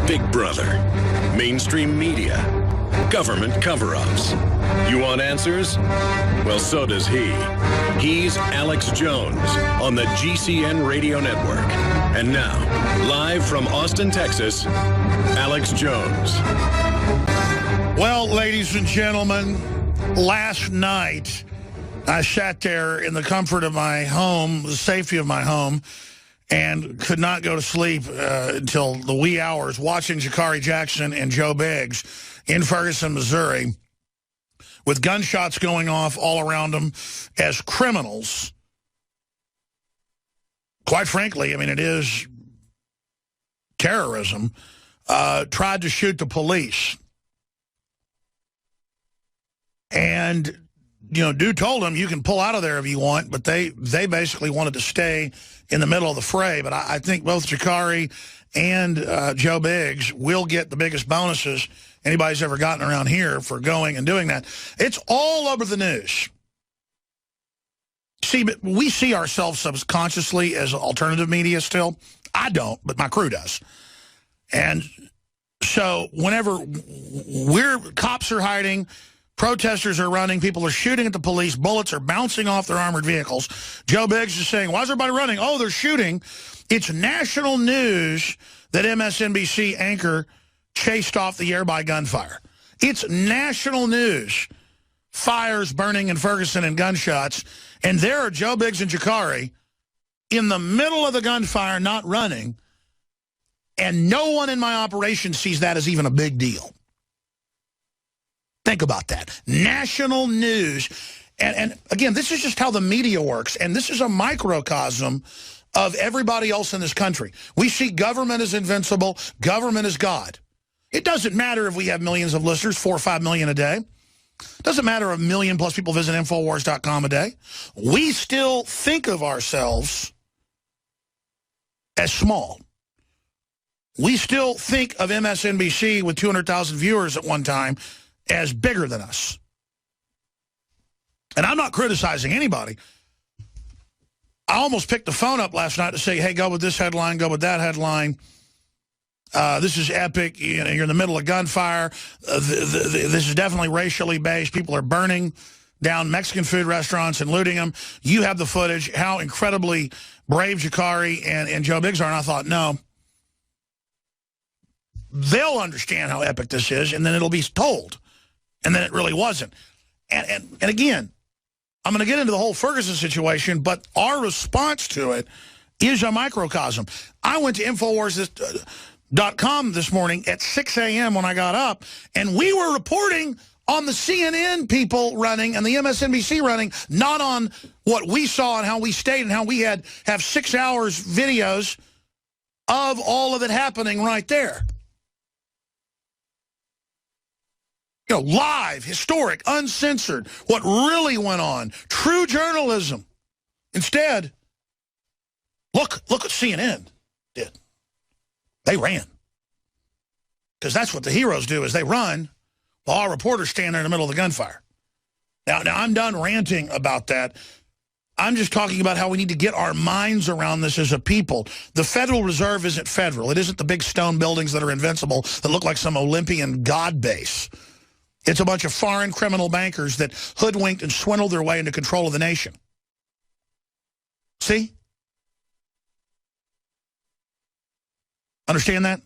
Big Brother, mainstream media, government cover-ups. You want answers? Well, so does he. He's Alex Jones on the GCN Radio Network. And now, live from Austin, Texas, Alex Jones. Well, ladies and gentlemen, last night I sat there in the comfort of my home, the safety of my home, and could not go to sleep until the wee hours watching Jakari Jackson and Joe Biggs in Ferguson, Missouri, with gunshots going off all around them as criminals. Quite frankly, I mean, it is terrorism, tried to shoot the police. And, you know, dude told them, you can pull out of there if you want, but they basically wanted to stay in the middle of the fray. But I think both Jakari and Joe Biggs will get the biggest bonuses anybody's ever gotten around here for going and doing that. It's all over the news. See, but we see ourselves subconsciously as alternative media still. I don't, but my crew does. And so whenever cops are hiding, protesters are running, people are shooting at the police, bullets are bouncing off their armored vehicles, Joe Biggs is saying, why is everybody running? Oh, they're shooting. It's national news that MSNBC anchor chased off the air by gunfire. It's national news. Fires burning in Ferguson and gunshots. And there are Joe Biggs and Jakari in the middle of the gunfire, not running. And no one in my operation sees that as even a big deal. Think about that. National news. And again, this is just how the media works. And this is a microcosm of everybody else in this country. We see government as invincible. Government is God. It doesn't matter if we have millions of listeners, 4 or 5 million a day. Doesn't matter if 1 million plus people visit Infowars.com a day. We still think of ourselves as small. We still think of MSNBC with 200,000 viewers at one time as bigger than us. And I'm not criticizing anybody. I almost picked the phone up last night to say, hey, go with this headline, go with that headline. This is epic. You know, you're in the middle of gunfire. This is definitely racially based. People are burning down Mexican food restaurants and looting them. You have the footage. How incredibly brave Jakari and Joe Biggs are. And I thought, no. They'll understand how epic this is, and then it'll be told. And then it really wasn't. And again, I'm going to get into the whole Ferguson situation, but our response to it is a microcosm. I went to Infowars.com this morning at 6 a.m. when I got up, and we were reporting on the CNN people running and the MSNBC running, not on what we saw and how we stayed and how we have 6 hours videos of all of it happening right there. You know, live, historic, uncensored, what really went on, true journalism. Instead, look what CNN did. They ran. Because that's what the heroes do, is they run while our reporters stand there in the middle of the gunfire. Now I'm done ranting about that. I'm just talking about how we need to get our minds around this as a people. The Federal Reserve isn't federal. It isn't the big stone buildings that are invincible that look like some Olympian god base. It's a bunch of foreign criminal bankers that hoodwinked and swindled their way into control of the nation. See? Understand that?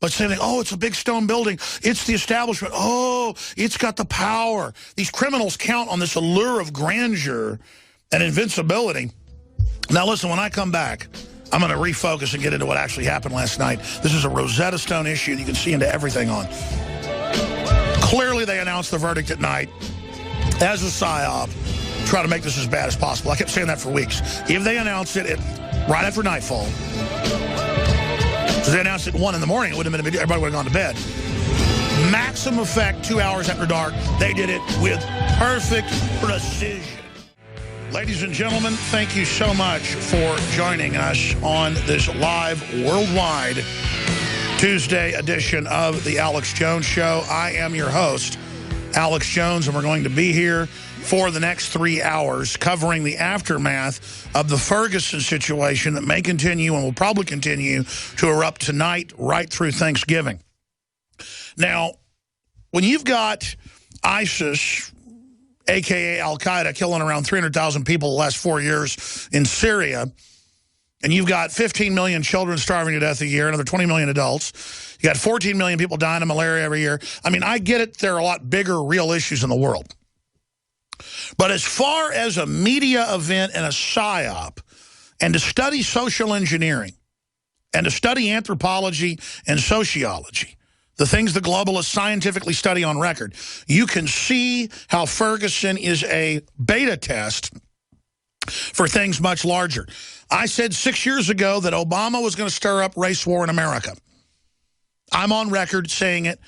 But saying, oh, it's a big stone building. It's the establishment. Oh, it's got the power. These criminals count on this allure of grandeur and invincibility. Now, listen, when I come back, I'm going to refocus and get into what actually happened last night. This is a Rosetta Stone issue that you can see into everything on. Clearly, they announced the verdict at night as a psyop, try to make this as bad as possible. I kept saying that for weeks. If they announced it right after nightfall, because they announced it at 1 in the morning, it would have been, everybody would have gone to bed. Maximum effect, 2 hours after dark. They did it with perfect precision. Ladies and gentlemen, thank you so much for joining us on this live worldwide Tuesday edition of the Alex Jones Show. I am your host, Alex Jones, and we're going to be here for the next 3 hours, covering the aftermath of the Ferguson situation that may continue and will probably continue to erupt tonight right through Thanksgiving. Now, when you've got ISIS, a.k.a. Al-Qaeda, killing around 300,000 people the last 4 years in Syria, and you've got 15 million children starving to death a year, another 20 million adults, you got 14 million people dying of malaria every year. I mean, I get it. There are a lot bigger real issues in the world. But as far as a media event and a psyop, and to study social engineering, and to study anthropology and sociology, the things the globalists scientifically study on record, you can see how Ferguson is a beta test for things much larger. I said 6 years ago that Obama was going to stir up race war in America. I'm on record saying it,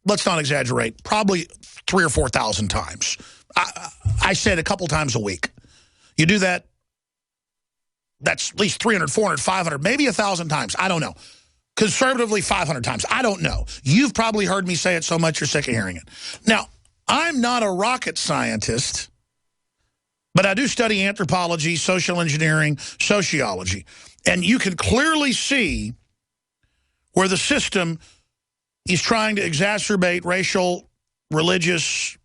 let's not exaggerate, probably 3,000 or 4,000 times. I said a couple times a week. You do that, that's at least 300, 400, 500, maybe 1,000 times. I don't know. Conservatively, 500 times. I don't know. You've probably heard me say it so much you're sick of hearing it. Now, I'm not a rocket scientist, but I do study anthropology, social engineering, sociology. And you can clearly see where the system is trying to exacerbate racial, religious,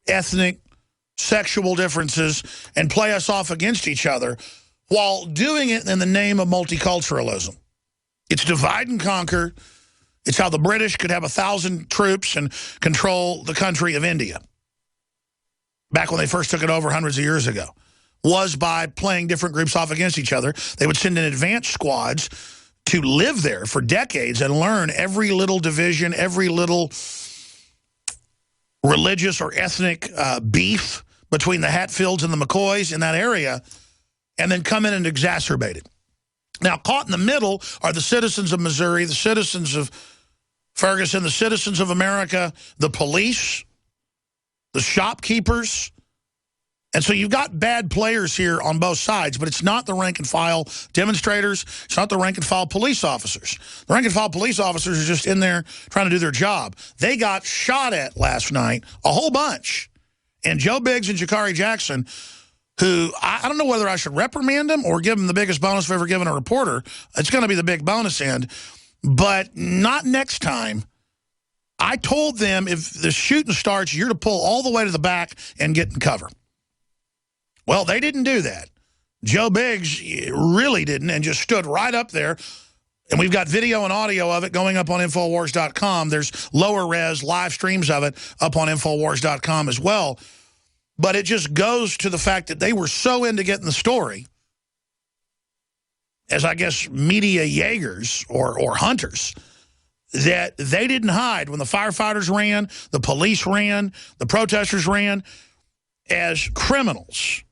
ethnic, sexual differences and play us off against each other while doing it in the name of multiculturalism. It's divide and conquer. It's how the British could have 1,000 troops and control the country of India back when they first took it over hundreds of years ago, was by playing different groups off against each other. They would send in advanced squads to live there for decades and learn every little division, every little religious or ethnic beef between the Hatfields and the McCoys in that area, and then come in and exacerbate it. Now, caught in the middle are the citizens of Missouri, the citizens of Ferguson, the citizens of America, the police, the shopkeepers. And so you've got bad players here on both sides, but it's not the rank-and-file demonstrators. It's not the rank-and-file police officers. The rank-and-file police officers are just in there trying to do their job. They got shot at last night, a whole bunch. And Joe Biggs and Jakari Jackson, who I don't know whether I should reprimand them or give them the biggest bonus I've ever given a reporter. It's going to be the big bonus end, but not next time. I told them if the shooting starts, you're to pull all the way to the back and get in cover. Well, they didn't do that. Joe Biggs really didn't and just stood right up there. And we've got video and audio of it going up on Infowars.com. There's lower res live streams of it up on Infowars.com as well. But it just goes to the fact that they were so into getting the story, as I guess media Jaegers or hunters, that they didn't hide when the firefighters ran, the police ran, the protesters ran as criminals.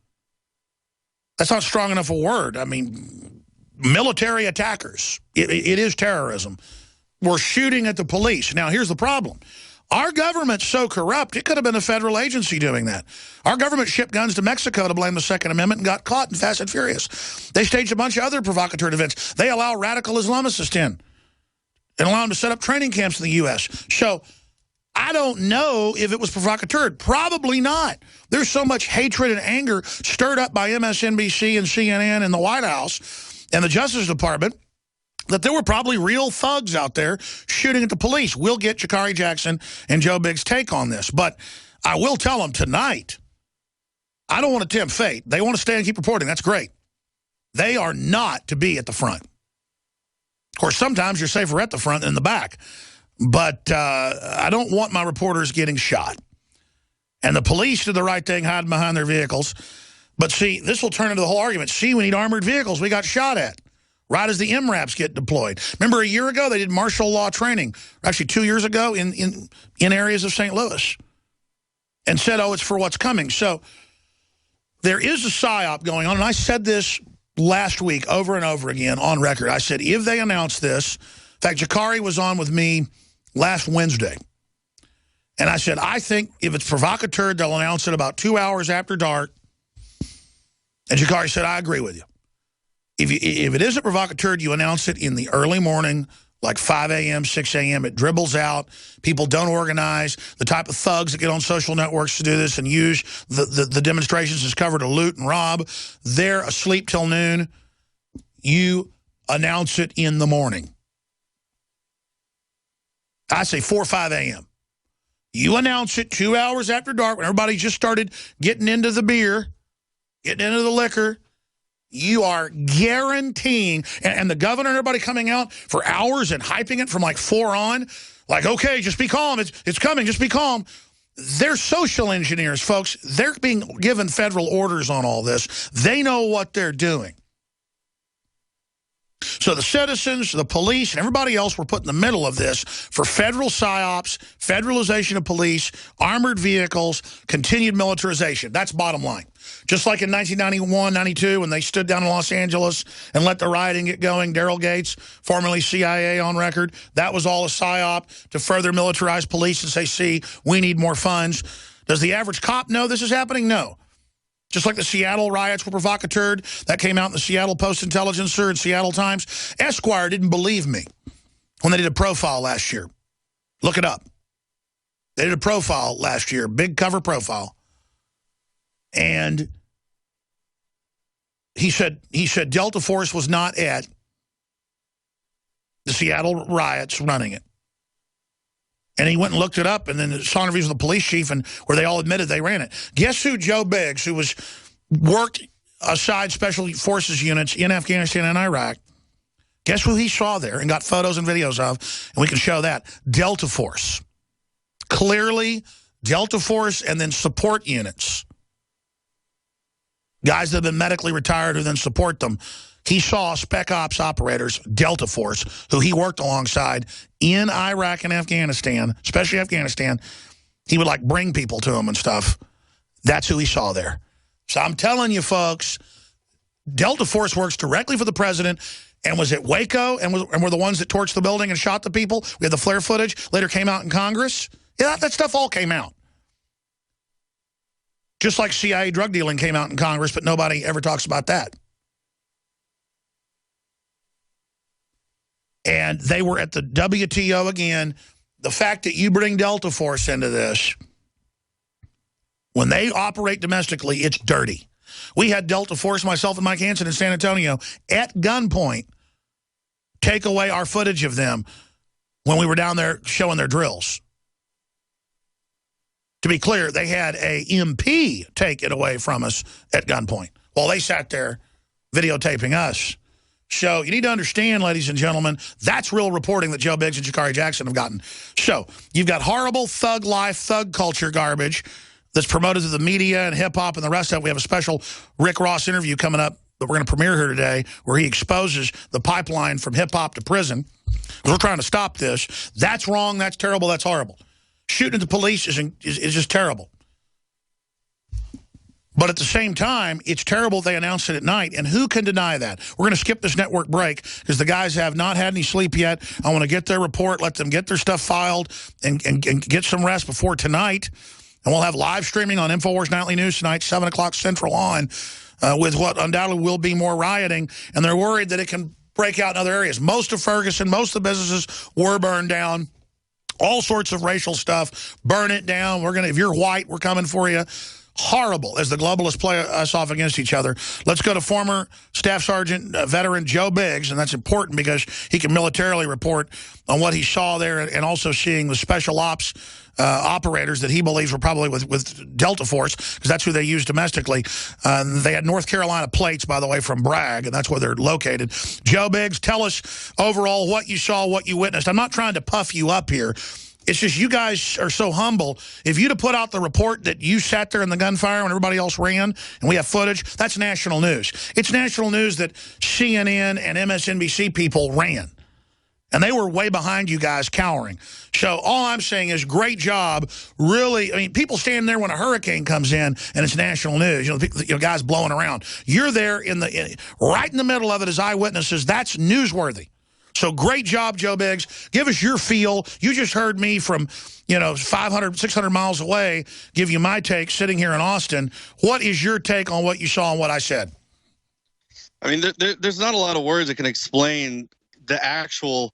That's not strong enough a word. I mean, military attackers. It is terrorism. We're shooting at the police. Now, here's the problem. Our government's so corrupt, it could have been a federal agency doing that. Our government shipped guns to Mexico to blame the Second Amendment and got caught in Fast and Furious. They staged a bunch of other provocateur events. They allow radical Islamists in and allow them to set up training camps in the U.S. So I don't know if it was provocateur. Probably not. There's so much hatred and anger stirred up by MSNBC and CNN and the White House and the Justice Department that there were probably real thugs out there shooting at the police. We'll get Jakari Jackson and Joe Biggs' take on this. But I will tell them tonight, I don't want to tempt fate. They want to stay and keep reporting. That's great. They are not to be at the front. Of course, sometimes you're safer at the front than in the back. But I don't want my reporters getting shot. And the police did the right thing, hiding behind their vehicles. But see, this will turn into the whole argument. See, we need armored vehicles. We got shot at right as the MRAPs get deployed. Remember a year ago, they did martial law training, actually 2 years ago in areas of St. Louis, and said, oh, it's for what's coming. So there is a psyop going on, and I said this last week over and over again on record. I said, if they announce this, in fact, Jakari was on with me last Wednesday, and I said, I think if it's provocateur, they'll announce it about 2 hours after dark. And Jakari said, I agree with you. If it isn't provocateur, you announce it in the early morning like 5 a.m., 6 a.m. It dribbles out. People don't organize. The type of thugs that get on social networks to do this and use the demonstrations as cover to loot and rob, they're asleep till noon. You announce it in the morning. I say 4 or 5 a.m. You announce it 2 hours after dark when everybody just started getting into the beer, getting into the liquor. You are guaranteeing, and the governor and everybody coming out for hours and hyping it from like 4 on, like, okay, just be calm. It's coming. Just be calm. They're social engineers, folks. They're being given federal orders on all this. They know what they're doing. So the citizens, the police, and everybody else were put in the middle of this for federal psyops, federalization of police, armored vehicles, continued militarization. That's bottom line. Just like in 1991, 92, when they stood down in Los Angeles and let the rioting get going, Daryl Gates, formerly CIA on record, that was all a psyop to further militarize police and say, see, we need more funds. Does the average cop know this is happening? No. Just like the Seattle riots were provocateur, that came out in the Seattle Post-Intelligencer and Seattle Times. Esquire didn't believe me when they did a profile last year. Look it up. They did a profile last year, big cover profile. And he said Delta Force was not at the Seattle riots running it. And he went and looked it up, and then saw interviews with the police chief, and where they all admitted they ran it. Guess who Joe Biggs, who worked aside special forces units in Afghanistan and Iraq, guess who he saw there and got photos and videos of, and we can show that? Delta Force. Clearly, Delta Force and then support units. Guys that have been medically retired who then support them. He saw Spec Ops operators, Delta Force, who he worked alongside in Iraq and Afghanistan, especially Afghanistan. He would, like, bring people to him and stuff. That's who he saw there. So I'm telling you, folks, Delta Force works directly for the president and was at Waco and were the ones that torched the building and shot the people. We had the flare footage. Later came out in Congress. Yeah, that stuff all came out. Just like CIA drug dealing came out in Congress, but nobody ever talks about that. And they were at the WTO again. The fact that you bring Delta Force into this, when they operate domestically, it's dirty. We had Delta Force, myself and Mike Hansen in San Antonio, at gunpoint, take away our footage of them when we were down there showing their drills. To be clear, they had a MP take it away from us at gunpoint while they sat there videotaping us. So you need to understand, ladies and gentlemen, that's real reporting that Joe Biggs and Jakari Jackson have gotten. So you've got horrible thug life, thug culture garbage that's promoted to the media and hip-hop and the rest of it. We have a special Rick Ross interview coming up that we're going to premiere here today where he exposes the pipeline from hip-hop to prison. We're trying to stop this. That's wrong. That's terrible. That's horrible. Shooting at the police is just terrible. But at the same time, it's terrible they announced it at night, and who can deny that? We're going to skip this network break because the guys have not had any sleep yet. I want to get their report, let them get their stuff filed, and get some rest before tonight. And we'll have live streaming on InfoWars Nightly News tonight, 7 o'clock Central on, with what undoubtedly will be more rioting. And they're worried that it can break out in other areas. Most of Ferguson, most of the businesses were burned down. All sorts of racial stuff. Burn it down. If you're white, we're coming for you. Horrible as the globalists play us off against each other. Let's go to former Staff Sergeant veteran Joe Biggs, and that's important because he can militarily report on what he saw there and also seeing the special ops operators that he believes were probably with Delta Force, because that's who they use domestically. They had North Carolina plates, by the way, from Bragg, and that's where they're located. Joe Biggs, tell us overall what you saw, what you witnessed. I'm not trying to puff you up here. It's just you guys are so humble. If you'd have put out the report that you sat there in the gunfire when everybody else ran, and we have footage, that's national news. It's national news that CNN and MSNBC people ran. And they were way behind you guys cowering. So all I'm saying is great job. Really, I mean, people stand there when a hurricane comes in and it's national news. You know, guys blowing around. You're there right in the middle of it as eyewitnesses. That's newsworthy. So great job, Joe Biggs. Give us your feel. You just heard me from, 500, 600 miles away give you my take sitting here in Austin. What is your take on what you saw and what I said? I mean, there's not a lot of words that can explain the actual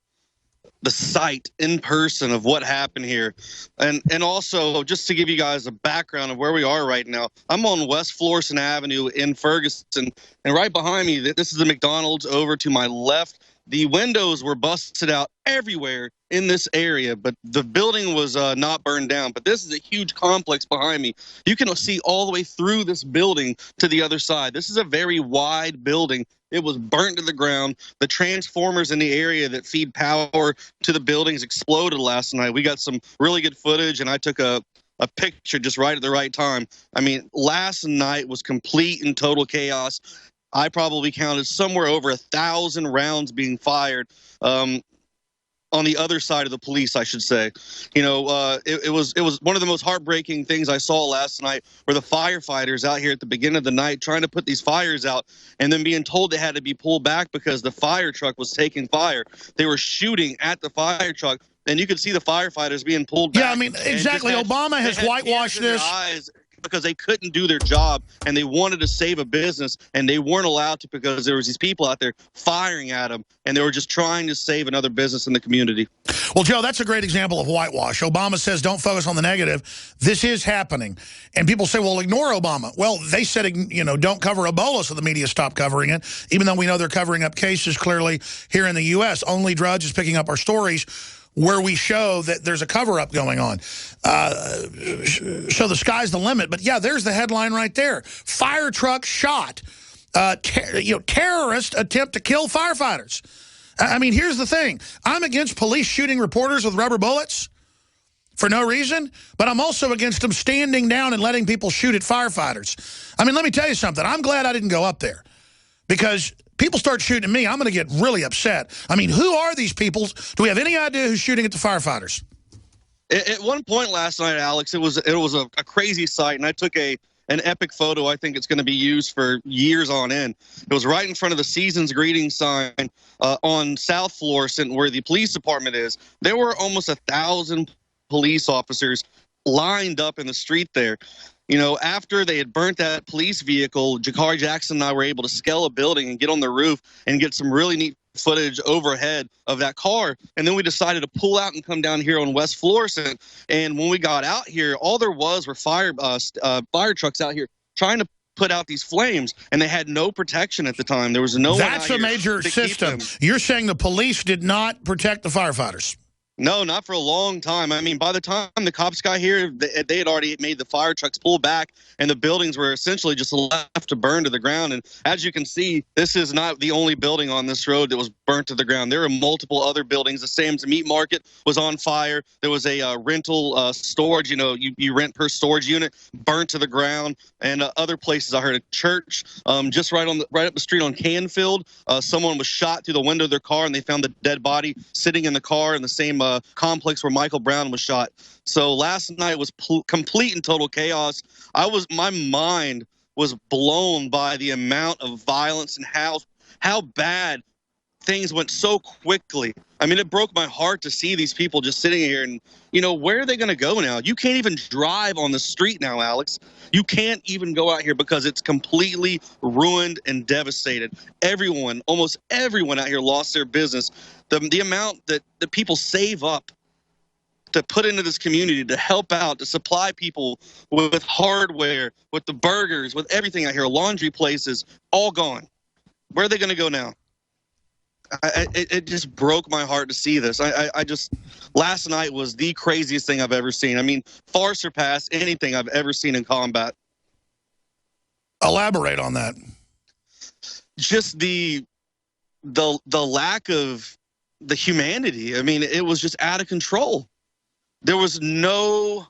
the sight in person of what happened here. And also, just to give you guys a background of where we are right now, I'm on West Florissant Avenue in Ferguson, and right behind me, this is the McDonald's. Over to my left, the windows were busted out everywhere in this area, but the building was not burned down. But this is a huge complex behind me. You can see all the way through this building to the other side. This is a very wide building. It was burnt to the ground. The transformers in the area that feed power to the buildings exploded last night. We got some really good footage, and I took a picture just right at the right time. I mean, last night was complete and total chaos. I probably counted somewhere over 1,000 rounds being fired. On the other side of the police, I should say. You know, it was one of the most heartbreaking things I saw last night, were the firefighters out here at the beginning of the night trying to put these fires out, and then being told they had to be pulled back because the fire truck was taking fire. They were shooting at the fire truck, and you could see the firefighters being pulled back. Yeah, I mean, exactly. Obama has whitewashed this because they couldn't do their job, and they wanted to save a business, and they weren't allowed to because there was these people out there firing at them, and they were just trying to save another business in the community. Well, Joe, that's a great example of whitewash. Obama says don't focus on the negative. This is happening. And people say, well, ignore Obama. Well, they said, you know, don't cover Ebola, so the media stopped covering it, even though we know they're covering up cases clearly here in the U.S. Only Drudge is picking up our stories where we show that there's a cover-up going on. So the sky's the limit. But, yeah, there's the headline right there. Fire truck shot. Terrorist attempt to kill firefighters. I mean, here's the thing. I'm against police shooting reporters with rubber bullets for no reason, but I'm also against them standing down and letting people shoot at firefighters. I mean, let me tell you something. I'm glad I didn't go up there, because people start shooting at me, I'm going to get really upset. I mean, who are these people? Do we have any idea who's shooting at the firefighters? At one point last night, Alex, it was a crazy sight, and I took an epic photo. I think it's going to be used for years on end. It was right in front of the Season's Greeting sign on South Florissant, where the police department is. There were almost 1,000 police officers lined up in the street there. You know, after they had burnt that police vehicle, Jakari Jackson and I were able to scale a building and get on the roof and get some really neat footage overhead of that car. And then we decided to pull out and come down here on West Florissant. And when we got out here, all there were fire trucks out here trying to put out these flames, and they had no protection at the time. There was no one out here. That's a major system. You're saying the police did not protect the firefighters? No, not for a long time. I mean, by the time the cops got here, they had already made the fire trucks pull back, and the buildings were essentially just left to burn to the ground. And as you can see, this is not the only building on this road that was burnt to the ground. There were multiple other buildings. The Sam's Meat Market was on fire. There was a rental storage, you rent per storage unit, burnt to the ground. And other places, I heard a church just right up the street on Canfield. Someone was shot through the window of their car, and they found the dead body sitting in the car in the same complex where Michael Brown was shot. So last night was complete and total chaos. My mind was blown by the amount of violence and how bad things went so quickly. I mean, it broke my heart to see these people just sitting here, and where are they going to go now? You can't even drive on the street now, Alex. You can't even go out here because it's completely ruined and devastated. Almost everyone out here lost their business. The amount that the people save up to put into this community, to help out, to supply people with hardware, with the burgers, with everything out here, laundry places, all gone. Where are they going to go now? It just broke my heart to see this. Last night was the craziest thing I've ever seen. I mean, far surpassed anything I've ever seen in combat. Elaborate on that. Just the lack of the humanity. I mean, it was just out of control. There was no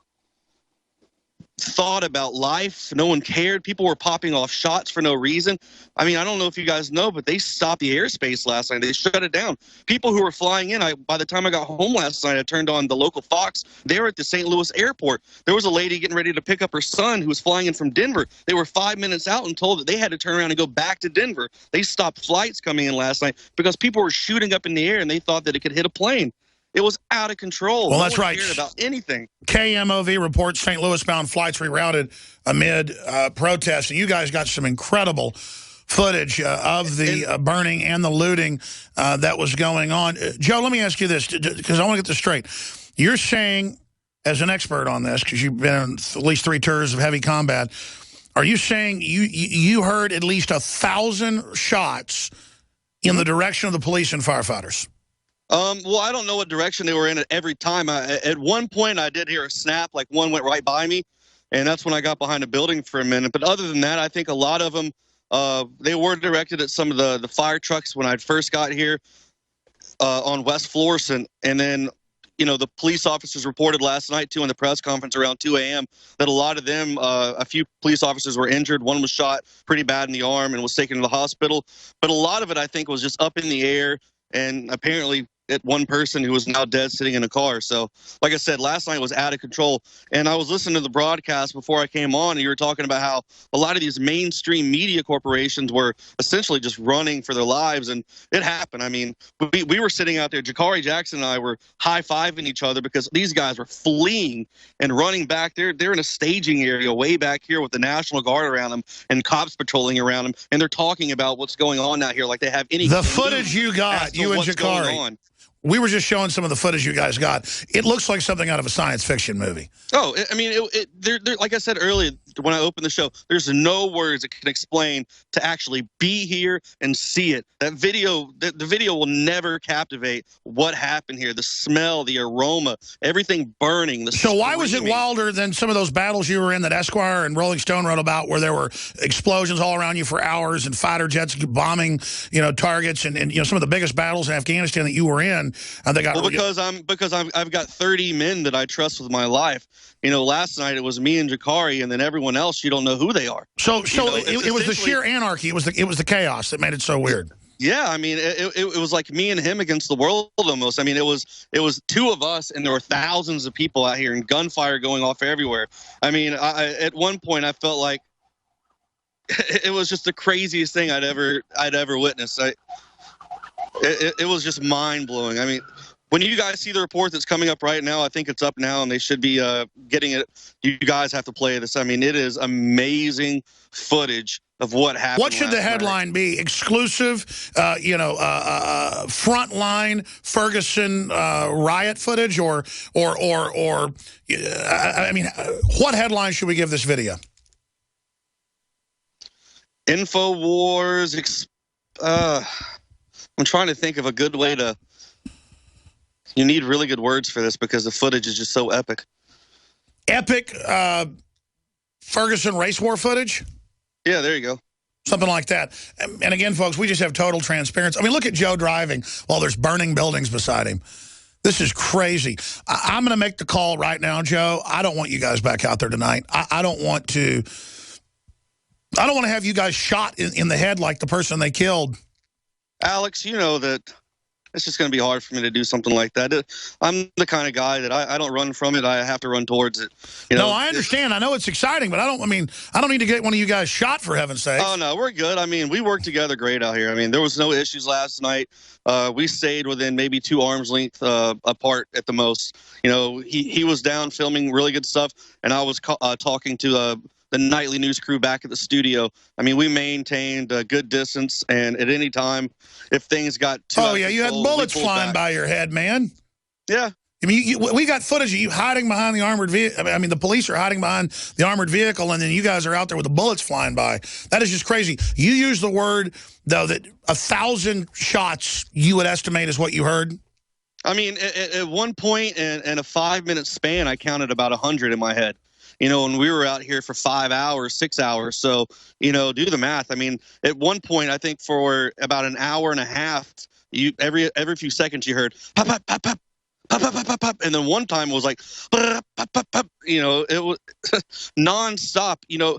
thought about life. No one cared. People were popping off shots for no reason. I mean, I don't know if you guys know, but they stopped the airspace last night. They shut it down. People who were flying in, by the time I got home last night, I turned on the local Fox. They were at the St. Louis airport. There was a lady getting ready to pick up her son who was flying in from Denver. They were 5 minutes out and told that they had to turn around and go back to Denver. They stopped flights coming in last night because people were shooting up in the air and they thought that it could hit a plane. It was out of control. Well, that's right. Cared about anything. KMOV reports St. Louis-bound flights rerouted amid protests. And you guys got some incredible footage of the burning and the looting that was going on. Joe, let me ask you this, because I want to get this straight. You're saying, as an expert on this, because you've been on at least 3 tours of heavy combat, are you saying you heard at least 1,000 shots in the direction of the police and firefighters? Well, I don't know what direction they were in at every time. At one point, I did hear a snap, like one went right by me, and that's when I got behind a building for a minute. But other than that, I think a lot of them, they were directed at some of the fire trucks when I first got here on West Florissant. And then, you know, the police officers reported last night, too, in the press conference around 2 a.m., that a lot of them, a few police officers were injured. One was shot pretty bad in the arm and was taken to the hospital. But a lot of it, I think, was just up in the air, and apparently at one person who was now dead sitting in a car. So, like I said, last night was out of control. And I was listening to the broadcast before I came on, and you were talking about how a lot of these mainstream media corporations were essentially just running for their lives. And it happened. I mean, we were sitting out there, Jakari Jackson and I were high-fiving each other because these guys were fleeing and running back. They're in a staging area way back here with the National Guard around them and cops patrolling around them. And they're talking about what's going on out here like they have any The footage you got, you and Jakari. We were just showing some of the footage you guys got. It looks like something out of a science fiction movie. Oh, I mean, like I said earlier when I opened the show, there's no words that can explain to actually be here and see it. That video, the video will never captivate what happened here. The smell, the aroma, everything burning. So why was it wilder than some of those battles you were in that Esquire and Rolling Stone wrote about, where there were explosions all around you for hours and fighter jets bombing, you know, targets, and you know, some of the biggest battles in Afghanistan that you were in? They got because I've got 30 men that I trust with my life. You know, last night it was me and Jakari, and then everyone else, you don't know who they are. So you know, it was the sheer anarchy. It was the chaos that made it so weird. Yeah, I mean, it was like me and him against the world almost. I mean, it was 2 of us, and there were thousands of people out here, and gunfire going off everywhere. I mean, at one point I felt like it was just the craziest thing I'd ever witnessed. It was just mind-blowing. I mean, when you guys see the report that's coming up right now, I think it's up now, and they should be getting it. You guys have to play this. I mean, it is amazing footage of what happened. What should the headline be? Exclusive, frontline Ferguson riot footage, or I mean, what headline should we give this video? InfoWars. I'm trying to think of a good way to. You need really good words for this because the footage is just so epic. Epic Ferguson race war footage? Yeah, there you go. Something like that. And again, folks, we just have total transparency. I mean, look at Joe driving while there's burning buildings beside him. This is crazy. I'm going to make the call right now, Joe. I don't want you guys back out there tonight. I don't want to have you guys shot in the head like the person they killed. Alex, you know that it's just going to be hard for me to do something like that. I'm the kind of guy that I don't run from it. I have to run towards it. You know, no, I understand. I know it's exciting, but I don't need to get one of you guys shot, for heaven's sake. Oh, no, we're good. I mean, we work together great out here. I mean, there was no issues last night. We stayed within maybe 2 arms length apart at the most. You know, he was down filming really good stuff, and I was talking to the nightly news crew back at the studio. I mean, we maintained a good distance, and at any time, if things got too out of control, you had bullets flying by your head, man. Yeah. I mean, we got footage of you hiding behind the armored vehicle. I mean, the police are hiding behind the armored vehicle, and then you guys are out there with the bullets flying by. That is just crazy. You used the word, though, that 1,000 shots you would estimate is what you heard. I mean, at one point in a 5-minute span, I counted about 100 in my head. You know, and we were out here for 5 hours, 6 hours. So, you know, do the math. I mean, at one point, I think for about an hour and a half, every few seconds you heard pop, pop, pop, pop, pop, pop, pop, pop, pop. And then one time it was like, pop, pop, pop. You know, it was nonstop. You know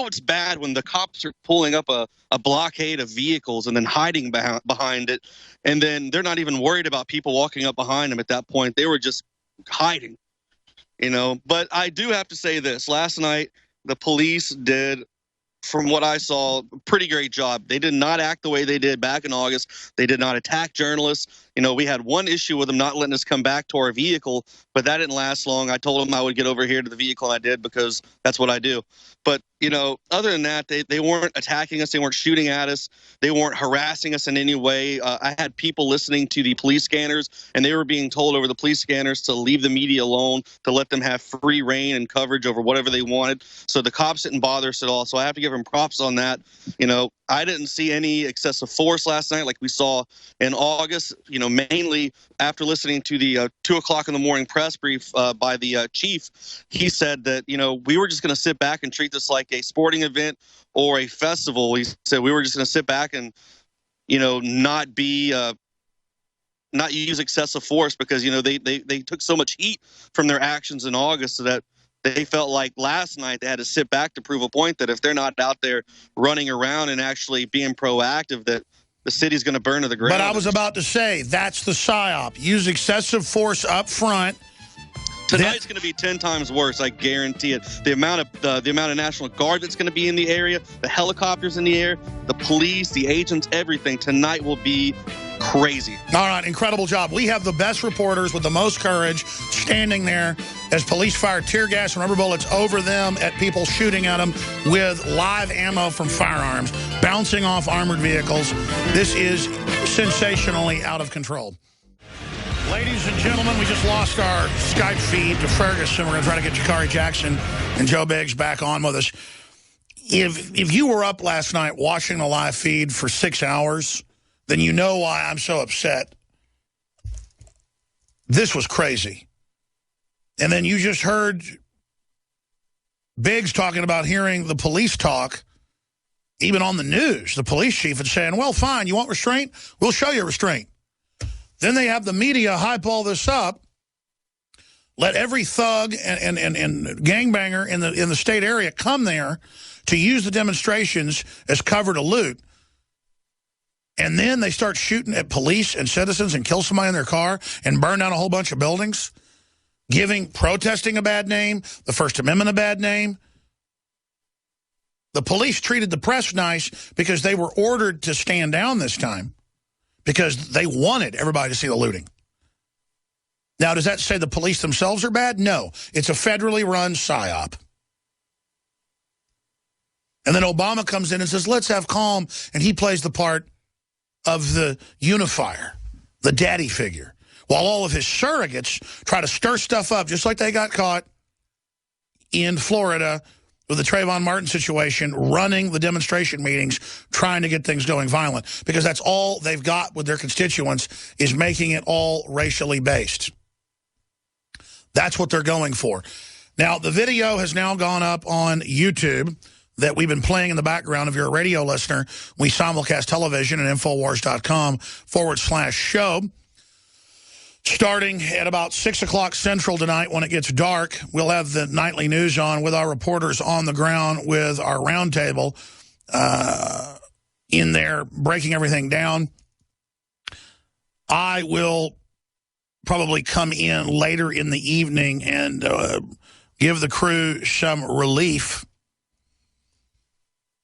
it's bad when the cops are pulling up a blockade of vehicles and then hiding behind it. And then they're not even worried about people walking up behind them at that point. They were just hiding. You know, but I do have to say this. Last night, the police did, from what I saw, a pretty great job. They did not act the way they did back in August. They did not attack journalists. we had one issue with them not letting us come back to our vehicle, but that didn't last long. I told them I would get over here to the vehicle, and I did, because that's what I do. But, other than that, they weren't attacking us. They weren't shooting at us. They weren't harassing us in any way. I had people listening to the police scanners, and they were being told over the police scanners to leave the media alone, to let them have free reign and coverage over whatever they wanted. So the cops didn't bother us at all. So I have to give them props on that. I didn't see any excessive force last night like we saw in August, mainly after listening to the 2 o'clock in the morning press brief by the chief. He said that, we were just going to sit back and treat this like a sporting event or a festival. He said we were just going to sit back and, not use excessive force, because, they took so much heat from their actions in August, so that they felt like last night they had to sit back to prove a point that if they're not out there running around and actually being proactive, that the city's going to burn to the ground. But I was about to say, that's the PSYOP. Use excessive force up front. Tonight's going to be 10 times worse, I guarantee it. The amount of National Guard that's going to be in the area, the helicopters in the air, the police, the agents, everything. Tonight will be crazy. All right, incredible job. We have the best reporters with the most courage standing there as police fire tear gas and rubber bullets over them at people shooting at them with live ammo from firearms, bouncing off armored vehicles. This is sensationally out of control. Ladies and gentlemen, we just lost our Skype feed to Ferguson. We're going to try to get Jakari Jackson and Joe Biggs back on with us. If you were up last night watching the live feed for 6 hours, then you know why I'm so upset. This was crazy. And then you just heard Biggs talking about hearing the police talk, even on the news. The police chief is saying, well, fine, you want restraint? We'll show you restraint. Then they have the media hype all this up, let every thug and gangbanger in the state area come there to use the demonstrations as cover to loot. And then they start shooting at police and citizens and kill somebody in their car and burn down a whole bunch of buildings, giving protesting a bad name, the First Amendment a bad name. The police treated the press nice because they were ordered to stand down this time, because they wanted everybody to see the looting. Now, does that say the police themselves are bad? No. It's a federally run PSYOP. And then Obama comes in and says, let's have calm, and he plays the part of the unifier, the daddy figure, while all of his surrogates try to stir stuff up, just like they got caught in Florida with the Trayvon Martin situation, running the demonstration meetings, trying to get things going violent, because that's all they've got with their constituents, is making it all racially based. That's what they're going for. Now, the video has now gone up on YouTube that we've been playing in the background. If you're a radio listener, we simulcast television at Infowars.com/show. Starting at about 6 o'clock Central tonight, when it gets dark, we'll have the nightly news on with our reporters on the ground with our roundtable in there, breaking everything down. I will probably come in later in the evening and give the crew some relief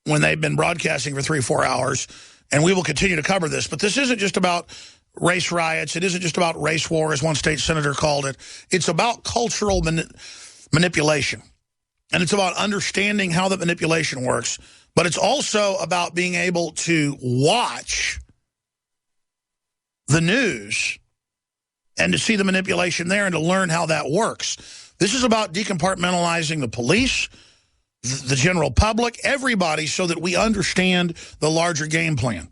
when they've been broadcasting for 3 or 4 hours, and we will continue to cover this. But this isn't just about race riots. It isn't just about race war, as one state senator called it. It's about cultural manipulation. And it's about understanding how that manipulation works. But it's also about being able to watch the news and to see the manipulation there and to learn how that works. This is about decompartmentalizing the police, the general public, everybody, so that we understand the larger game plan.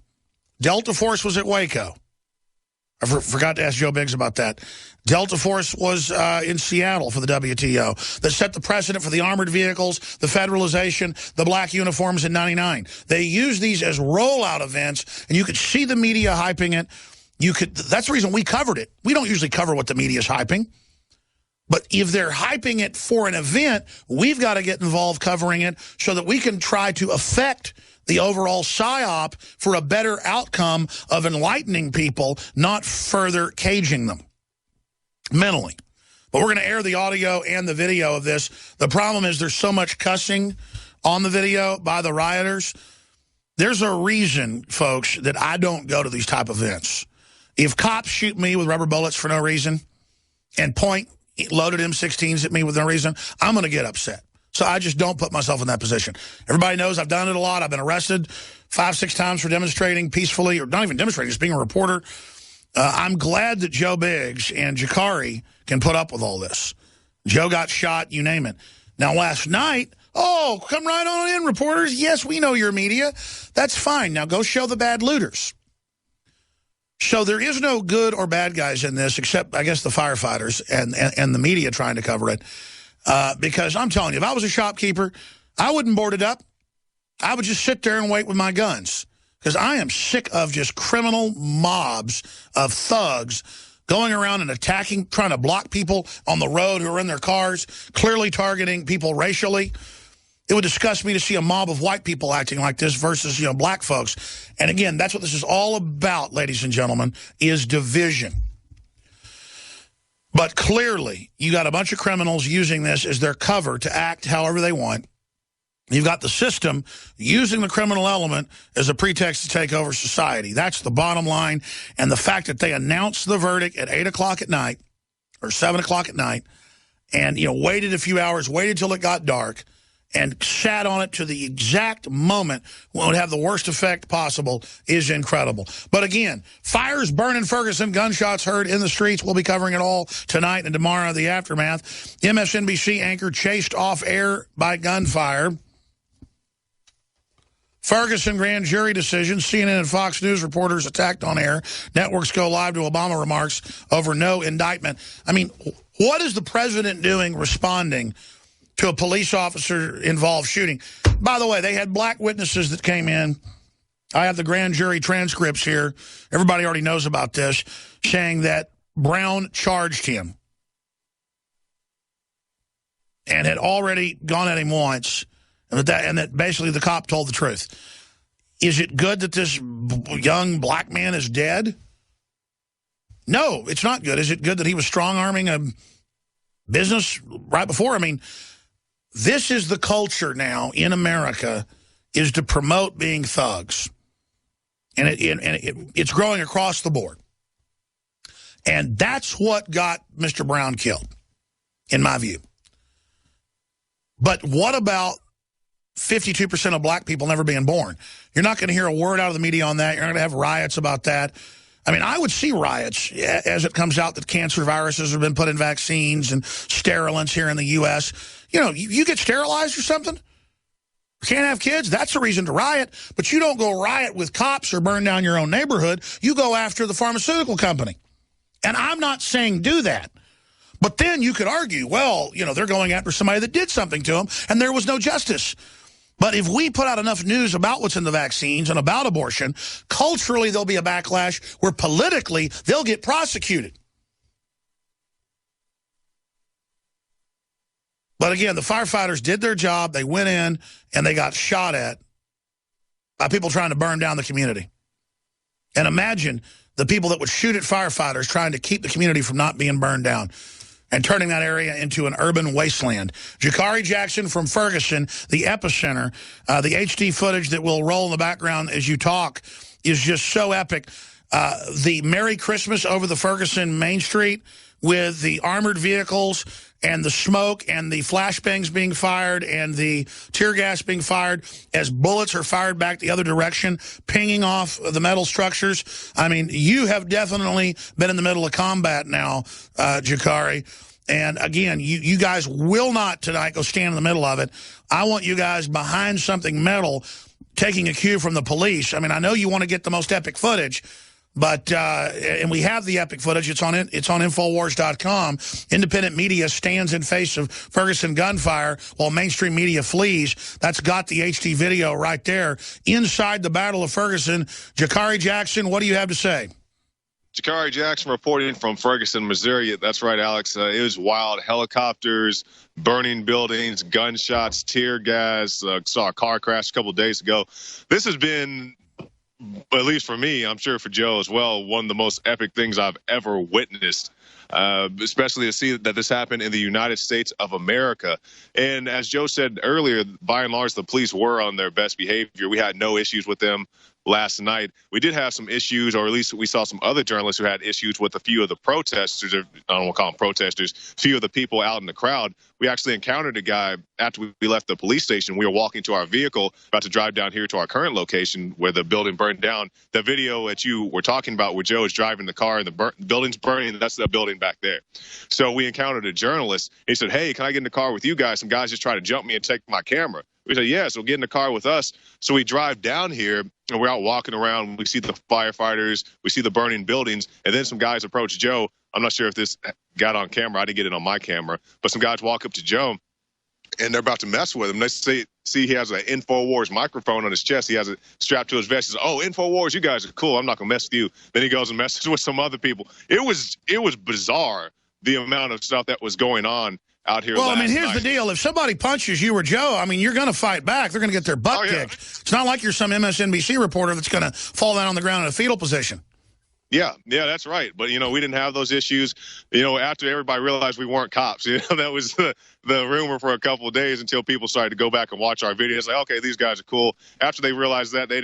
Delta Force was at Waco. I forgot to ask Joe Biggs about that. Delta Force was in Seattle for the WTO. That set the precedent for the armored vehicles, the federalization, the black uniforms in '99. They use these as rollout events, and you could see the media hyping it. That's the reason we covered it. We don't usually cover what the media is hyping. But if they're hyping it for an event, we've got to get involved covering it so that we can try to affect the overall PSYOP for a better outcome of enlightening people, not further caging them mentally. But we're going to air the audio and the video of this. The problem is there's so much cussing on the video by the rioters. There's a reason, folks, that I don't go to these type of events. If cops shoot me with rubber bullets for no reason and point loaded M16s at me with no reason, I'm going to get upset. So I just don't put myself in that position. Everybody knows I've done it a lot. I've been arrested 5-6 times for demonstrating peacefully, or not even demonstrating, just being a reporter. I'm glad that Joe Biggs and Jakari can put up with all this. Joe got shot, you name it. Now, last night, oh, come right on in, reporters. Yes, we know your media. That's fine. Now go show the bad looters. So there is no good or bad guys in this, except, I guess, the firefighters and the media trying to cover it. Because I'm telling you, if I was a shopkeeper, I wouldn't board it up. I would just sit there and wait with my guns. Because I am sick of just criminal mobs of thugs going around and attacking, trying to block people on the road who are in their cars, clearly targeting people racially. It would disgust me to see a mob of white people acting like this versus, you know, black folks. And again, that's what this is all about, ladies and gentlemen, is division. But clearly, you got a bunch of criminals using this as their cover to act however they want. You've got the system using the criminal element as a pretext to take over society. That's the bottom line. And the fact that they announced the verdict at 8 o'clock at night or 7 o'clock at night and, you know, waited a few hours, waited till it got dark, and sat on it to the exact moment when it would have the worst effect possible is incredible. But again, fires burn in Ferguson, gunshots heard in the streets. We'll be covering it all tonight and tomorrow, the aftermath. MSNBC anchor chased off air by gunfire. Ferguson grand jury decision. CNN and Fox News reporters attacked on air. Networks go live to Obama remarks over no indictment. I mean, what is the president doing responding to a police officer-involved shooting? By the way, they had black witnesses that came in. I have the grand jury transcripts here. Everybody already knows about this, saying that Brown charged him and had already gone at him once, and that basically the cop told the truth. Is it good that this young black man is dead? No, it's not good. Is it good that he was strong-arming a business right before? I mean, this is the culture now in America, is to promote being thugs. And it's growing across the board. And that's what got Mr. Brown killed, in my view. But what about 52% of black people never being born? You're not going to hear a word out of the media on that. You're not going to have riots about that. I mean, I would see riots as it comes out that cancer viruses have been put in vaccines and sterilants here in the U.S. You know, you get sterilized or something, can't have kids, that's a reason to riot. But you don't go riot with cops or burn down your own neighborhood. You go after the pharmaceutical company. And I'm not saying do that. But then you could argue, well, you know, they're going after somebody that did something to them, and there was no justice. But if we put out enough news about what's in the vaccines and about abortion, culturally there'll be a backlash where politically they'll get prosecuted. But again, the firefighters did their job. They went in and they got shot at by people trying to burn down the community. And imagine the people that would shoot at firefighters trying to keep the community from not being burned down and turning that area into an urban wasteland. Jakari Jackson from Ferguson, the epicenter. The HD footage that will roll in the background as you talk is just so epic. The Merry Christmas over the Ferguson Main Street with the armored vehicles and the smoke and the flashbangs being fired and the tear gas being fired as bullets are fired back the other direction, pinging off the metal structures. I mean, you have definitely been in the middle of combat now, Jakari. And again, you guys will not tonight go stand in the middle of it. I want you guys behind something metal taking a cue from the police. I mean, I know you want to get the most epic footage, but and we have the epic footage. It's on Infowars.com. Independent media stands in face of Ferguson gunfire while mainstream media flees. That's got the HD video right there. Inside the Battle of Ferguson, Jakari Jackson, what do you have to say? Jakari Jackson reporting from Ferguson, Missouri. That's right, Alex. It was wild. Helicopters, burning buildings, gunshots, tear gas. Saw a car crash a couple of days ago. This has been, at least for me, I'm sure for Joe as well, one of the most epic things I've ever witnessed, especially to see that this happened in the United States of America. And as Joe said earlier, by and large, the police were on their best behavior. We had no issues with them. last night. We did have some issues, or at least we saw some other journalists who had issues with a few of the protesters, or I don't want to call them protesters, a few of the people out in the crowd. We actually encountered a guy after we left the police station. We were walking to our vehicle, about to drive down here to our current location where the building burned down. The video that you were talking about where Joe is driving the car and the building's burning, that's the building back there. So we encountered a journalist. He said, "Hey, can I get in the car with you guys? Some guys just tried to jump me and take my camera." We said, "Yeah, so get in the car with us." So we drive down here, and we're out walking around. We see the firefighters. We see the burning buildings. And then some guys approach Joe. I'm not sure if this got on camera. I didn't get it on my camera. But some guys walk up to Joe, and they're about to mess with him. They see he has an InfoWars microphone on his chest. He has it strapped to his vest. He says, "Oh, InfoWars, you guys are cool. I'm not going to mess with you." Then he goes and messes with some other people. It was bizarre, the amount of stuff that was going on out here. Well, last I mean, here's night. the deal. If somebody punches you or Joe, I mean, you're going to fight back. They're going to get their butt kicked. It's not like you're some MSNBC reporter that's going to fall down on the ground in a fetal position. Yeah, that's right. But, we didn't have those issues, after everybody realized we weren't cops. That was the rumor for a couple of days until people started to go back and watch our videos. Like, okay, these guys are cool. After they realized that, they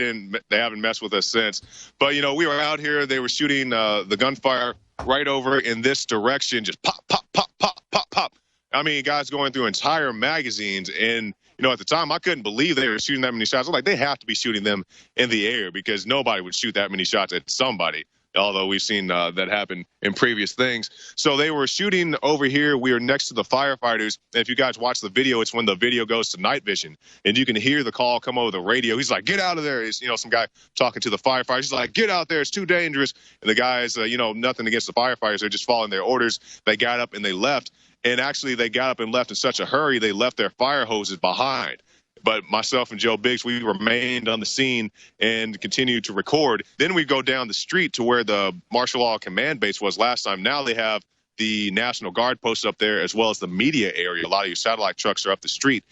haven't messed with us since. But, we were out here. They were shooting the gunfire right over in this direction, just pop, pop, pop, pop, pop, pop. I mean, guys going through entire magazines. And, at the time, I couldn't believe they were shooting that many shots. I was like, they have to be shooting them in the air because nobody would shoot that many shots at somebody, although we've seen that happen in previous things. So they were shooting over here. We are next to the firefighters. And if you guys watch the video, it's when the video goes to night vision. And you can hear the call come over the radio. He's like, "Get out of there." It's, some guy talking to the firefighters. He's like, "Get out there. It's too dangerous." And the guys, nothing against the firefighters. They're just following their orders. They got up and they left. And actually, they got up and left in such a hurry, they left their fire hoses behind. But myself and Joe Biggs, we remained on the scene and continued to record. Then we go down the street to where the martial law command base was last time. Now they have the National Guard posted up there as well as the media area. A lot of your satellite trucks are up the street.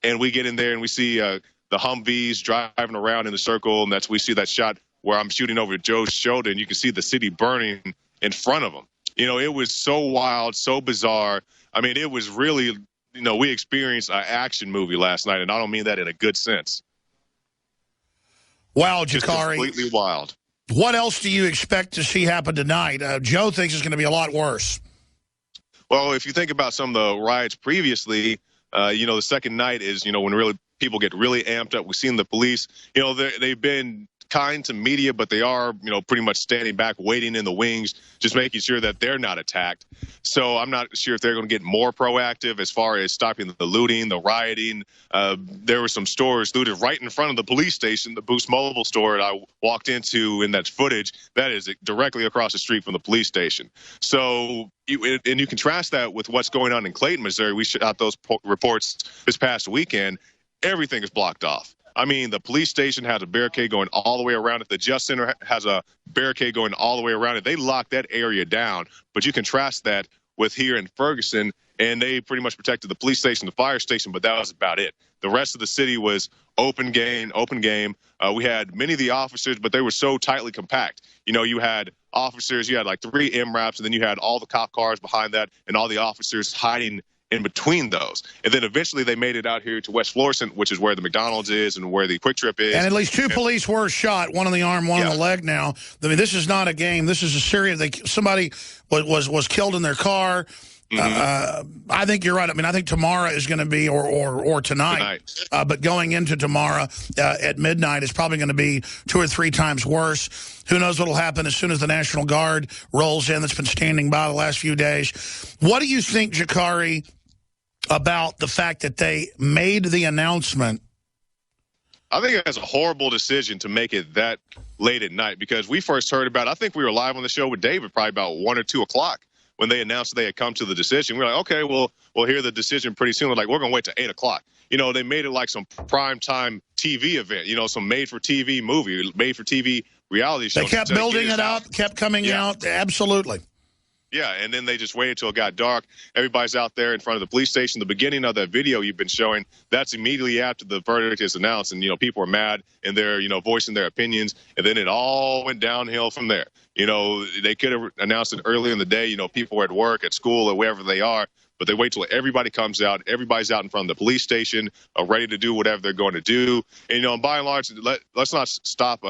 And we get in there and we see the Humvees driving around in the circle. And we see that shot where I'm shooting over Joe's shoulder and you can see the city burning in front of him. It was so wild, so bizarre. I mean, it was really, we experienced an action movie last night, and I don't mean that in a good sense. Wow, Just Jakari. completely wild. What else do you expect to see happen tonight? Joe thinks it's going to be a lot worse. Well, if you think about some of the riots previously, the second night is, when really people get really amped up. We've seen the police, they've been kind to media, but they are, pretty much standing back, waiting in the wings, just making sure that they're not attacked. So I'm not sure if they're going to get more proactive as far as stopping the looting, the rioting. There were some stores looted right in front of the police station, the Boost Mobile store that I walked into in that footage. That is directly across the street from the police station. So you contrast that with what's going on in Clayton, Missouri. We shot those reports this past weekend. Everything is blocked off. I mean, the police station has a barricade going all the way around it. The Just Center has a barricade going all the way around it. They locked that area down. But you contrast that with here in Ferguson, and they pretty much protected the police station, the fire station, but that was about it. The rest of the city was open game. We had many of the officers, but they were so tightly compact. You had officers, you had like 3 MRAPs, and then you had all the cop cars behind that and all the officers hiding in between those. And then eventually they made it out here to West Florissant, which is where the McDonald's is and where the Quick Trip is. And at least 2 police were shot, one in the arm, one in the leg now. I mean, this is not a game. This is a serious, somebody was killed in their car. I think you're right. I mean, I think tomorrow is going to be, or tonight. But going into tomorrow at midnight is probably going to be 2 or 3 times worse. Who knows what will happen as soon as the National Guard rolls in that's been standing by the last few days. What do you think, Jakari, about the fact that they made the announcement? I think it's a horrible decision to make it that late at night because we first heard about it. I think we were live on the show with David probably about 1 or 2 o'clock when they announced they had come to the decision. We were like, okay, well, we'll hear the decision pretty soon. They're like, we're going to wait till 8 o'clock. They made it like some primetime TV event, some made-for-TV movie, made-for-TV reality show. They kept building it up, kept coming out. Absolutely. Yeah, and then they just waited till it got dark. Everybody's out there in front of the police station. The beginning of that video you've been showing, that's immediately after the verdict is announced. And, people are mad and they're, voicing their opinions. And then it all went downhill from there. They could have announced it early in the day. People were at work, at school, or wherever they are. but they wait till everybody comes out. Everybody's out in front of the police station, ready to do whatever they're going to do. And, you know, by and large, let's not stop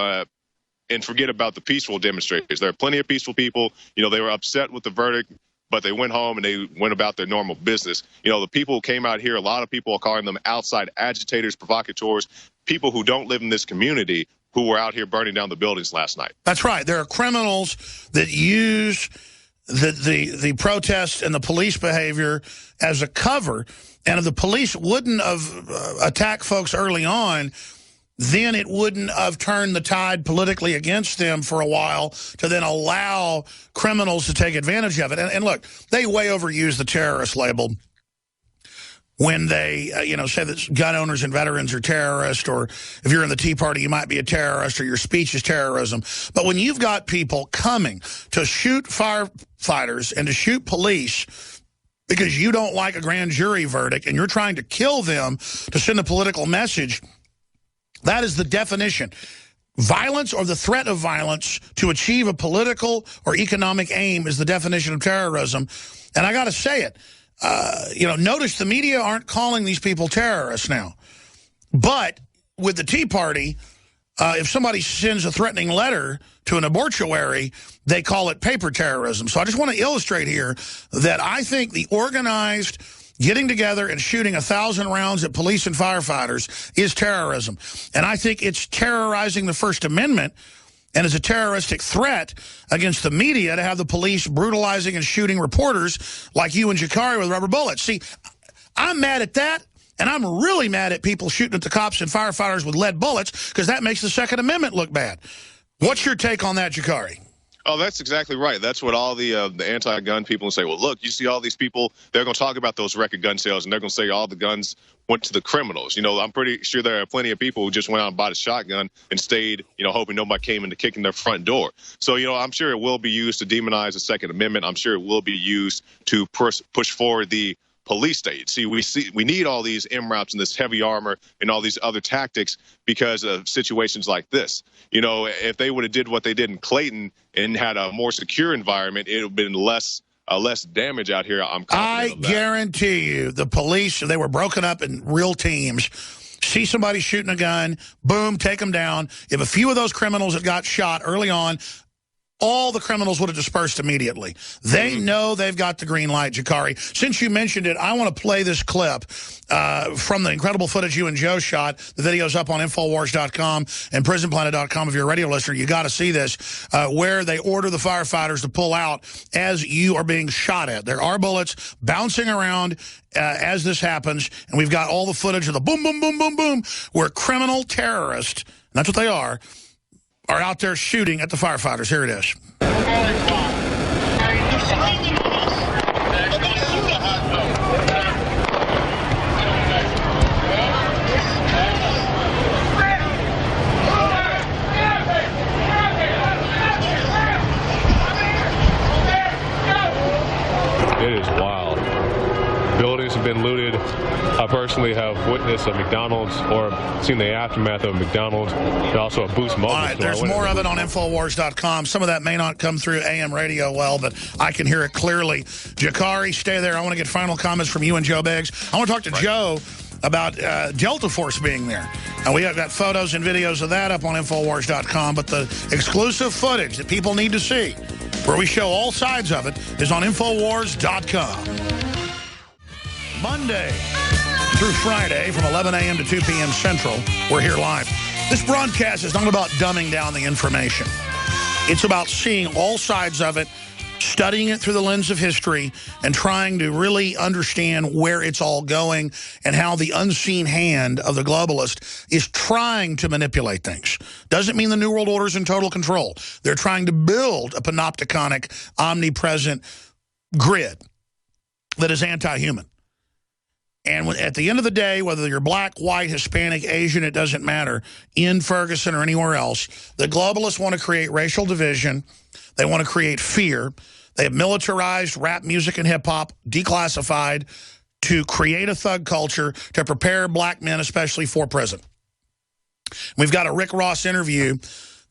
and forget about the peaceful demonstrators. There are plenty of peaceful people. You know, they were upset with the verdict, but they went home and they went about their normal business. You know, the people who came out here, a lot of people are calling them outside agitators, provocateurs, people who don't live in this community who were out here burning down the buildings last night. That's right. There are criminals that use the protests and the police behavior as a cover. And if the police wouldn't have attacked folks early on, then it wouldn't have turned the tide politically against them for a while to then allow criminals to take advantage of it. And look, they way overuse the terrorist label when they, say that gun owners and veterans are terrorists, or if you're in the Tea Party, you might be a terrorist, or your speech is terrorism. But when you've got people coming to shoot firefighters and to shoot police because you don't like a grand jury verdict and you're trying to kill them to send a political message, that is the definition. Violence or the threat of violence to achieve a political or economic aim is the definition of terrorism. And I got to say it. Notice the media aren't calling these people terrorists now. But with the Tea Party, if somebody sends a threatening letter to an abortuary, they call it paper terrorism. So I just want to illustrate here that I think the organized getting together and shooting 1,000 rounds at police and firefighters is terrorism. And I think it's terrorizing the First Amendment and is a terroristic threat against the media to have the police brutalizing and shooting reporters like you and Jakari with rubber bullets. See, I'm mad at that, and I'm really mad at people shooting at the cops and firefighters with lead bullets because that makes the Second Amendment look bad. What's your take on that, Jakari? Oh, that's exactly right. That's what all the anti-gun people say. Well, look, you see all these people, they're going to talk about those record gun sales, and they're going to say all the guns went to the criminals. You know, I'm pretty sure there are plenty of people who just went out and bought a shotgun and stayed, hoping nobody came in to kick in their front door. So, I'm sure it will be used to demonize the Second Amendment. I'm sure it will be used to push forward the police state. We need all these MRAPs and this heavy armor and all these other tactics because of situations like this. If they would have did what they did in Clayton and had a more secure environment, it would have been less damage out here. I'm confident of that. I guarantee you the police, they were broken up in real teams. See somebody shooting a gun, boom, take them down. If a few of those criminals had got shot early on, all the criminals would have dispersed immediately. They know they've got the green light, Jakari. Since you mentioned it, I want to play this clip from the incredible footage you and Joe shot. The video's up on Infowars.com and PrisonPlanet.com. If you're a radio listener, you got to see this, where they order the firefighters to pull out as you are being shot at. There are bullets bouncing around as this happens, and we've got all the footage of the boom, boom, boom, boom, boom, where criminal terrorists, and that's what they are out there shooting at the firefighters. Here it is. It is wild. Buildings have been looted. I personally have witnessed a McDonald's or seen the aftermath of a McDonald's and also a Boost Mobile. All right, there's more of it on Infowars.com. Some of that may not come through AM radio well, but I can hear it clearly. Jakari, stay there. I want to get final comments from you and Joe Biggs. I want to talk to Joe about Delta Force being there. And we have got photos and videos of that up on Infowars.com, but the exclusive footage that people need to see, where we show all sides of it, is on Infowars.com. Monday through Friday from 11 a.m. to 2 p.m. Central, we're here live. This broadcast is not about dumbing down the information. It's about seeing all sides of it, studying it through the lens of history, and trying to really understand where it's all going and how the unseen hand of the globalist is trying to manipulate things. Doesn't mean the New World Order is in total control. They're trying to build a panopticonic, omnipresent grid that is anti-human. And at the end of the day, whether you're black, white, Hispanic, Asian, it doesn't matter, in Ferguson or anywhere else, the globalists want to create racial division. They want to create fear. They have militarized rap music and hip-hop, declassified, to create a thug culture, to prepare black men, especially for prison. We've got a Rick Ross interview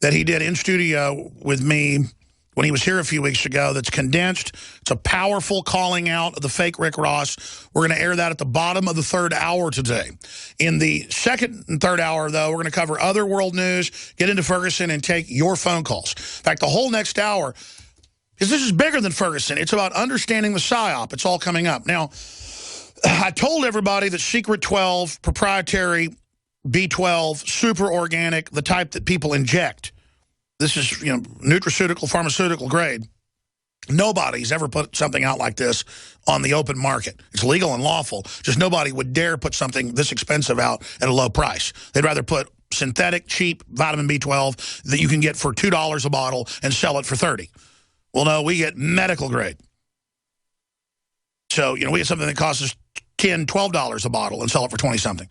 that he did in studio with me when he was here a few weeks ago that's condensed. It's a powerful calling out of the fake Rick Ross. We're going to air that at the bottom of the third hour today. In the second and third hour, though, we're going to cover other world news, get into Ferguson, and take your phone calls. In fact, the whole next hour, because this is bigger than Ferguson, it's about understanding the PSYOP. It's all coming up. Now, I told everybody that Secret 12, proprietary, B12, super organic, the type that people inject. This is, nutraceutical, pharmaceutical grade. Nobody's ever put something out like this on the open market. It's legal and lawful. Just nobody would dare put something this expensive out at a low price. They'd rather put synthetic, cheap vitamin B12 that you can get for $2 a bottle and sell it for $30. Well, no, we get medical grade. So, we get something that costs us $10, $12 a bottle and sell it for 20-something.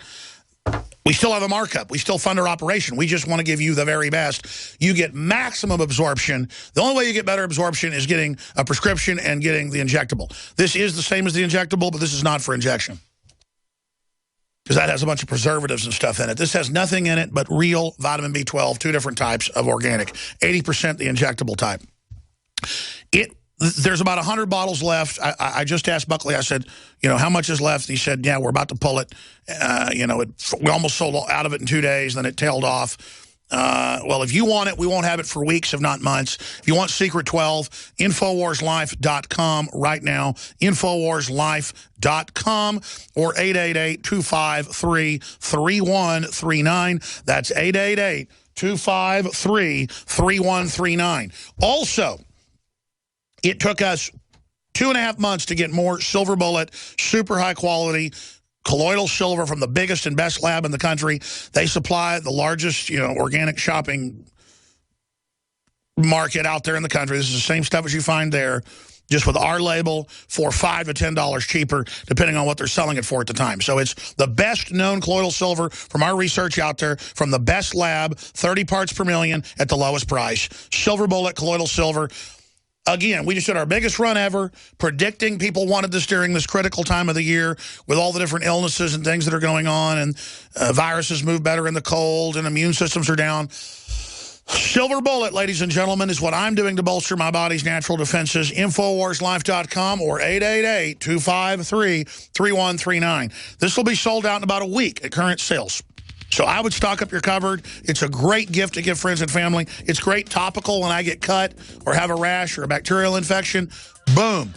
We still have a markup. We still fund our operation. We just want to give you the very best. You get maximum absorption. The only way you get better absorption is getting a prescription and getting the injectable. This is the same as the injectable, but this is not for injection, because that has a bunch of preservatives and stuff in it. This has nothing in it but real vitamin B12, 2 different types of organic, 80% the injectable type. There's about 100 bottles left. I just asked Buckley, I said, how much is left? And he said, yeah, we're about to pull it. We almost sold out of it in 2 days, then it tailed off. Well, if you want it, we won't have it for weeks, if not months. If you want Secret 12, InfoWarsLife.com right now, InfoWarsLife.com, or 888-253-3139. That's 888-253-3139. Also, it took us 2.5 months to get more silver bullet, super high quality, colloidal silver from the biggest and best lab in the country. They supply the largest, organic shopping market out there in the country. This is the same stuff as you find there, just with our label for $5 to $10 cheaper, depending on what they're selling it for at the time. So it's the best known colloidal silver from our research out there, from the best lab, 30 parts per million at the lowest price. Silver bullet, colloidal silver. Again, we just did our biggest run ever, predicting people wanted this during this critical time of the year with all the different illnesses and things that are going on, and viruses move better in the cold and immune systems are down. Silver bullet, ladies and gentlemen, is what I'm doing to bolster my body's natural defenses. InfoWarsLife.com or 888-253-3139. This will be sold out in about a week at current sales. So I would stock up your cupboard. It's a great gift to give friends and family. It's great topical when I get cut or have a rash or a bacterial infection. Boom.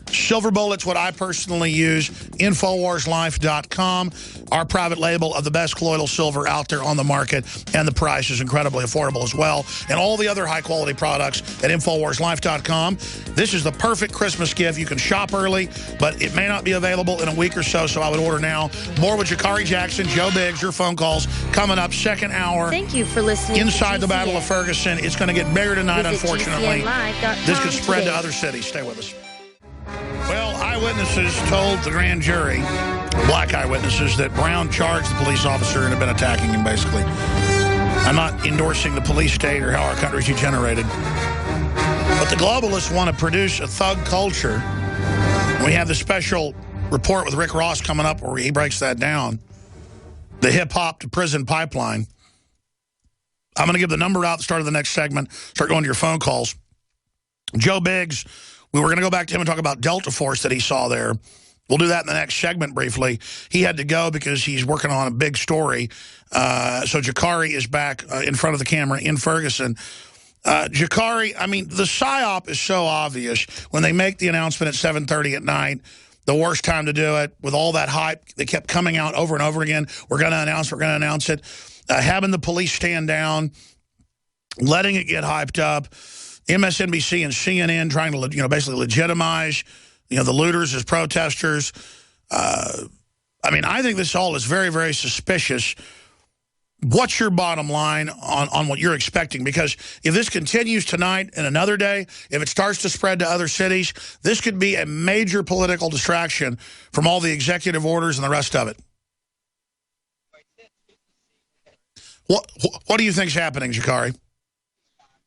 Silver Bullet's what I personally use. InfoWarsLife.com, our private label of the best colloidal silver out there on the market, and the price is incredibly affordable as well. And all the other high-quality products at InfoWarsLife.com. This is the perfect Christmas gift. You can shop early, but it may not be available in a week or so, so I would order now. More with Jakari Jackson, Joe Biggs, your phone calls coming up, second hour. Thank you for listening. Inside the Battle of Ferguson. It's going to get bigger tonight, unfortunately. This could spread to other cities. Stay with us. Well, eyewitnesses told the grand jury, black eyewitnesses, that Brown charged the police officer and had been attacking him, basically. I'm not endorsing the police state or how our country's degenerated. But the globalists want to produce a thug culture. We have the special report with Rick Ross coming up where he breaks that down. The hip-hop to prison pipeline. I'm going to give the number out at the start of the next segment. Start going to your phone calls. Joe Biggs, we were going to go back to him and talk about Delta Force that he saw there. We'll do that in the next segment briefly. He had to go because he's working on a big story. So Jakari is back in front of the camera in Ferguson. Jakari, I mean, the PSYOP is so obvious. When they make the announcement at 7:30 at night, the worst time to do it, with all that hype, they kept coming out over and over again. We're going to announce it. Having the police stand down, letting it get hyped up. MSNBC and CNN trying to, basically legitimize, the looters as protesters. I mean, I think this all is very, very suspicious. What's your bottom line on what you're expecting? Because if this continues tonight and another day, if it starts to spread to other cities, this could be a major political distraction from all the executive orders and the rest of it. What do you think's happening, Jakari?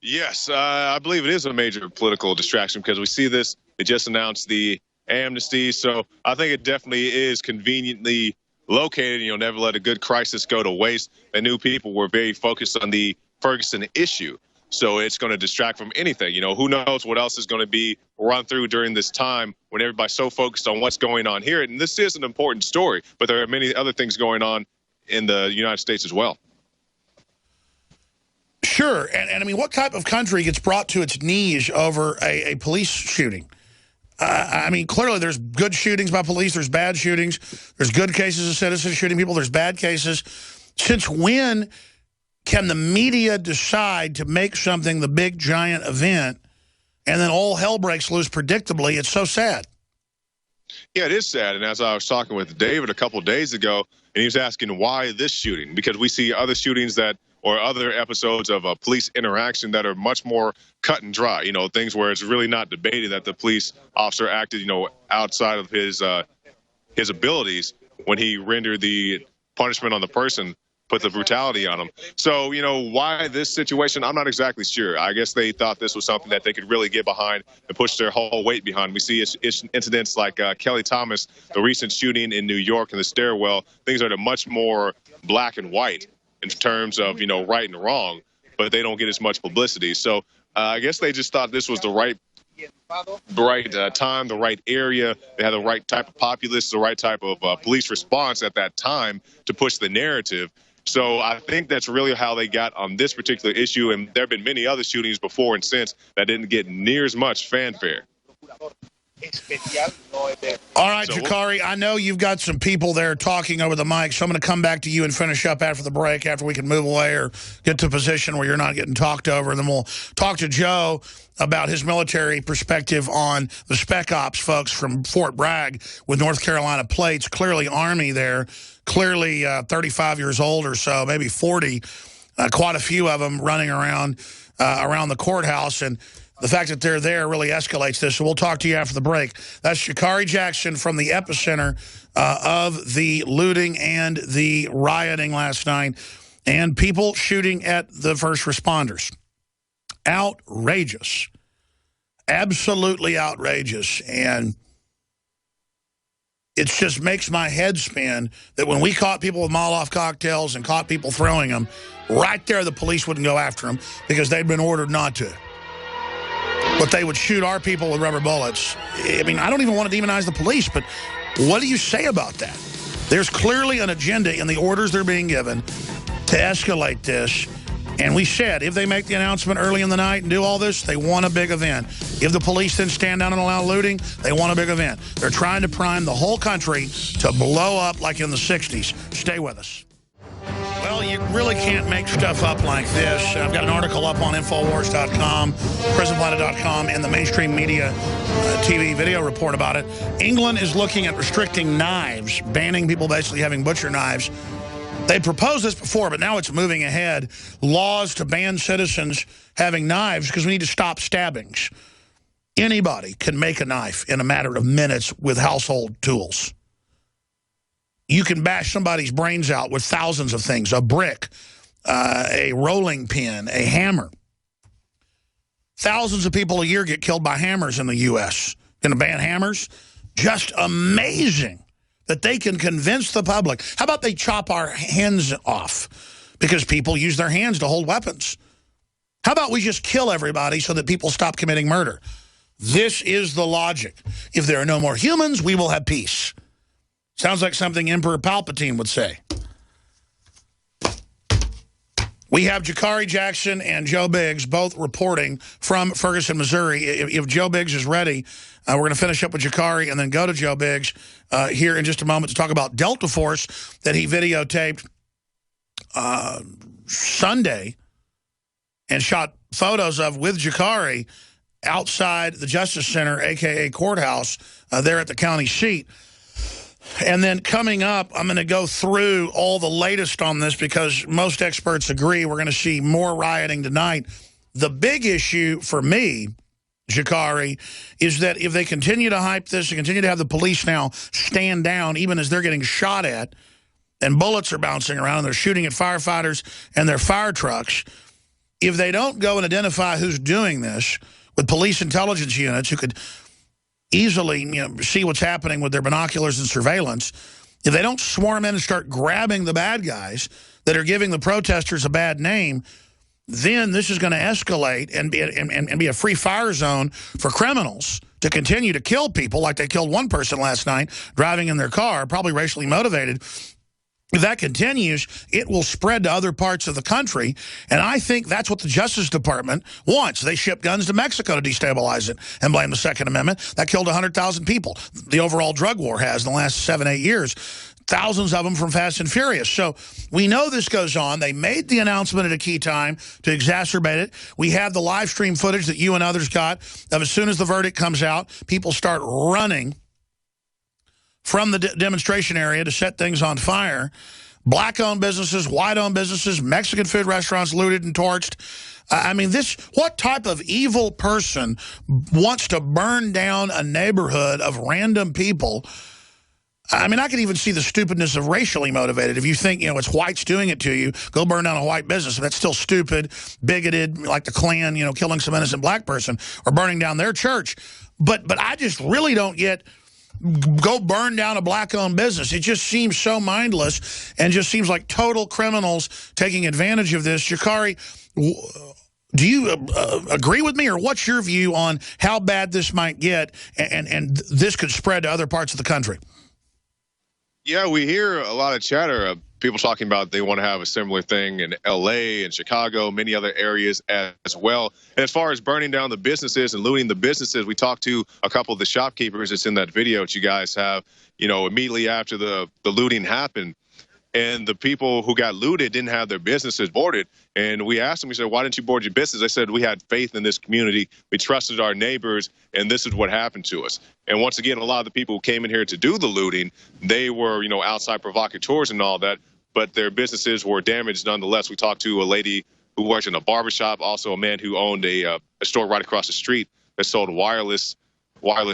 Yes, I believe it is a major political distraction because we see this. They just announced the amnesty, so I think it definitely is conveniently located. Never let a good crisis go to waste. They knew people were very focused on the Ferguson issue. So it's going to distract from anything. Who knows what else is going to be run through during this time when everybody's so focused on what's going on here. And this is an important story, but there are many other things going on in the United States as well. Sure. And I mean, what type of country gets brought to its knees over a police shooting? I mean, clearly there's good shootings by police. There's bad shootings. There's good cases of citizens shooting people. There's bad cases. Since when can the media decide to make something the big, giant event, and then all hell breaks loose predictably? It's so sad. Yeah, it is sad. And as I was talking with David a couple of days ago, and he was asking why this shooting, because we see other shootings or other episodes of a police interaction that are much more cut and dry, things where it's really not debated that the police officer acted, outside of his abilities when he rendered the punishment on the person, put the brutality on them. So, why this situation, I'm not exactly sure. I guess they thought this was something that they could really get behind and push their whole weight behind. We see incidents like Kelly Thomas, the recent shooting in New York in the stairwell. Things are much more black and white in terms of, right and wrong, but they don't get as much publicity. So I guess they just thought this was the right time, the right area. They had the right type of populace, the right type of police response at that time to push the narrative. So I think that's really how they got on this particular issue. And there have been many other shootings before and since that didn't get near as much fanfare. All right, Jakari, I know you've got some people there talking over the mic, so I'm going to come back to you and finish up after the break, after we can move away or get to a position where you're not getting talked over. And then we'll talk to Joe about his military perspective on the Spec Ops folks from Fort Bragg with North Carolina plates, clearly Army there, clearly 35 years old or so, maybe 40, quite a few of them running around the courthouse. And the fact that they're there really escalates this. So we'll talk to you after the break. That's Jakari Jackson from the epicenter of the looting and the rioting last night and people shooting at the first responders. Outrageous. Absolutely outrageous. And it just makes my head spin that when we caught people with Molotov cocktails and caught people throwing them, right there the police wouldn't go after them because they'd been ordered not to. But they would shoot our people with rubber bullets. I mean, I don't even want to demonize the police, but what do you say about that? There's clearly an agenda in the orders they're being given to escalate this. And we said, if they make the announcement early in the night and do all this, they want a big event. If the police then stand down and allow looting, they want a big event. They're trying to prime the whole country to blow up like in the 60s. Stay with us. Well, you really can't make stuff up like this. I've got an article up on Infowars.com, PrisonPlanet.com, and the mainstream media TV video report about it. England is looking at restricting knives, banning people basically having butcher knives. They proposed this before, but now it's moving ahead. Laws to ban citizens having knives because we need to stop stabbings. Anybody can make a knife in a matter of minutes with household tools. You can bash somebody's brains out with thousands of things, a brick, a rolling pin, a hammer. Thousands of people a year get killed by hammers in the U.S. Going to ban hammers? Just amazing that they can convince the public. How about they chop our hands off because people use their hands to hold weapons? How about we just kill everybody so that people stop committing murder? This is the logic. If there are no more humans, we will have peace. Sounds like something Emperor Palpatine would say. We have Jakari Jackson and Joe Biggs both reporting from Ferguson, Missouri. If Joe Biggs is ready, we're going to finish up with Jakari and then go to Joe Biggs here in just a moment to talk about Delta Force that he videotaped Sunday and shot photos of with Jakari outside the Justice Center, a.k.a. courthouse, there at the county seat. And then coming up, I'm going to go through all the latest on this because most experts agree we're going to see more rioting tonight. The big issue for me, Jakari, is that if they continue to hype this and continue to have the police now stand down, even as they're getting shot at and bullets are bouncing around and they're shooting at firefighters and their fire trucks, if they don't go and identify who's doing this with police intelligence units who could easily see what's happening with their binoculars and surveillance, if they don't swarm in and start grabbing the bad guys that are giving the protesters a bad name, then this is going to escalate and be a free fire zone for criminals to continue to kill people like they killed one person last night driving in their car, probably racially motivated. If that continues, it will spread to other parts of the country, and I think that's what the Justice Department wants. They ship guns to Mexico to destabilize it and blame the Second Amendment. That killed 100,000 people. The overall drug war has in the last 7-8 years. Thousands of them from Fast and Furious. So we know this goes on. They made the announcement at a key time to exacerbate it. We have the live stream footage that you and others got of as soon as the verdict comes out, people start running from the demonstration area to set things on fire. Black-owned businesses, white-owned businesses, Mexican food restaurants looted and torched. I mean, what type of evil person wants to burn down a neighborhood of random people? I mean, I could even see the stupidness of racially motivated. If you think, it's whites doing it to you, go burn down a white business. That's still stupid, bigoted, like the Klan, killing some innocent black person or burning down their church. But I just really don't get... go burn down a black-owned business. It just seems so mindless and just seems like total criminals taking advantage of this. Jakari, do you agree with me, or what's your view on how bad this might get and this could spread to other parts of the country? Yeah, we hear a lot of chatter of people talking about they want to have a similar thing in L.A. and Chicago, many other areas as well. And as far as burning down the businesses and looting the businesses, we talked to a couple of the shopkeepers that's in that video that you guys have, immediately after the looting happened. And the people who got looted didn't have their businesses boarded. And we asked them, we said, why didn't you board your business? They said, we had faith in this community. We trusted our neighbors, and this is what happened to us. And once again, a lot of the people who came in here to do the looting, they were, outside provocateurs and all that, but their businesses were damaged nonetheless. We talked to a lady who worked in a barbershop, also a man who owned a store right across the street that sold wireless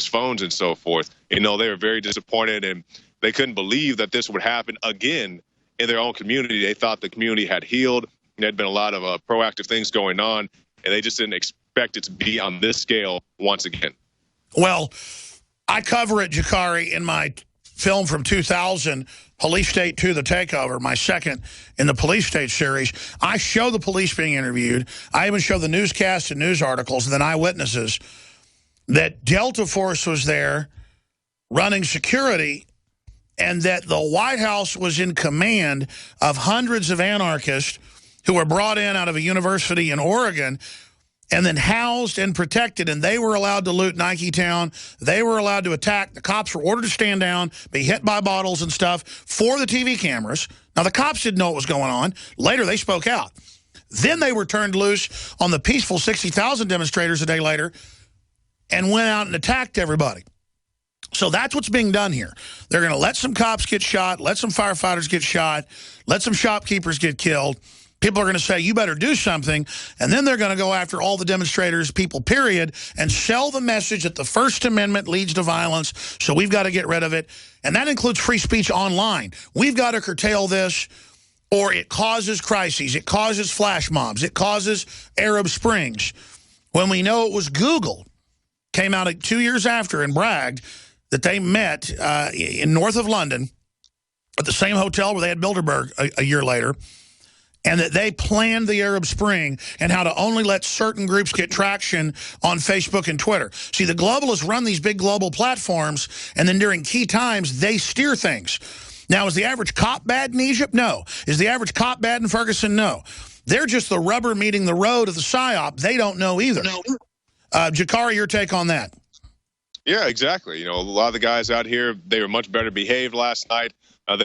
phones and so forth. They were very disappointed, and they couldn't believe that this would happen again in their own community. They thought the community had healed. There had been a lot of proactive things going on, and they just didn't expect it to be on this scale once again. Well, I cover it, Jakari, in my film from 2000, Police State 2, The Takeover, my second in the Police State series. I show the police being interviewed. I even show the newscasts and news articles and then eyewitnesses that Delta Force was there running security, and that the White House was in command of hundreds of anarchists who were brought in out of a university in Oregon and then housed and protected, and they were allowed to loot Nike Town. They were allowed to attack. The cops were ordered to stand down, be hit by bottles and stuff for the TV cameras. Now, the cops didn't know what was going on. Later, they spoke out. Then they were turned loose on the peaceful 60,000 demonstrators a day later and went out and attacked everybody. So that's what's being done here. They're going to let some cops get shot, let some firefighters get shot, let some shopkeepers get killed. People are going to say, you better do something. And then they're going to go after all the demonstrators, people, period, and sell the message that the First Amendment leads to violence, so we've got to get rid of it. And that includes free speech online. We've got to curtail this, or it causes crises. It causes flash mobs. It causes Arab Springs. When we know it was Google, came out 2 years after and bragged that they met in north of London at the same hotel where they had Bilderberg a year later, and that they planned the Arab Spring and how to only let certain groups get traction on Facebook and Twitter. See, the globalists run these big global platforms, and then during key times, they steer things. Now, is the average cop bad in Egypt? No. Is the average cop bad in Ferguson? No. They're just the rubber meeting the road of the PSYOP. They don't know either. No. Jakari, your take on that? Yeah, exactly. A lot of the guys out here, they were much better behaved last night.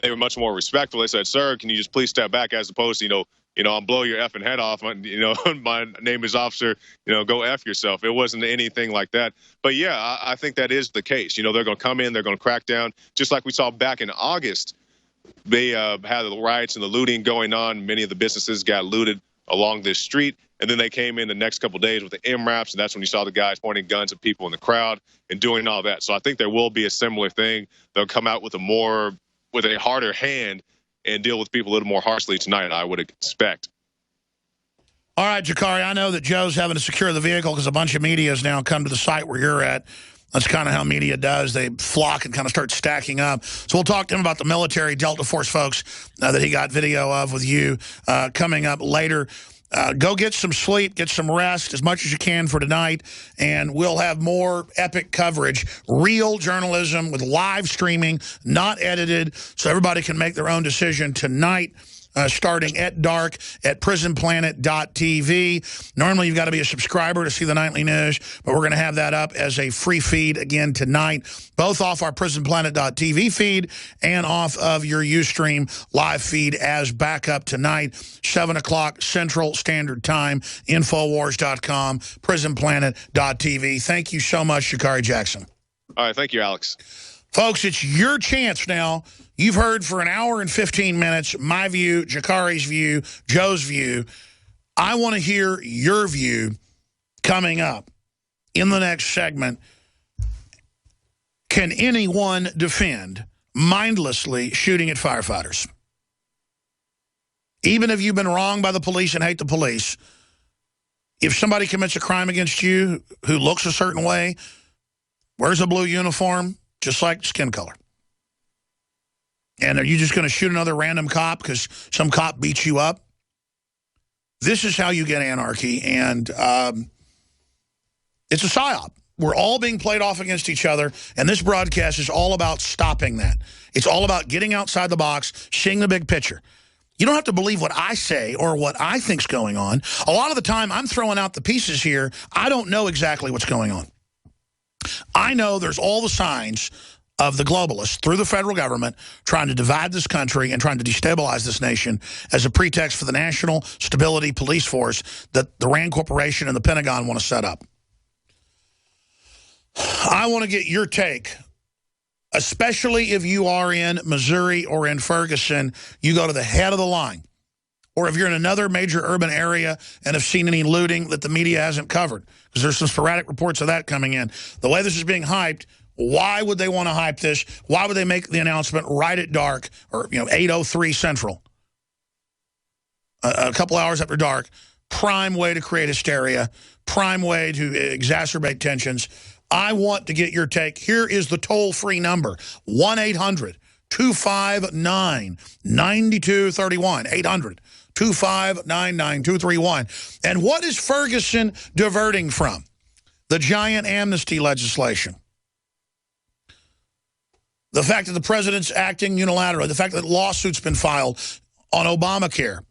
They were much more respectful. They said, sir, can you just please step back, as opposed to, I'll blow your effing head off. My name is officer, go F yourself. It wasn't anything like that. But yeah, I think that is the case. They're going to come in, they're going to crack down, just like we saw back in August. They had the riots and the looting going on. Many of the businesses got looted along this street. And then they came in the next couple of days with the MRAPs, and that's when you saw the guys pointing guns at people in the crowd and doing all that. So I think there will be a similar thing. They'll come out with a harder hand and deal with people a little more harshly tonight, I would expect. All right, Jakari, I know that Joe's having to secure the vehicle because a bunch of media has now come to the site where you're at. That's kind of how media does. They flock and kind of start stacking up. So we'll talk to him about the military Delta Force folks that he got video of with you coming up later. Go get some sleep, get some rest, as much as you can for tonight, and we'll have more epic coverage, real journalism with live streaming, not edited, so everybody can make their own decision tonight. Starting at dark at prisonplanet.tv. Normally, you've got to be a subscriber to see the nightly news, but we're going to have that up as a free feed again tonight, both off our prisonplanet.tv feed and off of your Ustream live feed as backup tonight, 7 o'clock Central Standard Time, Infowars.com, prisonplanet.tv. Thank you so much, Sha'Carri Jackson. All right, thank you, Alex. Folks, it's your chance now. You've heard for an hour and 15 minutes my view, Sha'Carri's view, Joe's view. I want to hear your view coming up in the next segment. Can anyone defend mindlessly shooting at firefighters? Even if you've been wronged by the police and hate the police, if somebody commits a crime against you who looks a certain way, wears a blue uniform, just like skin color, and are you just going to shoot another random cop because some cop beats you up? This is how you get anarchy, and it's a psyop. We're all being played off against each other, and this broadcast is all about stopping that. It's all about getting outside the box, seeing the big picture. You don't have to believe what I say or what I think's going on. A lot of the time, I'm throwing out the pieces here. I don't know exactly what's going on. I know there's all the signs of the globalists through the federal government trying to divide this country and trying to destabilize this nation as a pretext for the National Stability Police Force that the RAND Corporation and the Pentagon want to set up. I want to get your take, especially if you are in Missouri or in Ferguson. You go to the head of the line. Or if you're in another major urban area and have seen any looting that the media hasn't covered, because there's some sporadic reports of that coming in. The way this is being hyped, why would they want to hype this? Why would they make the announcement right at dark, or 8:03 Central, a couple hours after dark? Prime way to create hysteria, prime way to exacerbate tensions. I want to get your take. Here is the toll-free number, 1-800-259-9231, 800-259-9231. And what is Ferguson diverting from? The giant amnesty legislation. The fact that the president's acting unilaterally, the fact that lawsuits been filed on Obamacare,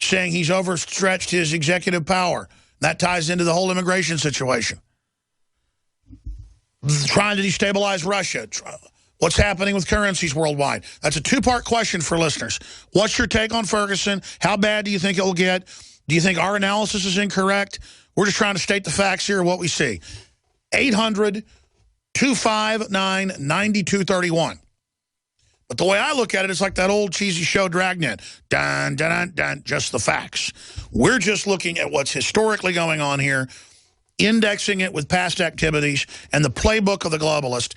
saying he's overstretched his executive power. That ties into the whole immigration situation. Trying to destabilize Russia. What's happening with currencies worldwide? That's a two-part question for listeners. What's your take on Ferguson? How bad do you think it will get? Do you think our analysis is incorrect? We're just trying to state the facts here of what we see. 800-259-9231. But the way I look at it, it's like that old cheesy show Dragnet. Dun, dun, dun, dun, just the facts. We're just looking at what's historically going on here, indexing it with past activities and the playbook of the globalist,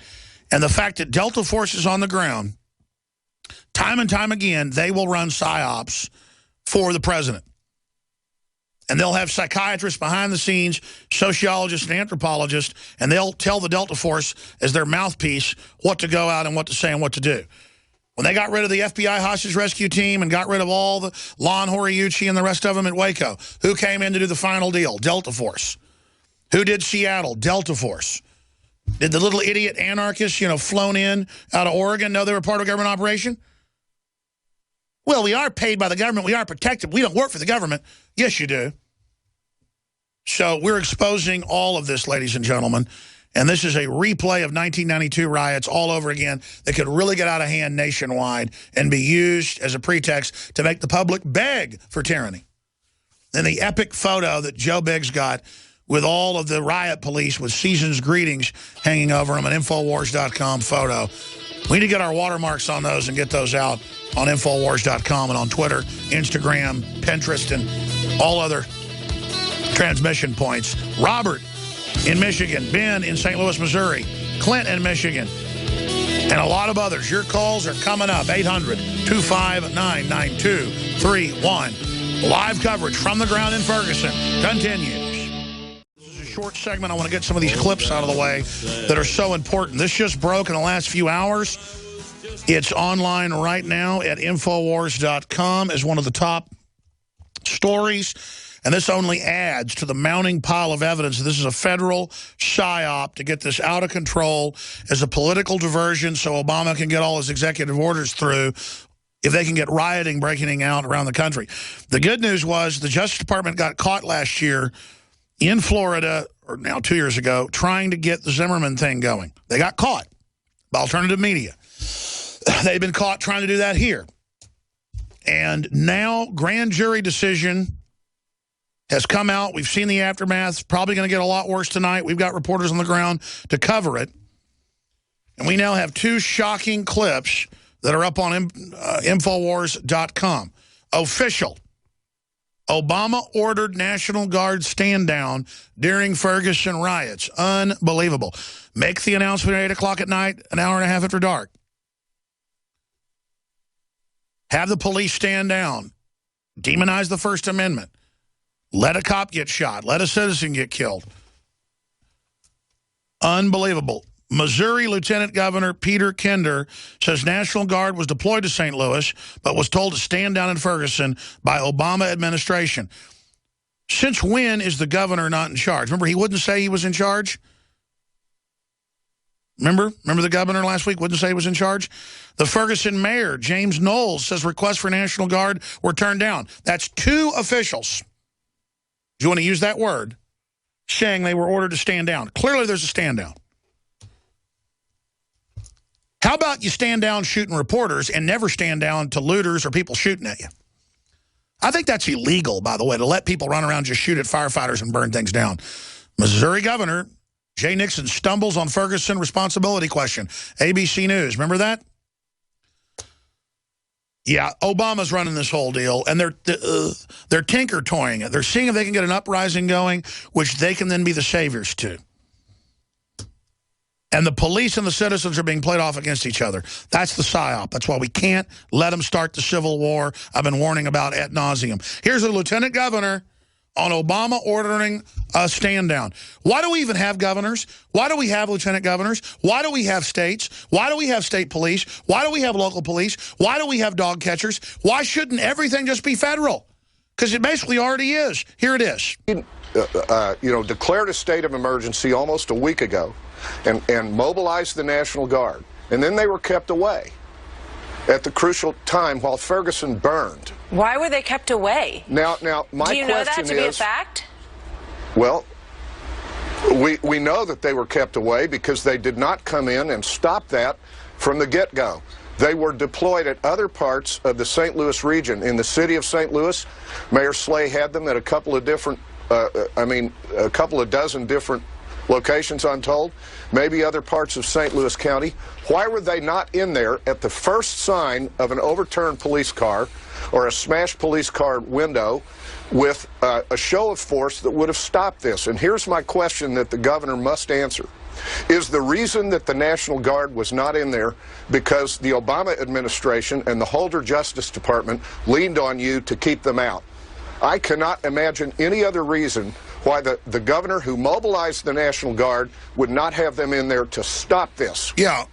and the fact that Delta Force is on the ground, time and time again, they will run psyops for the president. And they'll have psychiatrists behind the scenes, sociologists and anthropologists, and they'll tell the Delta Force as their mouthpiece what to go out and what to say and what to do. When they got rid of the FBI hostage rescue team and got rid of all the Lon Horiuchi and the rest of them at Waco, who came in to do the final deal? Delta Force. Who did Seattle? Delta Force. Did the little idiot anarchists, flown in out of Oregon know they were part of a government operation? Well, we are paid by the government. We are protected. We don't work for the government. Yes, you do. So we're exposing all of this, ladies and gentlemen. And this is a replay of 1992 riots all over again that could really get out of hand nationwide and be used as a pretext to make the public beg for tyranny. And the epic photo that Joe Biggs got with all of the riot police with season's greetings hanging over them, an Infowars.com photo. We need to get our watermarks on those and get those out on Infowars.com and on Twitter, Instagram, Pinterest, and all other transmission points. Robert in Michigan, Ben in St. Louis, Missouri, Clint in Michigan, and a lot of others. Your calls are coming up, 800-259-9231. Live coverage from the ground in Ferguson continues. Short segment. I want to get some of these clips out of the way that are so important. This just broke in the last few hours. It's online right now at Infowars.com as one of the top stories. And this only adds to the mounting pile of evidence that this is a federal psyop to get this out of control as a political diversion so Obama can get all his executive orders through if they can get rioting breaking out around the country. The good news was the Justice Department got caught last year in Florida, or now 2 years ago, trying to get the Zimmerman thing going. They got caught by alternative media. They've been caught trying to do that here. And now grand jury decision has come out. We've seen the aftermath. It's probably going to get a lot worse tonight. We've got reporters on the ground to cover it. And we now have 2 shocking clips that are up on Infowars.com. Official. Obama ordered National Guard stand down during Ferguson riots. Unbelievable. Make the announcement at 8 o'clock at night, an hour and a half after dark. Have the police stand down. Demonize the First Amendment. Let a cop get shot. Let a citizen get killed. Unbelievable. Missouri Lieutenant Governor Peter Kinder says National Guard was deployed to St. Louis, but was told to stand down in Ferguson by Obama administration. Since when is the governor not in charge? Remember, he wouldn't say he was in charge? Remember the governor last week wouldn't say he was in charge? The Ferguson mayor, James Knowles, says requests for National Guard were turned down. That's 2 officials. Do you want to use that word? Saying they were ordered to stand down. Clearly there's a stand down. How about you stand down shooting reporters and never stand down to looters or people shooting at you? I think that's illegal, by the way, to let people run around just shoot at firefighters and burn things down. Missouri Governor Jay Nixon stumbles on Ferguson responsibility question. ABC News. Remember that? Yeah, Obama's running this whole deal, and they're tinker-toying it. They're seeing if they can get an uprising going, which they can then be the saviors to. And the police and the citizens are being played off against each other. That's the psyop. That's why we can't let them start the Civil War I've been warning about ad nauseum. Here's a lieutenant governor on Obama ordering a stand down. Why do we even have governors? Why do we have lieutenant governors? Why do we have states? Why do we have state police? Why do we have local police? Why do we have dog catchers? Why shouldn't everything just be federal? Because it basically already is. Here it is. Declared a state of emergency almost a week ago and mobilized the National Guard. And then they were kept away at the crucial time while Ferguson burned. Why were they kept away? Now, my question is... Do you know that to be a fact? Well, we know that they were kept away because they did not come in and stop that from the get-go. They were deployed at other parts of the St. Louis region. In the city of St. Louis, Mayor Slay had them at a couple of different, a couple of dozen different locations, I'm told, maybe other parts of St. Louis County. Why were they not in there at the first sign of an overturned police car or a smashed police car window with a show of force that would have stopped this? And here's my question that the governor must answer. Is the reason that the National Guard was not in there because the Obama administration and the Holder Justice Department leaned on you to keep them out? I cannot imagine any other reason why the governor who mobilized the National Guard would not have them in there to stop this. Yeah,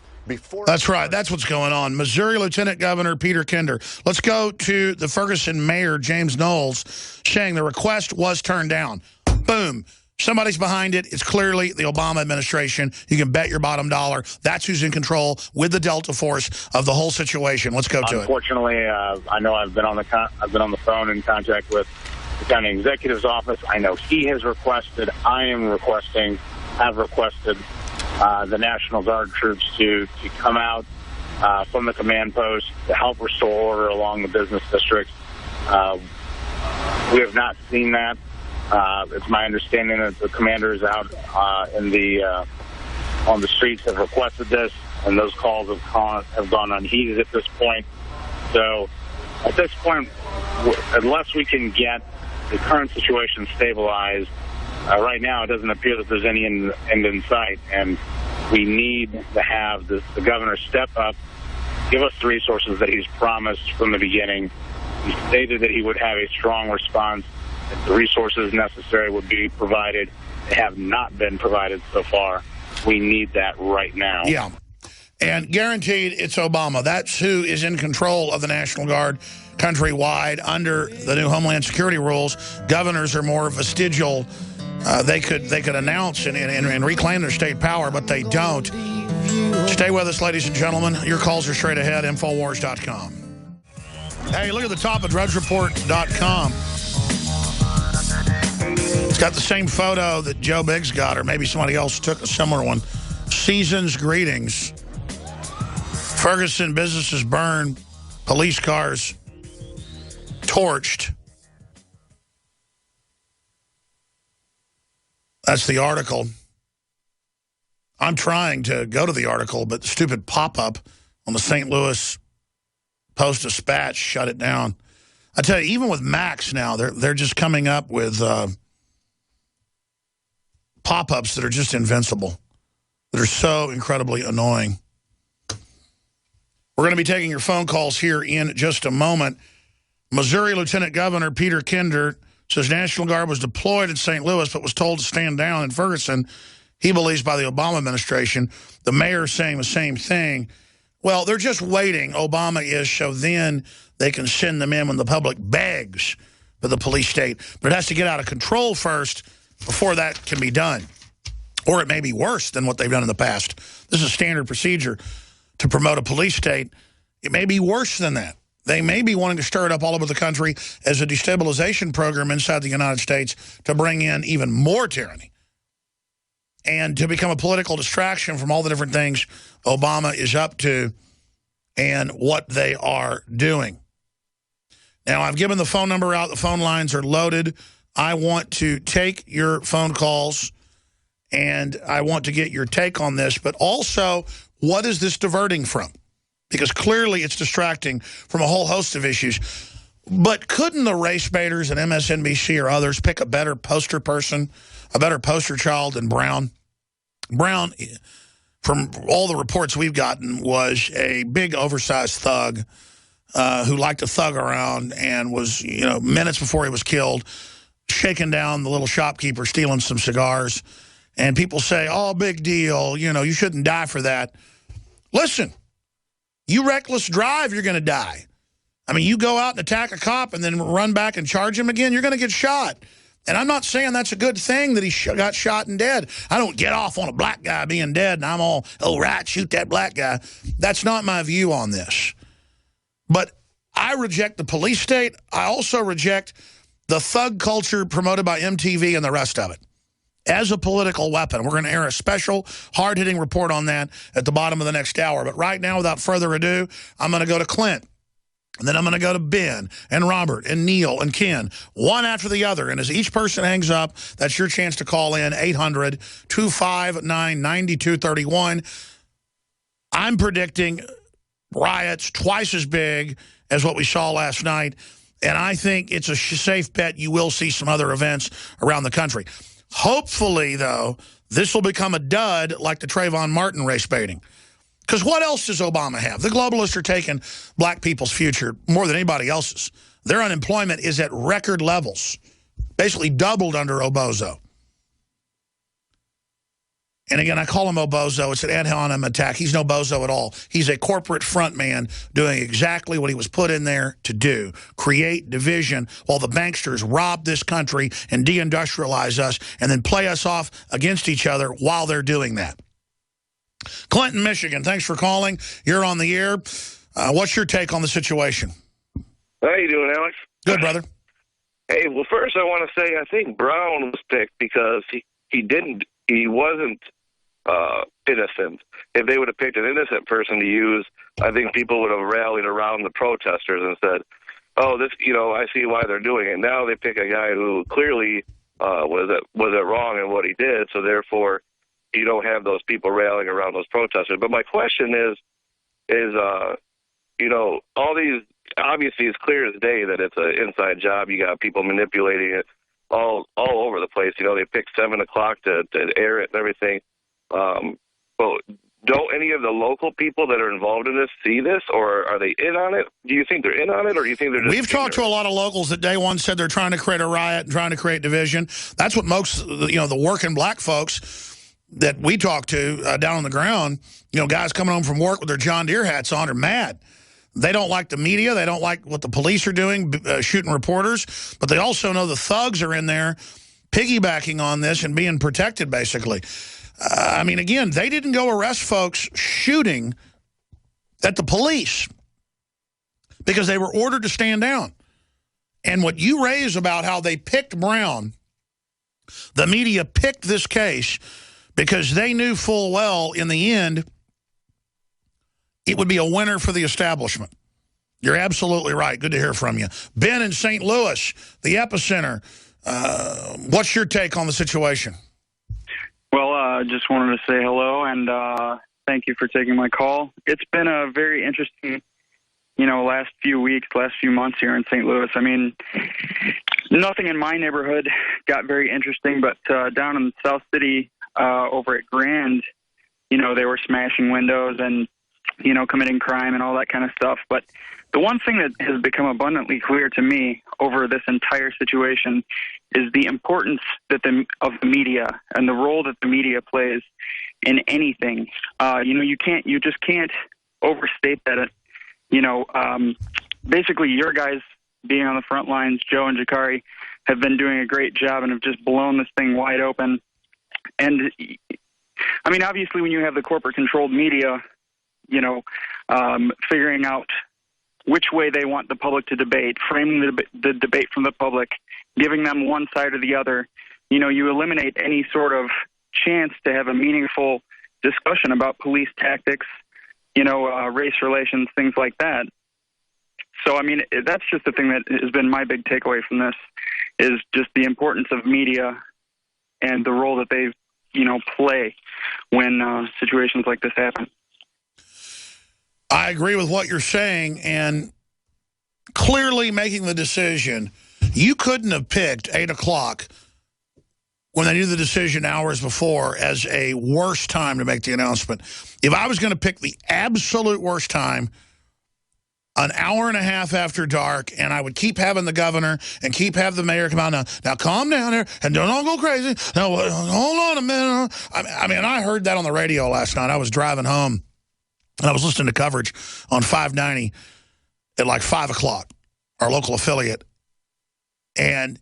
that's right. That's what's going on. Missouri Lieutenant Governor Peter Kinder. Let's go to the Ferguson mayor, James Knowles, saying the request was turned down. Boom. Somebody's behind it. It's clearly the Obama administration. You can bet your bottom dollar. That's who's in control with the Delta Force of the whole situation. Let's go to it. Unfortunately, I know I've been on the phone in contact with the county executive's office. I know he has requested. Have requested the National Guard troops to come out from the command post to help restore order along the business district. We have not seen that. It's my understanding that the commanders out on the streets have requested this, and those calls have gone unheeded at this point. So at this point, unless we can get the current situation stabilized, right now it doesn't appear that there's any end in sight, and we need to have the governor step up, give us the resources that he's promised from the beginning. He stated that he would have a strong response, that the resources necessary would be provided. They have not been provided so far. We need that right now. Yeah. And guaranteed it's Obama. That's who is in control of the National Guard countrywide under the new Homeland Security rules. Governors are more vestigial. They could announce and reclaim their state power, but they don't. Stay with us, ladies and gentlemen. Your calls are straight ahead, Infowars.com. Hey, look at the top of DrudgeReport.com. It's got the same photo that Joe Biggs got, or maybe somebody else took a similar one. Season's greetings. Ferguson businesses burned, police cars torched. That's the article. I'm trying to go to the article, but the stupid pop-up on the St. Louis Post-Dispatch shut it down. I tell you, even with Max now, they're just coming up with pop-ups that are just invincible, that are so incredibly annoying. We're going to be taking your phone calls here in just a moment. Missouri Lieutenant Governor Peter Kinder says National Guard was deployed in St. Louis but was told to stand down in Ferguson. He believes by the Obama administration. The mayor saying the same thing. Well, they're just waiting, Obama is, so then they can send them in when the public begs for the police state. But it has to get out of control first before that can be done. Or it may be worse than what they've done in the past. This is standard procedure to promote a police state. It may be worse than that. They may be wanting to stir it up all over the country as a destabilization program inside the United States to bring in even more tyranny and to become a political distraction from all the different things Obama is up to and what they are doing. Now, I've given the phone number out. The phone lines are loaded. I want to take your phone calls, and I want to get your take on this, but also, what is this diverting from? Because clearly it's distracting from a whole host of issues. But couldn't the race baiters at MSNBC or others pick a better poster person, a better poster child than Brown? Brown, from all the reports we've gotten, was a big oversized thug who liked to thug around and was, minutes before he was killed, shaking down the little shopkeeper, stealing some cigars. And people say, oh, big deal, you shouldn't die for that. Listen, you reckless drive, you're going to die. I mean, you go out and attack a cop and then run back and charge him again, you're going to get shot. And I'm not saying that's a good thing that he got shot and dead. I don't get off on a black guy being dead and I'm all, oh, right, shoot that black guy. That's not my view on this. But I reject the police state. I also reject the thug culture promoted by MTV and the rest of it as a political weapon. We're going to air a special, hard-hitting report on that at the bottom of the next hour. But right now, without further ado, I'm going to go to Clint. And then I'm going to go to Ben and Robert and Neil and Ken, one after the other. And as each person hangs up, that's your chance to call in, 800-259-9231. I'm predicting riots twice as big as what we saw last night. And I think it's a safe bet you will see some other events around the country. Hopefully, though, this will become a dud like the Trayvon Martin race baiting. Because what else does Obama have? The globalists are taking black people's future more than anybody else's. Their unemployment is at record levels, basically doubled under Obozo. And again, I call him Obozo. It's an ad hominem attack. He's no bozo at all. He's a corporate front man doing exactly what he was put in there to do, create division while the banksters rob this country and deindustrialize us and then play us off against each other while they're doing that. Clinton, Michigan, thanks for calling. You're on the air. What's your take on the situation? How you doing, Alex? Good, brother. Hey, well, first I want to say I think Brown was picked because he wasn't innocent. If they would have picked an innocent person to use, I think people would have rallied around the protesters and said, oh, this, I see why they're doing it. Now they pick a guy who clearly was it wrong in what he did, so therefore you don't have those people rallying around those protesters. But my question is all these, obviously it's clear as day that it's an inside job. You got people manipulating it all over the place. They picked 7 o'clock to air it and everything. But don't any of the local people that are involved in this see this, or are they in on it? Do you think they're in on it, or do you think they're just... We've talked to a lot of locals that day one said they're trying to create a riot and trying to create division. That's what most, the working black folks that we talk to down on the ground, you know, guys coming home from work with their John Deere hats on are mad. They don't like the media. They don't like what the police are doing, shooting reporters. But they also know the thugs are in there piggybacking on this and being protected, basically. I mean, again, they didn't go arrest folks shooting at the police because they were ordered to stand down. And what you raise about how they picked Brown, the media picked this case because they knew full well in the end it would be a winner for the establishment. You're absolutely right. Good to hear from you. Ben in St. Louis, the epicenter. What's your take on the situation? Well, I just wanted to say hello and thank you for taking my call. It's been a very interesting, you know, last few weeks, last few months here in St. Louis. I mean, nothing in my neighborhood got very interesting, but down in South City over at Grand, you know, they were smashing windows and, you know, committing crime and all that kind of stuff. But the one thing that has become abundantly clear to me over this entire situation is the importance that of the media and the role that the media plays in anything. You know, you just can't overstate that. You know, basically your guys being on the front lines, Joe and Jakari, have been doing a great job and have just blown this thing wide open. And I mean, obviously when you have the corporate controlled media, you know, figuring out which way they want the public to debate, framing the debate from the public, giving them one side or the other, you know, you eliminate any sort of chance to have a meaningful discussion about police tactics, you know, race relations, things like that. So, I mean, that's just the thing that has been my big takeaway from this, is just the importance of media and the role that they, you know, play when situations like this happen. I agree with what you're saying, and clearly making the decision. You couldn't have picked 8 o'clock when they knew the decision hours before as a worst time to make the announcement. If I was going to pick the absolute worst time, an hour and a half after dark, and I would keep having the governor and keep having the mayor come out. Now calm down there and don't all go crazy. Now, hold on a minute. I mean, I heard that on the radio last night. I was driving home, and I was listening to coverage on 590 at like 5 o'clock, our local affiliate. And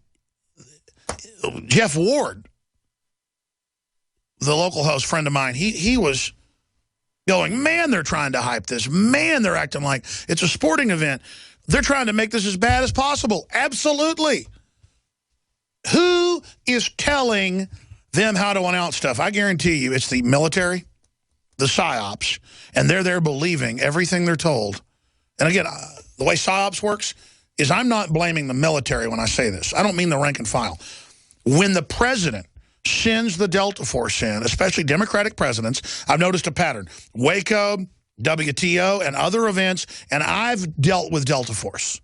Jeff Ward, the local host friend of mine, he was going, man, they're trying to hype this. Man, they're acting like it's a sporting event. They're trying to make this as bad as possible. Absolutely. Who is telling them how to announce stuff? I guarantee you it's the military, the PSYOPs, and they're there believing everything they're told. And again, the way PSYOPs works is I'm not blaming the military when I say this. I don't mean the rank and file. When the president sends the Delta Force in, especially Democratic presidents, I've noticed a pattern. Waco, WTO, and other events, and I've dealt with Delta Force.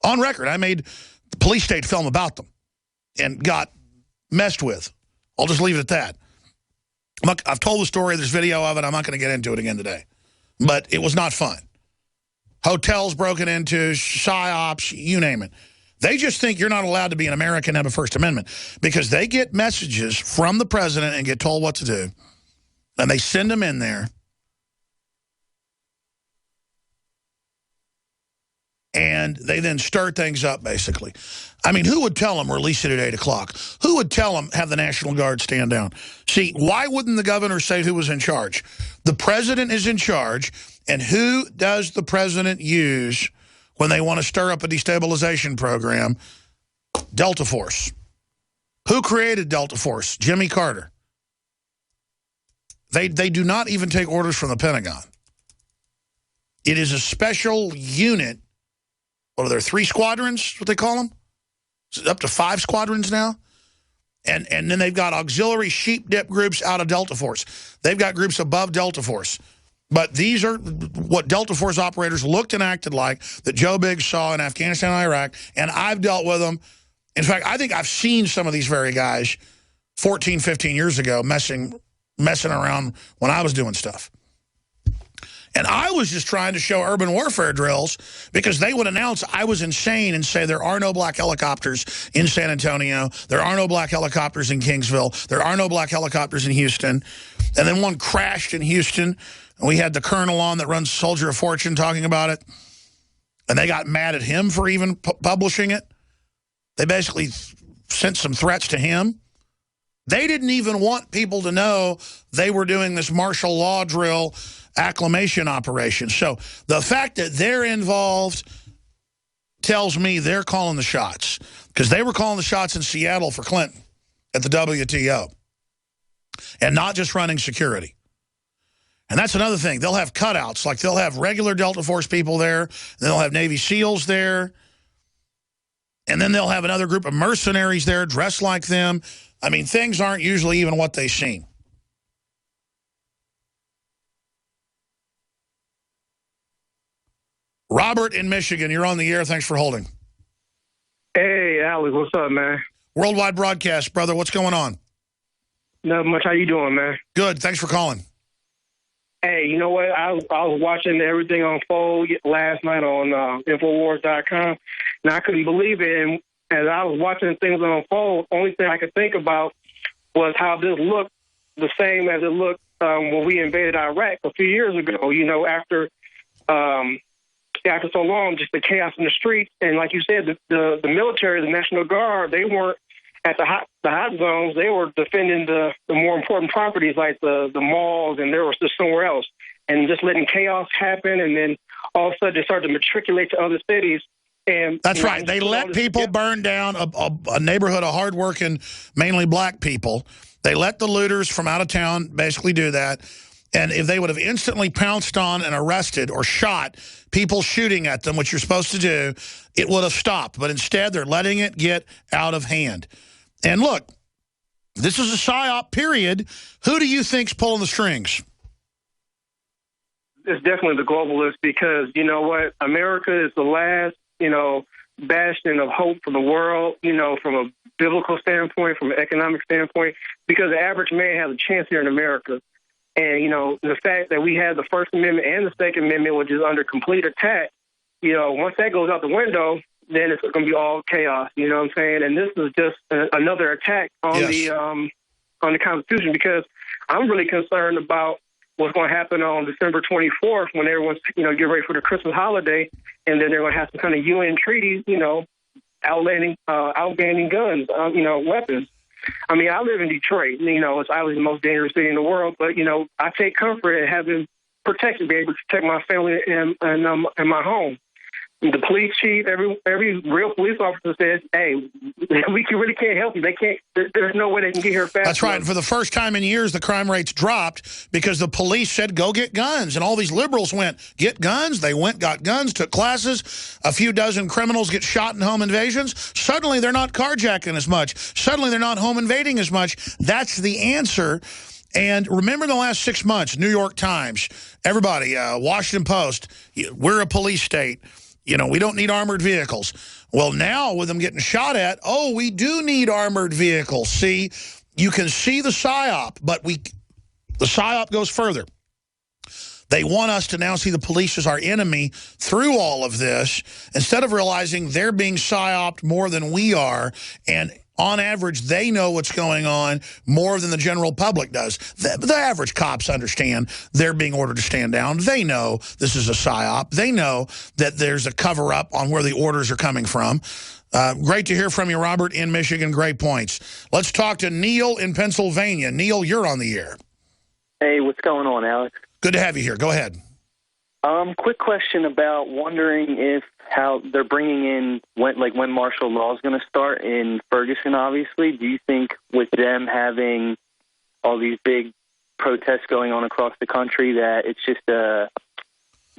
On record, I made the police state film about them and got messed with. I'll just leave it at that. I've told the story, there's video of it, I'm not going to get into it again today. But it was not fun. Hotels broken into, PSYOPs, you name it. They just think you're not allowed to be an American and have a First Amendment because they get messages from the president and get told what to do. And they send them in there. And they then stir things up, basically. I mean, who would tell them release it at 8 o'clock? Who would tell them have the National Guard stand down? See, why wouldn't the governor say who was in charge? The president is in charge, and who does the president use when they want to stir up a destabilization program? Delta Force. Who created Delta Force? Jimmy Carter. They do not even take orders from the Pentagon. It is a special unit. What are there, 3 squadrons, what they call them? Is it up to 5 squadrons now? And then they've got auxiliary sheep dip groups out of Delta Force. They've got groups above Delta Force. But these are what Delta Force operators looked and acted like that Joe Biggs saw in Afghanistan and Iraq, and I've dealt with them. In fact, I think I've seen some of these very guys 14, 15 years ago messing around when I was doing stuff. And I was just trying to show urban warfare drills because they would announce I was insane and say there are no black helicopters in San Antonio. There are no black helicopters in Kingsville. There are no black helicopters in Houston. And then one crashed in Houston. And we had the colonel on that runs Soldier of Fortune talking about it. And they got mad at him for even publishing it. They basically sent some threats to him. They didn't even want people to know they were doing this martial law drill acclimation operation. So the fact that they're involved tells me they're calling the shots, because they were calling the shots in Seattle for Clinton at the WTO and not just running security. And that's another thing. They'll have cutouts, like they'll have regular Delta Force people there, and they'll have Navy SEALs there, and then they'll have another group of mercenaries there dressed like them. I mean, things aren't usually even what they seem. Robert in Michigan, you're on the air. Thanks for holding. Hey, Alex, what's up, man? Worldwide broadcast, brother. What's going on? Not much. How you doing, man? Good. Thanks for calling. Hey, you know what? I was watching everything unfold last night on Infowars.com, and I couldn't believe it. And as I was watching things unfold, only thing I could think about was how this looked the same as it looked when we invaded Iraq a few years ago. You know, after so long, just the chaos in the streets. And like you said, the military, the National Guard, they weren't at the hot zones. They were defending the more important properties like the malls, and they were just somewhere else. And just letting chaos happen, and then all of a sudden they started to matriculate to other cities. And that's right. They let people burn down a neighborhood of hardworking, mainly black people. They let the looters from out of town basically do that. And if they would have instantly pounced on and arrested or shot people shooting at them, which you're supposed to do, it would have stopped. But instead, they're letting it get out of hand. And look, this is a PSYOP period. Who do you think's pulling the strings? It's definitely the globalists, because, you know what, America is the last, bastion of hope for the world, from a biblical standpoint, from an economic standpoint, because the average man has a chance here in America. And, the fact that we have the First Amendment and the Second Amendment, which is under complete attack, once that goes out the window, then it's going to be all chaos. You know what I'm saying? And this is just another attack on the Constitution, because I'm really concerned about what's going to happen on December 24th when everyone's, get ready for the Christmas holiday, and then they're going to have some kind of UN treaties, outbanning guns, weapons. I mean, I live in Detroit. It's obviously the most dangerous city in the world, but, I take comfort in having protection, be able to protect my family and my home. The police chief, every real police officer says, hey, we really can't help you. They can't. There's no way they can get here fast. That's right. And for the first time in years, the crime rates dropped because the police said, go get guns. And all these liberals went, get guns. They went, got guns, took classes. A few dozen criminals get shot in home invasions. Suddenly, they're not carjacking as much. Suddenly, they're not home invading as much. That's the answer. And remember the last 6 months, New York Times, everybody, Washington Post, we're a police state. We don't need armored vehicles. Well, now with them getting shot at, we do need armored vehicles. See, you can see the PSYOP, but the PSYOP goes further. They want us to now see the police as our enemy through all of this, instead of realizing they're being PSYOPed more than we are, and on average, they know what's going on more than the general public does. The average cops understand they're being ordered to stand down. They know this is a PSYOP. They know that there's a cover-up on where the orders are coming from. Great to hear from you, Robert, in Michigan. Great points. Let's talk to Neil in Pennsylvania. Neil, you're on the air. Hey, what's going on, Alex? Good to have you here. Go ahead. Quick question about wondering if how they're bringing in when martial law is going to start in Ferguson, obviously. Do you think with them having all these big protests going on across the country that it's just a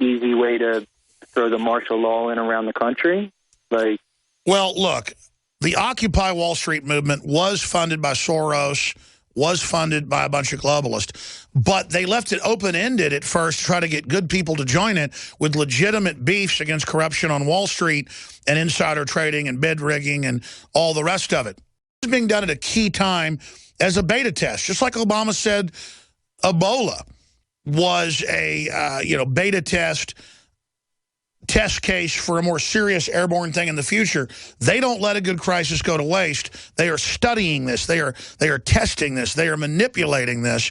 easy way to throw the martial law in around the country? Well, look, the Occupy Wall Street movement was funded by Soros, was funded by a bunch of globalists, but they left it open-ended at first to try to get good people to join it with legitimate beefs against corruption on Wall Street and insider trading and bid rigging and all the rest of it. This is being done at a key time as a beta test, just like Obama said Ebola. was a, beta test case for a more serious airborne thing in the future. They don't let a good crisis go to waste. They are studying this. They are testing this. They are manipulating this.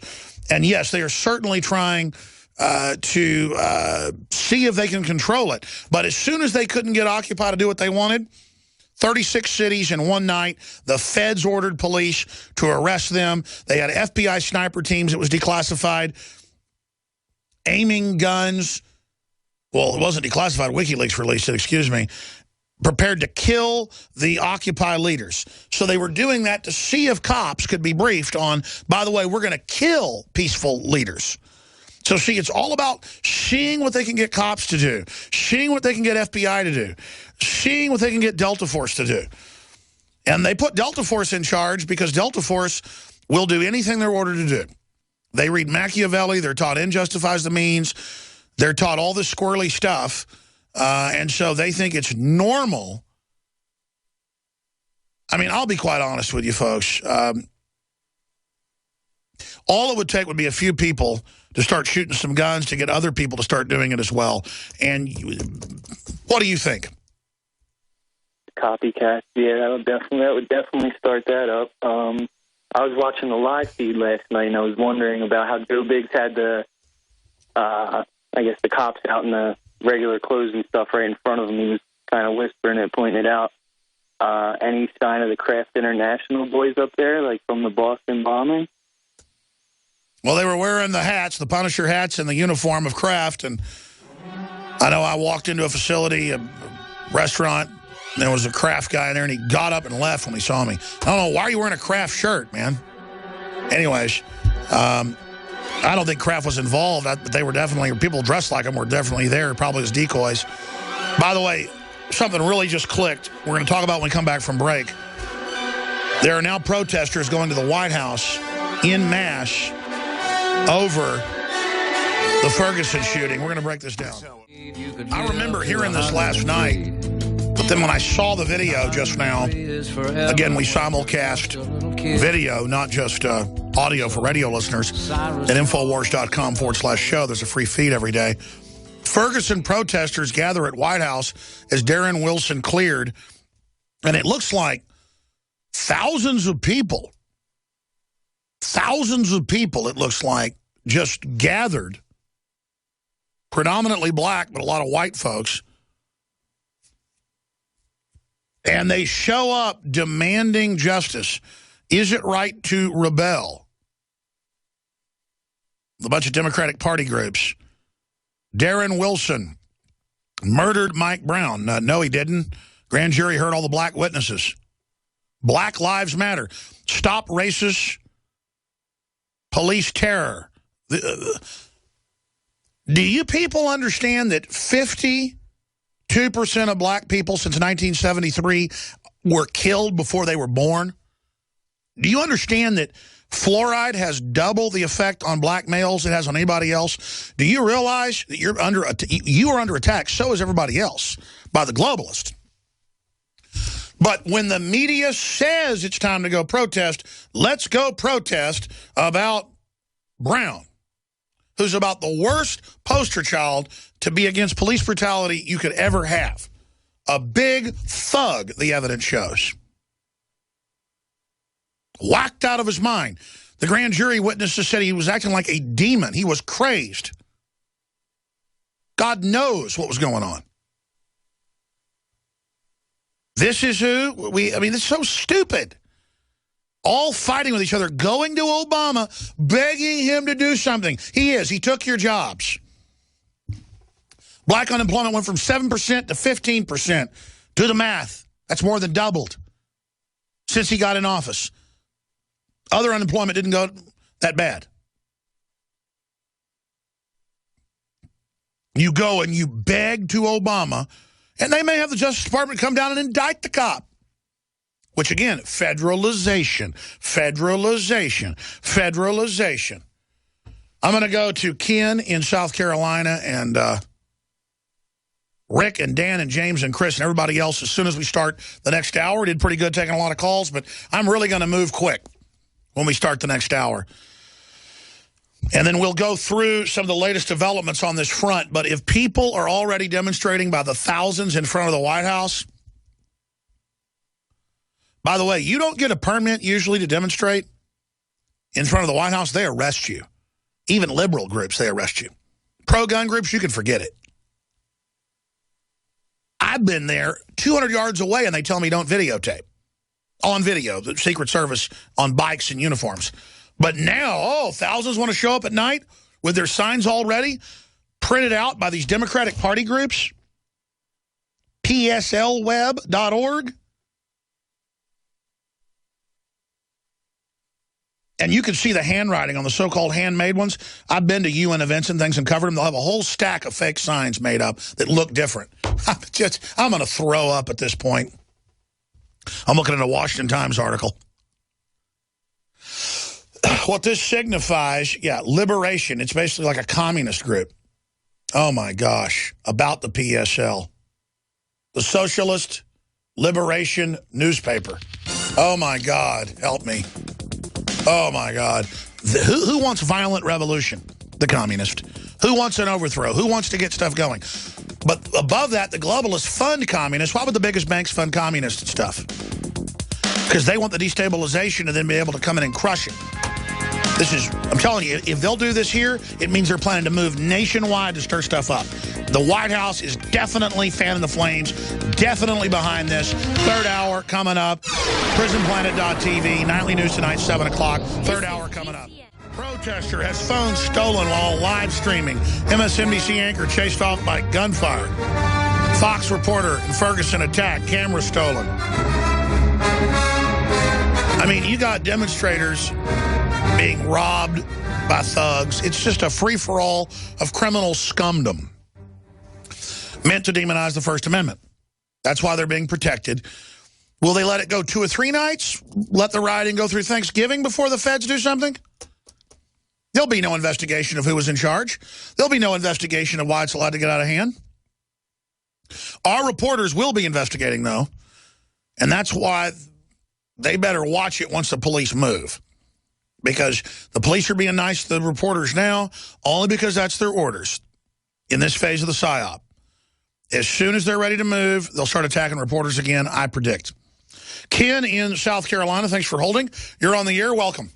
And yes, they are certainly trying to see if they can control it. But as soon as they couldn't get Occupy to do what they wanted, 36 cities in one night, the feds ordered police to arrest them. They had FBI sniper teams. It was declassified, aiming guns. Well, it wasn't declassified. WikiLeaks released it, excuse me. Prepared to kill the Occupy leaders. So they were doing that to see if cops could be briefed on, by the way, we're going to kill peaceful leaders. So see, it's all about seeing what they can get cops to do, seeing what they can get FBI to do, seeing what they can get Delta Force to do. And they put Delta Force in charge because Delta Force will do anything they're ordered to do. They read Machiavelli. They're taught end justifies the means. They're taught all this squirrely stuff. And so they think it's normal. I mean, I'll be quite honest with you, folks. All it would take would be a few people to start shooting some guns to get other people to start doing it as well. And what do you think? Copycat. Yeah, that would definitely start that up. I was watching the live feed last night, and I was wondering about how Joe Biggs had the cops out in the regular clothes and stuff right in front of him. He was kind of whispering it, pointing it out. Any sign of the Kraft International boys up there, like from the Boston bombing? Well, they were wearing the hats, the Punisher hats, and the uniform of Kraft. And I know I walked into a facility, a restaurant, and there was a Kraft guy in there, and he got up and left when he saw me. I don't know, why are you wearing a Kraft shirt, man? Anyways, I don't think Kraft was involved, but they were definitely, people dressed like them were definitely there, probably as decoys. By the way, something really just clicked. We're going to talk about when we come back from break. There are now protesters going to the White House en masse over the Ferguson shooting. We're going to break this down. I remember hearing this last night, but then when I saw the video just now, again, we simulcast video, not just audio for radio listeners, at Infowars.com/show. There's a free feed every day. Ferguson protesters gather at White House as Darren Wilson cleared, and it looks like thousands of people, it looks like, just gathered, predominantly black, but a lot of white folks, and they show up demanding justice. Is it right to rebel? A bunch of Democratic Party groups. Darren Wilson murdered Mike Brown. No, he didn't. Grand jury heard all the black witnesses. Black Lives Matter. Stop racist police terror. Do you people understand that 52% of black people since 1973 were killed before they were born? Do you understand that fluoride has double the effect on black males it has on anybody else? Do you realize that you are under attack, so is everybody else, by the globalists? But when the media says it's time to go protest, let's go protest about Brown, who's about the worst poster child to be against police brutality you could ever have. A big thug, the evidence shows. Whacked out of his mind. The grand jury witnesses said he was acting like a demon. He was crazed. God knows what was going on. This is who it's so stupid. All fighting with each other, going to Obama, begging him to do something. He took your jobs. Black unemployment went from 7% to 15%. Do the math. That's more than doubled since he got in office. Other unemployment didn't go that bad. You go and you beg to Obama, and they may have the Justice Department come down and indict the cop. Which, again, federalization. I'm going to go to Ken in South Carolina and Rick and Dan and James and Chris and everybody else as soon as we start the next hour. We did pretty good taking a lot of calls, but I'm really going to move quick when we start the next hour. And then we'll go through some of the latest developments on this front. But if people are already demonstrating by the thousands in front of the White House, by the way, you don't get a permit usually to demonstrate in front of the White House. They arrest you. Even liberal groups, they arrest you. Pro-gun groups, you can forget it. I've been there 200 yards away, and they tell me don't videotape. On video, the Secret Service on bikes and uniforms. But now, thousands want to show up at night with their signs already printed out by these Democratic Party groups. PSLweb.org. And you can see the handwriting on the so-called handmade ones. I've been to UN events and things and covered them. They'll have a whole stack of fake signs made up that look different. I'm going to throw up at this point. I'm looking at a Washington Times article. What this signifies, liberation. It's basically like a communist group. Oh, my gosh. About the PSL. The Socialist Liberation Newspaper. Oh, my God. Help me. Oh, my God. Who wants violent revolution? The communist. Who wants an overthrow? Who wants to get stuff going? But above that, the globalists fund communists. Why would the biggest banks fund communist stuff? Because they want the destabilization and then be able to come in and crush it. I'm telling you, if they'll do this here, it means they're planning to move nationwide to stir stuff up. The White House is definitely fanning the flames, definitely behind this. Third hour coming up. PrisonPlanet.tv, nightly news tonight, 7 o'clock. Third hour coming up. Protester has phone stolen while live streaming. MSNBC anchor chased off by gunfire. Fox reporter in Ferguson attacked, camera stolen. I mean, you got demonstrators being robbed by thugs. It's just a free-for-all of criminal scumdom meant to demonize the First Amendment. That's why they're being protected. Will they let it go 2 or 3 nights? Let the rioting go through Thanksgiving before the feds do something? There'll be no investigation of who was in charge. There'll be no investigation of why it's allowed to get out of hand. Our reporters will be investigating, though, and that's why they better watch it once the police move. Because the police are being nice to the reporters now, only because that's their orders in this phase of the PSYOP. As soon as they're ready to move, they'll start attacking reporters again, I predict. Ken in South Carolina, thanks for holding. You're on the air. Welcome.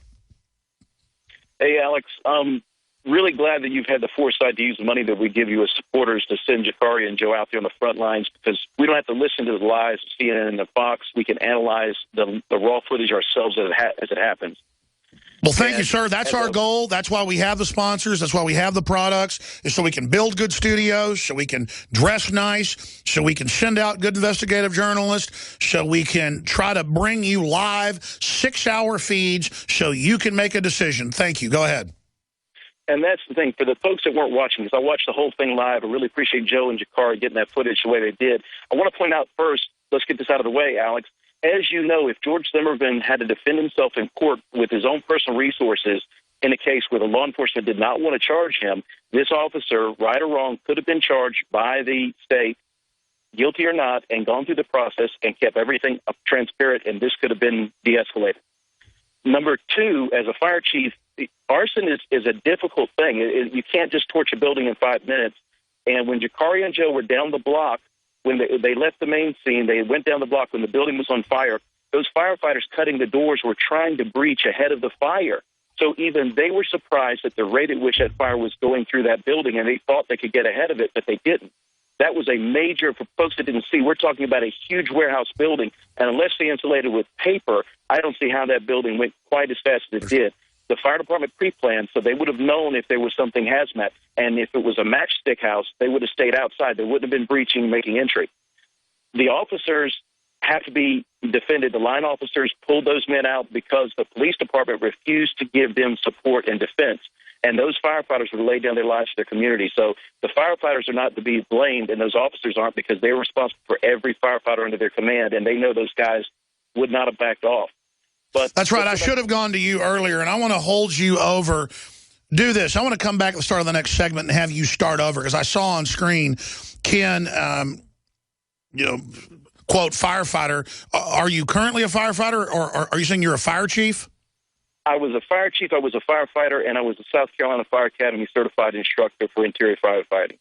Hey, Alex. Really glad that you've had the foresight to use the money that we give you as supporters to send Jakari and Joe out there on the front lines, because we don't have to listen to the lies of CNN and the Fox. We can analyze the raw footage ourselves as it happens. Well, thank you, sir. That's our goal. That's why we have the sponsors. That's why we have the products, is so we can build good studios, so we can dress nice, so we can send out good investigative journalists, so we can try to bring you live 6-hour feeds so you can make a decision. Thank you. Go ahead. And that's the thing. For the folks that weren't watching, because I watched the whole thing live, I really appreciate Joe and Jakari getting that footage the way they did. I want to point out first, let's get this out of the way, Alex. As you know, if George Zimmerman had to defend himself in court with his own personal resources in a case where the law enforcement did not want to charge him, this officer, right or wrong, could have been charged by the state, guilty or not, and gone through the process and kept everything transparent, and this could have been de-escalated. Number two, as a fire chief, arson is a difficult thing. You can't just torch a building in 5 minutes. And when Jakari and Joe were down the block, when they left the main scene, they went down the block when the building was on fire. Those firefighters cutting the doors were trying to breach ahead of the fire. So even they were surprised at the rate at which that fire was going through that building, and they thought they could get ahead of it, but they didn't. That was a major, for folks that didn't see, we're talking about a huge warehouse building, and unless they insulated with paper, I don't see how that building went quite as fast as it did. The fire department pre-planned, so they would have known if there was something hazmat. And if it was a matchstick house, they would have stayed outside. They wouldn't have been breaching, making entry. The officers have to be defended. The line officers pulled those men out because the police department refused to give them support and defense. And those firefighters would lay down their lives for their community. So the firefighters are not to be blamed, and those officers aren't, because they're responsible for every firefighter under their command, and they know those guys would not have backed off. But that's right. I should have gone to you earlier, and I want to hold you over. Do this. I want to come back at the start of the next segment and have you start over, because I saw on screen, Ken, quote, firefighter. Are you currently a firefighter, or are you saying you're a fire chief? I was a fire chief, I was a firefighter, and I was a South Carolina Fire Academy certified instructor for interior firefighting.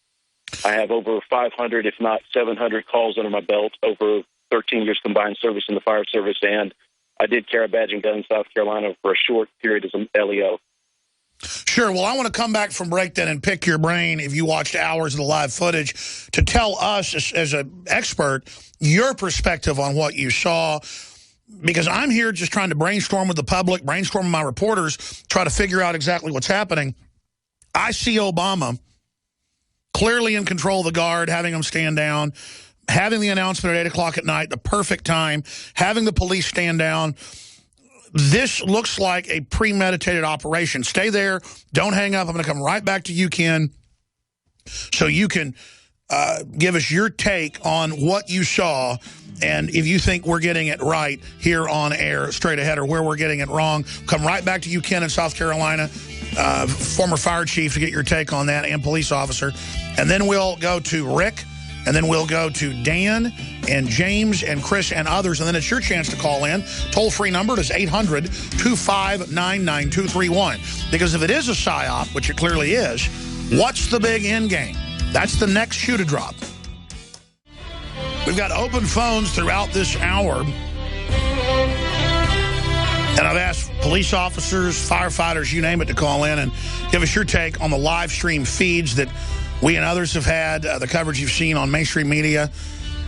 I have over 500, if not 700 calls under my belt, over 13 years combined service in the fire service, and I did carry a badge and gun in South Carolina for a short period as an LEO. Sure. Well, I want to come back from break then and pick your brain, if you watched hours of the live footage, to tell us, as an expert, your perspective on what you saw. Because I'm here just trying to brainstorm with the public, brainstorm with my reporters, try to figure out exactly what's happening. I see Obama clearly in control of the guard, having them stand down, having the announcement at 8 o'clock at night, the perfect time, having the police stand down. This looks like a premeditated operation. Stay there. Don't hang up. I'm going to come right back to you, Ken, so you can give us your take on what you saw, and if you think we're getting it right here on air, straight ahead, or where we're getting it wrong. Come right back to you, Ken, in South Carolina, former fire chief, to get your take on that, and police officer. And then we'll go to Rick, and then we'll go to Dan and James and Chris and others, and then it's your chance to call in. Toll-free number is 800-259-9231. Because if it is a PSYOP, which it clearly is, what's the big end game? That's the next shoe to drop. We've got open phones throughout this hour. And I've asked police officers, firefighters, you name it, to call in and give us your take on the live stream feeds that we and others have had, the coverage you've seen on mainstream media.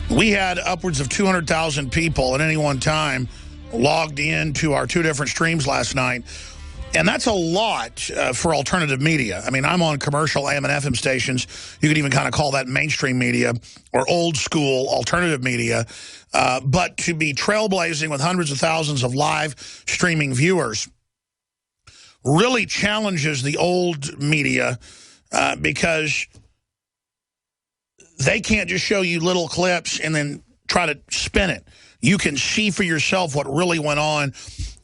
We had upwards of 200,000 people at any one time logged in to our two different streams last night. And that's a lot for alternative media. I mean, I'm on commercial AM and FM stations. You could even kind of call that mainstream media or old school alternative media. But to be trailblazing with hundreds of thousands of live streaming viewers really challenges the old media because they can't just show you little clips and then try to spin it. You can see for yourself what really went on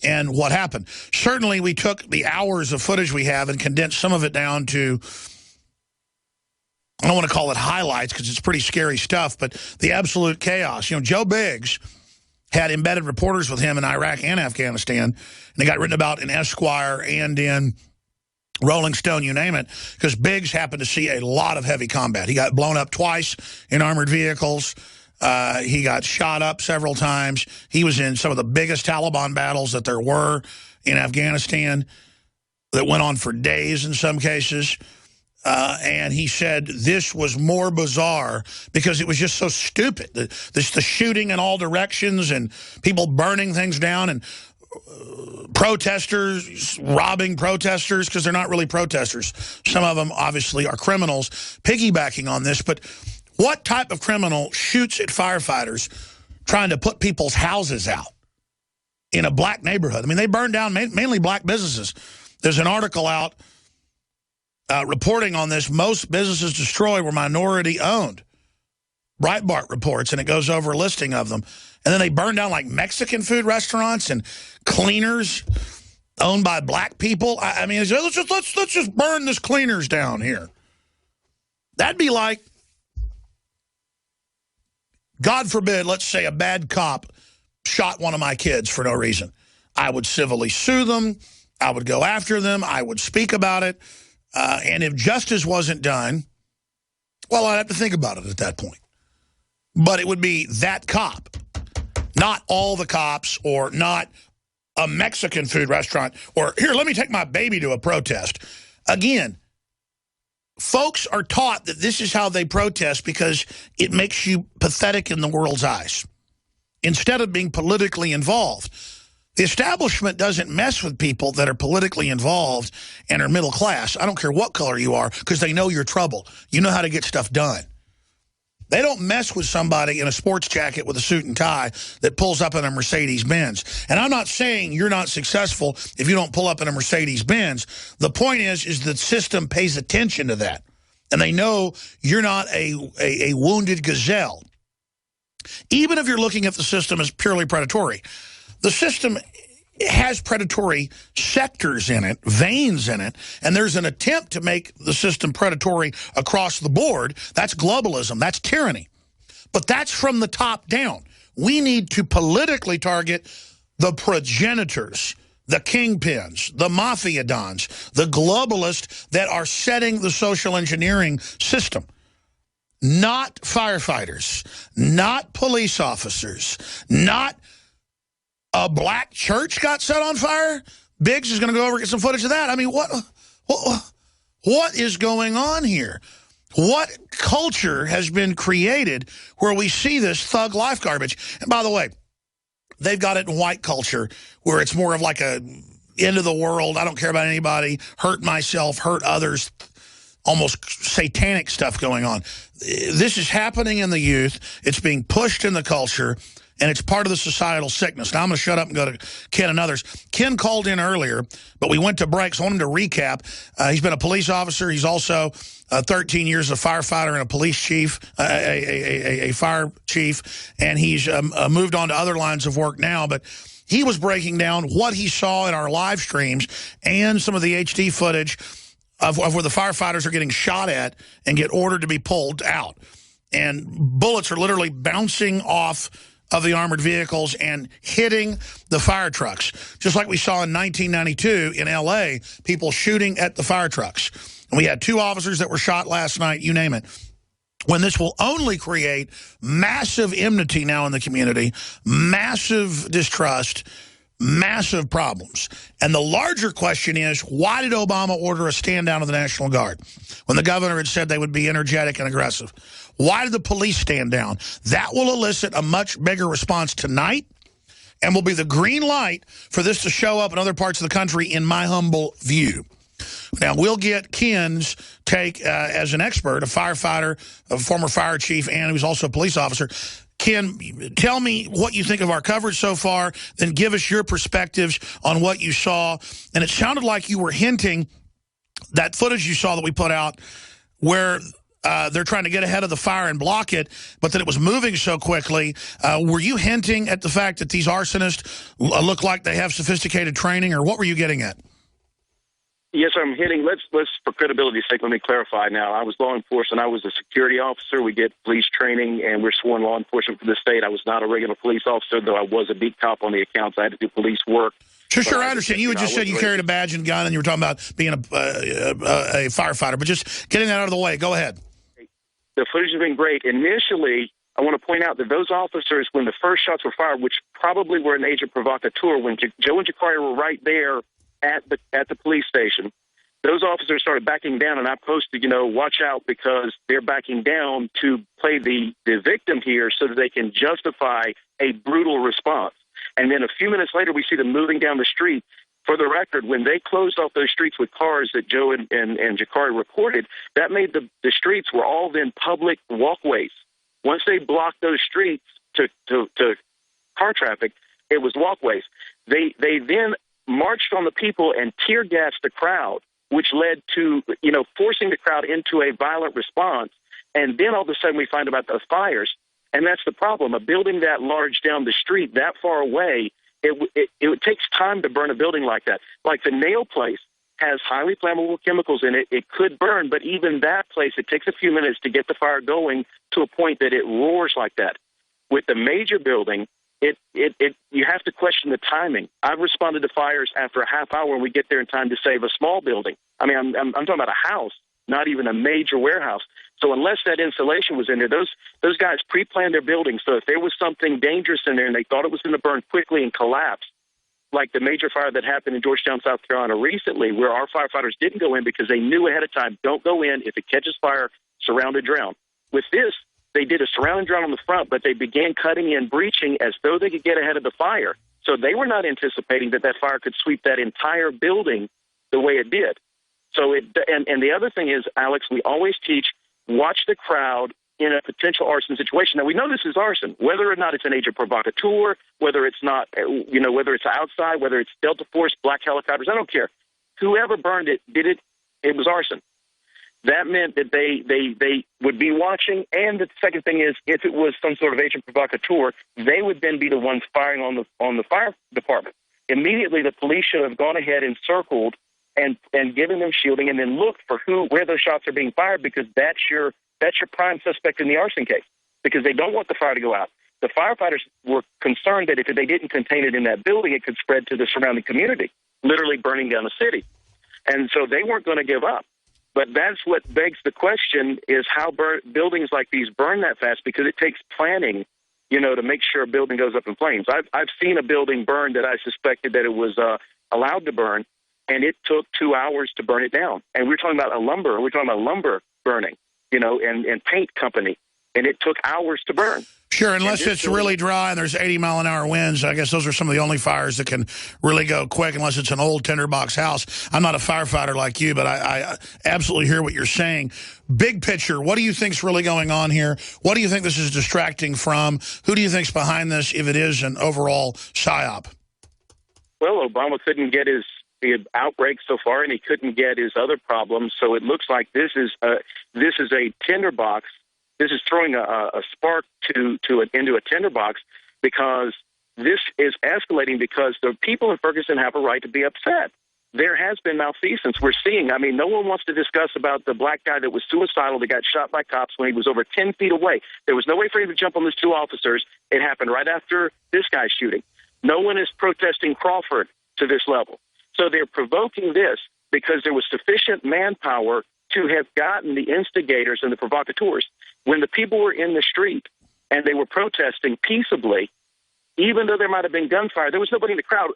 and what happened. Certainly, we took the hours of footage we have and condensed some of it down to, I don't want to call it highlights because it's pretty scary stuff, but the absolute chaos. You know, Joe Biggs had embedded reporters with him in Iraq and Afghanistan, and they got written about in Esquire and in Rolling Stone, you name it, because Biggs happened to see a lot of heavy combat. He got blown up twice in armored vehicles. He got shot up several times. He was in some of the biggest Taliban battles that there were in Afghanistan that went on for days in some cases. And he said this was more bizarre because it was just so stupid. The shooting in all directions and people burning things down and protesters robbing protesters because they're not really protesters. Some of them obviously are criminals piggybacking on this, but what type of criminal shoots at firefighters trying to put people's houses out in a black neighborhood? I mean, they burned down mainly black businesses. There's an article out reporting on this. Most businesses destroyed were minority owned. Breitbart reports, and it goes over a listing of them. And then they burned down like Mexican food restaurants and cleaners owned by black people. I mean, let's just burn this cleaners down here. That'd be like, God forbid, let's say a bad cop shot one of my kids for no reason. I would civilly sue them. I would go after them. I would speak about it. And if justice wasn't done, well, I'd have to think about it at that point. But it would be that cop, not all the cops, or not a Mexican food restaurant, or here, let me take my baby to a protest. Again, folks are taught that this is how they protest because it makes you pathetic in the world's eyes. Instead of being politically involved, the establishment doesn't mess with people that are politically involved and are middle class. I don't care what color you are, because they know you're trouble. You know how to get stuff done. They don't mess with somebody in a sports jacket with a suit and tie that pulls up in a Mercedes-Benz. And I'm not saying you're not successful if you don't pull up in a Mercedes-Benz. The point is the system pays attention to that. And they know you're not a wounded gazelle. Even if you're looking at the system as purely predatory, the system has predatory sectors in it, veins in it, and there's an attempt to make the system predatory across the board. That's globalism. That's tyranny. But that's from the top down. We need to politically target the progenitors, the kingpins, the mafia dons, the globalists that are setting the social engineering system. Not firefighters, not police officers, not a black church got set on fire. Biggs is going to go over and get some footage of that. I mean, what is going on here? What culture has been created where we see this thug life garbage? And by the way, they've got it in white culture where it's more of like a end of the world, I don't care about anybody, hurt myself, hurt others, almost satanic stuff going on. This is happening in the youth. It's being pushed in the culture, and it's part of the societal sickness. Now, I'm going to shut up and go to Ken and others. Ken called in earlier, but we went to break, so I want him to recap. He's been a police officer. He's also 13 years as a firefighter and a police chief, a fire chief, and he's moved on to other lines of work now. But he was breaking down what he saw in our live streams and some of the HD footage of where the firefighters are getting shot at and get ordered to be pulled out. And bullets are literally bouncing off of the armored vehicles and hitting the fire trucks. Just like we saw in 1992 in L.A., people shooting at the fire trucks. And we had 2 officers that were shot last night, you name it. When this will only create massive enmity now in the community, massive distrust, massive problems. And the larger question is, why did Obama order a stand down of the National Guard when the governor had said they would be energetic and aggressive? Why did the police stand down? That will elicit a much bigger response tonight and will be the green light for this to show up in other parts of the country, in my humble view. Now, we'll get Ken's take as an expert, a firefighter, a former fire chief, and who's also a police officer. Ken, tell me what you think of our coverage so far, then give us your perspectives on what you saw. And it sounded like you were hinting that footage you saw that we put out where they're trying to get ahead of the fire and block it, but that it was moving so quickly. Were you hinting at the fact that these arsonists look like they have sophisticated training, or what were you getting at? Yes, I'm hitting. Let's for credibility's sake, let me clarify now. I was law enforcement. I was a security officer. We get police training, and we're sworn law enforcement for the state. I was not a regular police officer, though I was a beat cop on the accounts. I had to do police work. Sure, I understand. You had just said you carried a badge and gun, and you were talking about being a firefighter. But just getting that out of the way, go ahead. The footage has been great. Initially, I want to point out that those officers, when the first shots were fired, which probably were an agent provocateur, when Joe and Jakari were right there at the police station, those officers started backing down, and I posted, watch out, because they're backing down to play the victim here so that they can justify a brutal response. And then a few minutes later, we see them moving down the street. For the record, when they closed off those streets with cars that Joe and Jakari reported, that made the streets were all then public walkways. Once they blocked those streets to car traffic, it was walkways. They then marched on the people and tear gassed the crowd, which led to, forcing the crowd into a violent response. And then all of a sudden we find about the fires. And that's the problem. A building that large down the street, that far away, it takes time to burn a building like that. Like the nail place has highly flammable chemicals in it. It could burn, but even that place, it takes a few minutes to get the fire going to a point that it roars like that. With the major building, you have to question the timing. I've responded to fires after a half hour, and we get there in time to save a small building. I mean, I'm talking about a house, not even a major warehouse. So unless that insulation was in there, those guys pre-planned their building. So if there was something dangerous in there and they thought it was going to burn quickly and collapse, like the major fire that happened in Georgetown, South Carolina recently, where our firefighters didn't go in because they knew ahead of time, don't go in. If it catches fire, surround and drown. With this, they did a surround and drown on the front, but they began cutting in, breaching as though they could get ahead of the fire. So they were not anticipating that fire could sweep that entire building the way it did. So and the other thing is, Alex, we always teach, watch the crowd in a potential arson situation. Now, we know this is arson, whether or not it's an agent provocateur, whether it's not, whether it's outside, whether it's Delta Force, black helicopters, I don't care. Whoever burned it, did it, it was arson. That meant that they would be watching, and the second thing is, if it was some sort of agent provocateur, they would then be the ones firing on the fire department. Immediately, the police should have gone ahead and circled and given them shielding, and then looked for where those shots are being fired, because that's your prime suspect in the arson case, because they don't want the fire to go out. the firefighters were concerned that if they didn't contain it in that building, it could spread to the surrounding community, literally burning down the city. And so they weren't going to give up. But that's what begs the question is how buildings like these burn that fast, because it takes planning, you know, to make sure a building goes up in flames. I've seen a building burn that I suspected that it was allowed to burn, and it took 2 hours to burn it down. And we're talking about lumber burning, you know, and paint company, and it took hours to burn. Sure, unless it's really dry and there's 80-mile-an-hour winds. I guess those are some of the only fires that can really go quick unless it's an old tinderbox house. I'm not a firefighter like you, but I absolutely hear what you're saying. Big picture, what do you think's really going on here? What do you think this is distracting from? Who do you think's behind this if it is an overall psyop? Well, Obama couldn't get his outbreak so far, and he couldn't get his other problems. So it looks like this is a tinderbox. This is throwing a spark into a tinderbox, because this is escalating because the people in Ferguson have a right to be upset. There has been malfeasance. We're seeing, I mean, no one wants to discuss about the black guy that was suicidal that got shot by cops when he was over 10 feet away. There was no way for him to jump on those two officers. It happened right after this guy's shooting. No one is protesting Crawford to this level. So they're provoking this because there was sufficient manpower to have gotten the instigators and the provocateurs. When the people were in the street and they were protesting peaceably, even though there might have been gunfire, there was nobody in the crowd.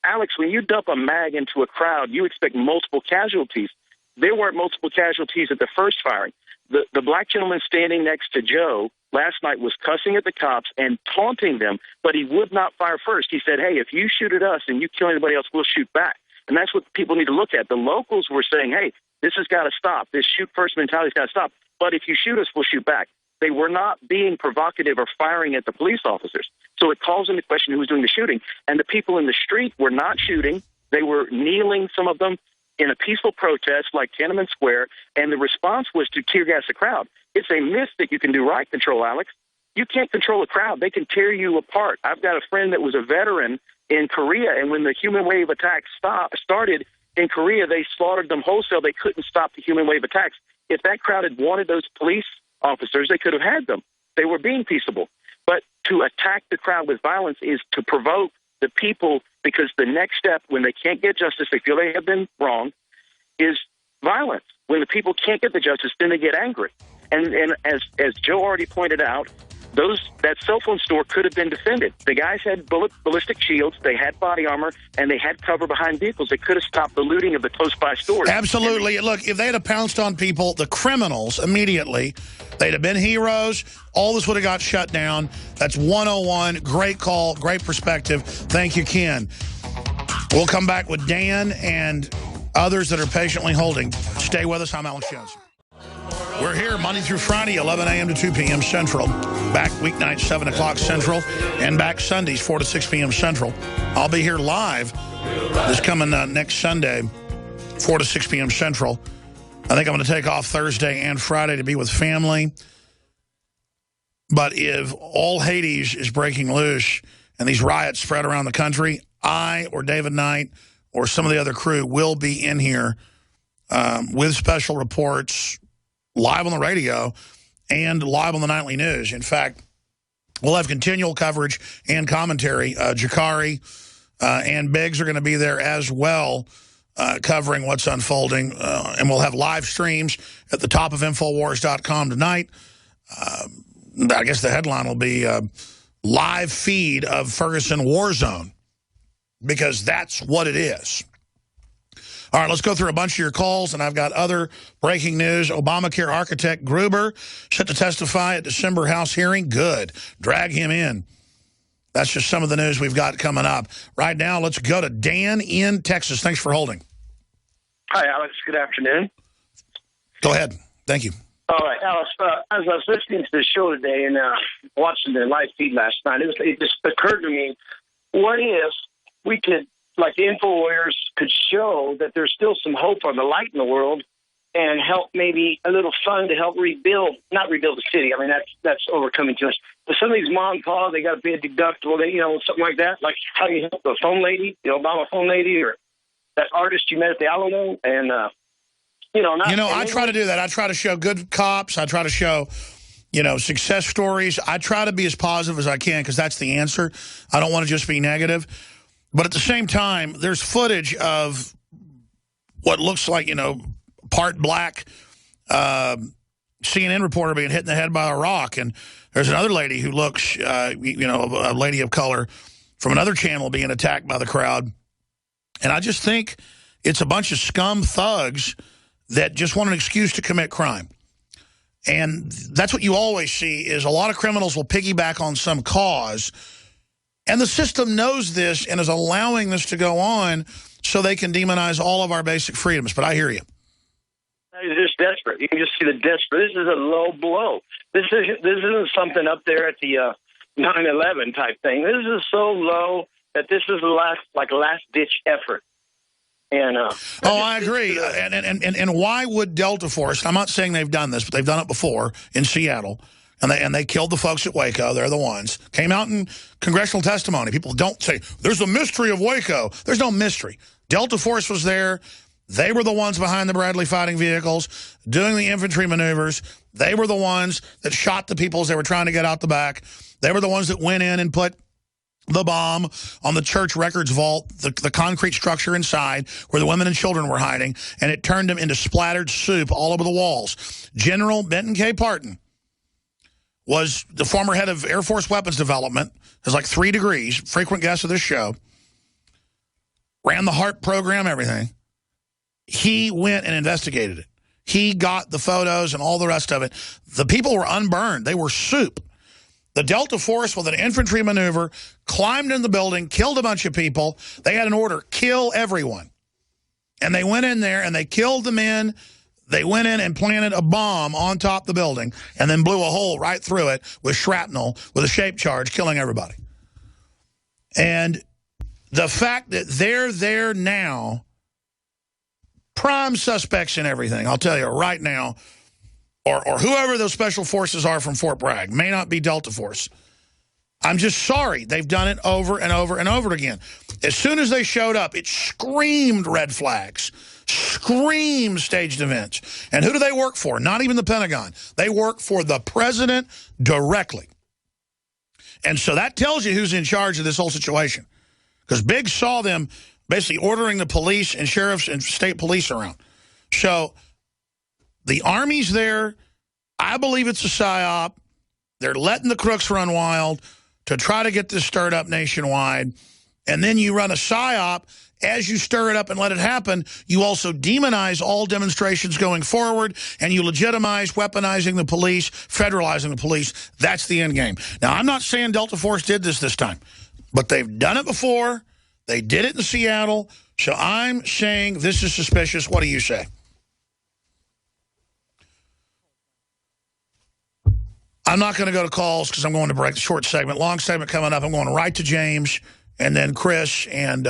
Alex, when you dump a mag into a crowd, you expect multiple casualties. There weren't multiple casualties at the first firing. The black gentleman standing next to Joe last night was cussing at the cops and taunting them, but he would not fire first. He said, hey, if you shoot at us and you kill anybody else, we'll shoot back. And that's what people need to look at. The locals were saying, hey, this has got to stop. This shoot first mentality has got to stop. But if you shoot us, we'll shoot back. They were not being provocative or firing at the police officers. So it calls into question who was doing the shooting. And the people in the street were not shooting. They were kneeling, some of them, in a peaceful protest like Tiananmen Square. And the response was to tear gas the crowd. It's a myth that you can do riot control, Alex. You can't control a crowd. They can tear you apart. I've got a friend that was a veteran in Korea, and when the human wave attacks started in Korea, they slaughtered them wholesale. They couldn't stop the human wave attacks. If that crowd had wanted those police officers, they could have had them. They were being peaceable. But to attack the crowd with violence is to provoke the people, because the next step, when they can't get justice, they feel they have been wrong, is violence. When the people can't get the justice, then they get angry. And as Joe already pointed out, that cell phone store could have been defended. The guys had ballistic shields, they had body armor, and they had cover behind vehicles. They could have stopped the looting of the close-by stores. Absolutely. Look, if they had pounced on people, the criminals, immediately, they'd have been heroes. All this would have got shut down. That's 101. Great call. Great perspective. Thank you, Ken. We'll come back with Dan and others that are patiently holding. Stay with us. I'm Alex Jones. We're here Monday through Friday, 11 a.m. to 2 p.m. Central. Back weeknights, 7 o'clock Central. And back Sundays, 4 to 6 p.m. Central. I'll be here live this coming next Sunday, 4 to 6 p.m. Central. I think I'm going to take off Thursday and Friday to be with family. But if all Hades is breaking loose and these riots spread around the country, I or David Knight or some of the other crew will be in here with special reports, live on the radio, and live on the nightly news. In fact, we'll have continual coverage and commentary. Jakari and Biggs are going to be there as well, covering what's unfolding. And we'll have live streams at the top of Infowars.com tonight. I guess the headline will be live feed of Ferguson War Zone, because that's what it is. All right, let's go through a bunch of your calls, and I've got other breaking news. Obamacare architect Gruber set to testify at December House hearing. Good. Drag him in. That's just some of the news we've got coming up. Right now, let's go to Dan in Texas. Thanks for holding. Hi, Alex. Good afternoon. Go ahead. Thank you. All right, Alex, as I was listening to the show today and watching the live feed last night, it just occurred to me, what if we could, like the InfoWarriors, could show that there's still some hope on the light in the world and help, maybe a little fund to help not rebuild the city. I mean, that's overcoming too much. But some of these mom and pop, they got to pay a deductible, something like that. Like how you help the phone lady, the Obama phone lady, or that artist you met at the Alamo. And, I try to do that. I try to show good cops. I try to show, success stories. I try to be as positive as I can because that's the answer. I don't want to just be negative. But at the same time, there's footage of what looks like, part black CNN reporter being hit in the head by a rock. And there's another lady who looks, a lady of color from another channel being attacked by the crowd. And I just think it's a bunch of scum thugs that just want an excuse to commit crime. And that's what you always see is a lot of criminals will piggyback on some cause. And the system knows this and is allowing this to go on so they can demonize all of our basic freedoms. But I hear you. It's just desperate. You can just see the desperate. This is a low blow. This isn't something up there at the 9/11 type thing. This is so low that this is a last-ditch effort. And I agree. And why would Delta Force? I'm not saying they've done this, but they've done it before in Seattle, and they killed the folks at Waco. They're the ones came out in congressional testimony. People don't say there's a mystery of Waco. There's no mystery. Delta Force was there. They were the ones behind the Bradley fighting vehicles, doing the infantry maneuvers. They were the ones that shot the people as they were trying to get out the back. They were the ones that went in and put the bomb on the church records vault, the concrete structure inside where the women and children were hiding, and it turned them into splattered soup all over the walls. General Benton K. Parton was the former head of Air Force Weapons Development, has like 3 degrees, frequent guest of this show, ran the HARP program, everything. He went and investigated it. He got the photos and all the rest of it. The people were unburned. They were soup. The Delta Force, with an infantry maneuver, climbed in the building, killed a bunch of people. They had an order, kill everyone. And they went in there and they killed the men. They went in and planted a bomb on top of the building and then blew a hole right through it with shrapnel, with a shape charge, killing everybody. And the fact that they're there now, prime suspects in everything, I'll tell you right now, or whoever those special forces are from Fort Bragg, may not be Delta Force. I'm just sorry. They've done it over and over and over again. As soon as they showed up, it screamed red flags, screamed staged events. And who do they work for? Not even the Pentagon. They work for the president directly. And so that tells you who's in charge of this whole situation. Because Biggs saw them basically ordering the police and sheriffs and state police around. So the Army's there. I believe it's a psyop. They're letting the crooks run wild to try to get this stirred up nationwide. And then you run a psyop. As you stir it up and let it happen, you also demonize all demonstrations going forward, and you legitimize weaponizing the police, federalizing the police. That's the end game. Now, I'm not saying Delta Force did this time, but they've done it before. They did it in Seattle. So I'm saying this is suspicious. What do you say? I'm not going to go to calls because I'm going to break the short segment. Long segment coming up. I'm going right to James and then Chris and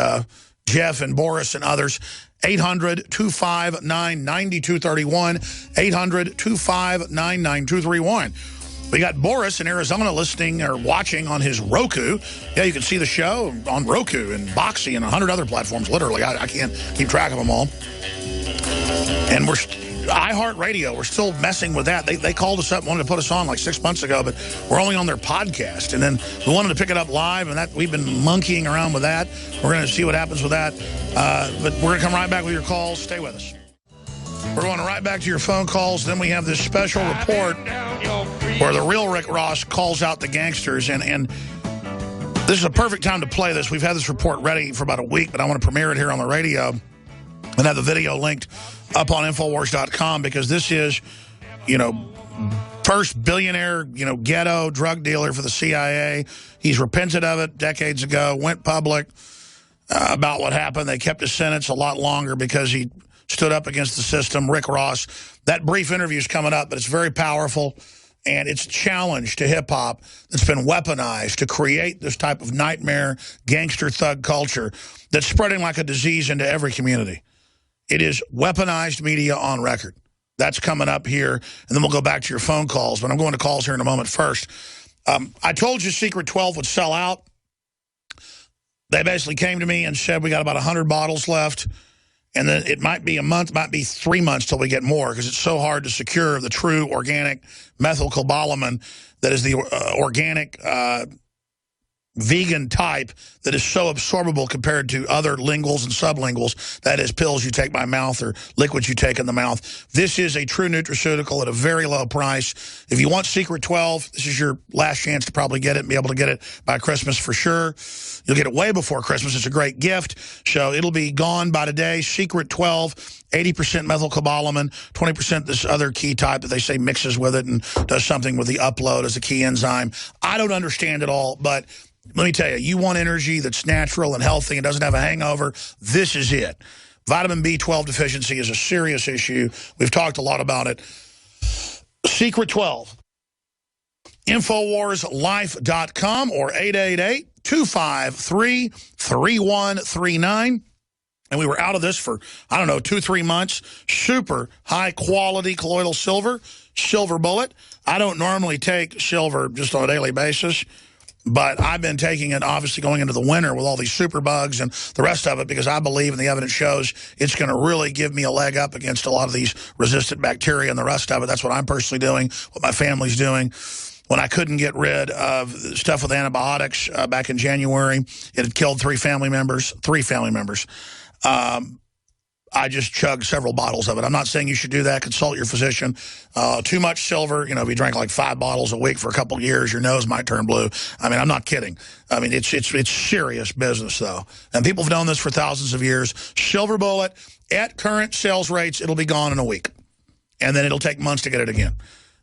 Jeff and Boris and others. 800-259-9231. 800-259-9231. We got Boris in Arizona listening or watching on his Roku. Yeah, you can see the show on Roku and Boxy and 100 other platforms, literally. I can't keep track of them all. And we're iHeartRadio, we're still messing with that. They called us up, wanted to put us on like 6 months ago, but we're only on their podcast. And then we wanted to pick it up live, and that we've been monkeying around with that. We're going to see what happens with that. But we're going to come right back with your calls. Stay with us. We're going right back to your phone calls. Then we have this special report where the real Rick Ross calls out the gangsters. And this is a perfect time to play this. We've had this report ready for about a week, but I want to premiere it here on the radio and have the video linked up on Infowars.com because this is, first billionaire, ghetto drug dealer for the CIA. He's repented of it decades ago, went public about what happened. They kept his sentence a lot longer because he stood up against the system. Rick Ross. That brief interview is coming up, but it's very powerful, and it's a challenge to hip-hop that's been weaponized to create this type of nightmare gangster thug culture that's spreading like a disease into every community. It is weaponized media on record. That's coming up here, and then we'll go back to your phone calls, but I'm going to calls here in a moment first. I told you Secret 12 would sell out. They basically came to me and said we got about 100 bottles left, And then it might be a month, might be 3 months till we get more, because it's so hard to secure the true organic methylcobalamin that is the organic vegan type that is so absorbable compared to other linguals and sublinguals, that is pills you take by mouth or liquids you take in the mouth. This is a true nutraceutical at a very low price. If you want Secret 12, this is your last chance to probably get it and be able to get it by Christmas for sure. You'll get it way before Christmas. It's a great gift. So it'll be gone by today. Secret 12, 80% methylcobalamin, 20% this other key type that they say mixes with it and does something with the upload as a key enzyme. I don't understand it all, but let me tell you, you want energy that's natural and healthy and doesn't have a hangover, this is it. Vitamin B12 deficiency is a serious issue. We've talked a lot about it. Secret 12. InfoWarsLife.com or 888-253-3139. And we were out of this for, I don't know, 2-3 months. Super high-quality colloidal silver, silver bullet. I don't normally take silver just on a daily basis, but I've been taking it, obviously, going into the winter with all these super bugs and the rest of it, because I believe, and the evidence shows, it's going to really give me a leg up against a lot of these resistant bacteria and the rest of it. That's what I'm personally doing, what my family's doing. When I couldn't get rid of stuff with antibiotics back in January, it had killed 3 family members. I just chugged several bottles of it. I'm not saying you should do that. Consult your physician. Too much silver, if you drank like 5 bottles a week for a couple of years, your nose might turn blue. I mean, I'm not kidding. I mean, it's serious business, though. And people have known this for thousands of years. Silver bullet, at current sales rates, it'll be gone in a week. And then it'll take months to get it again.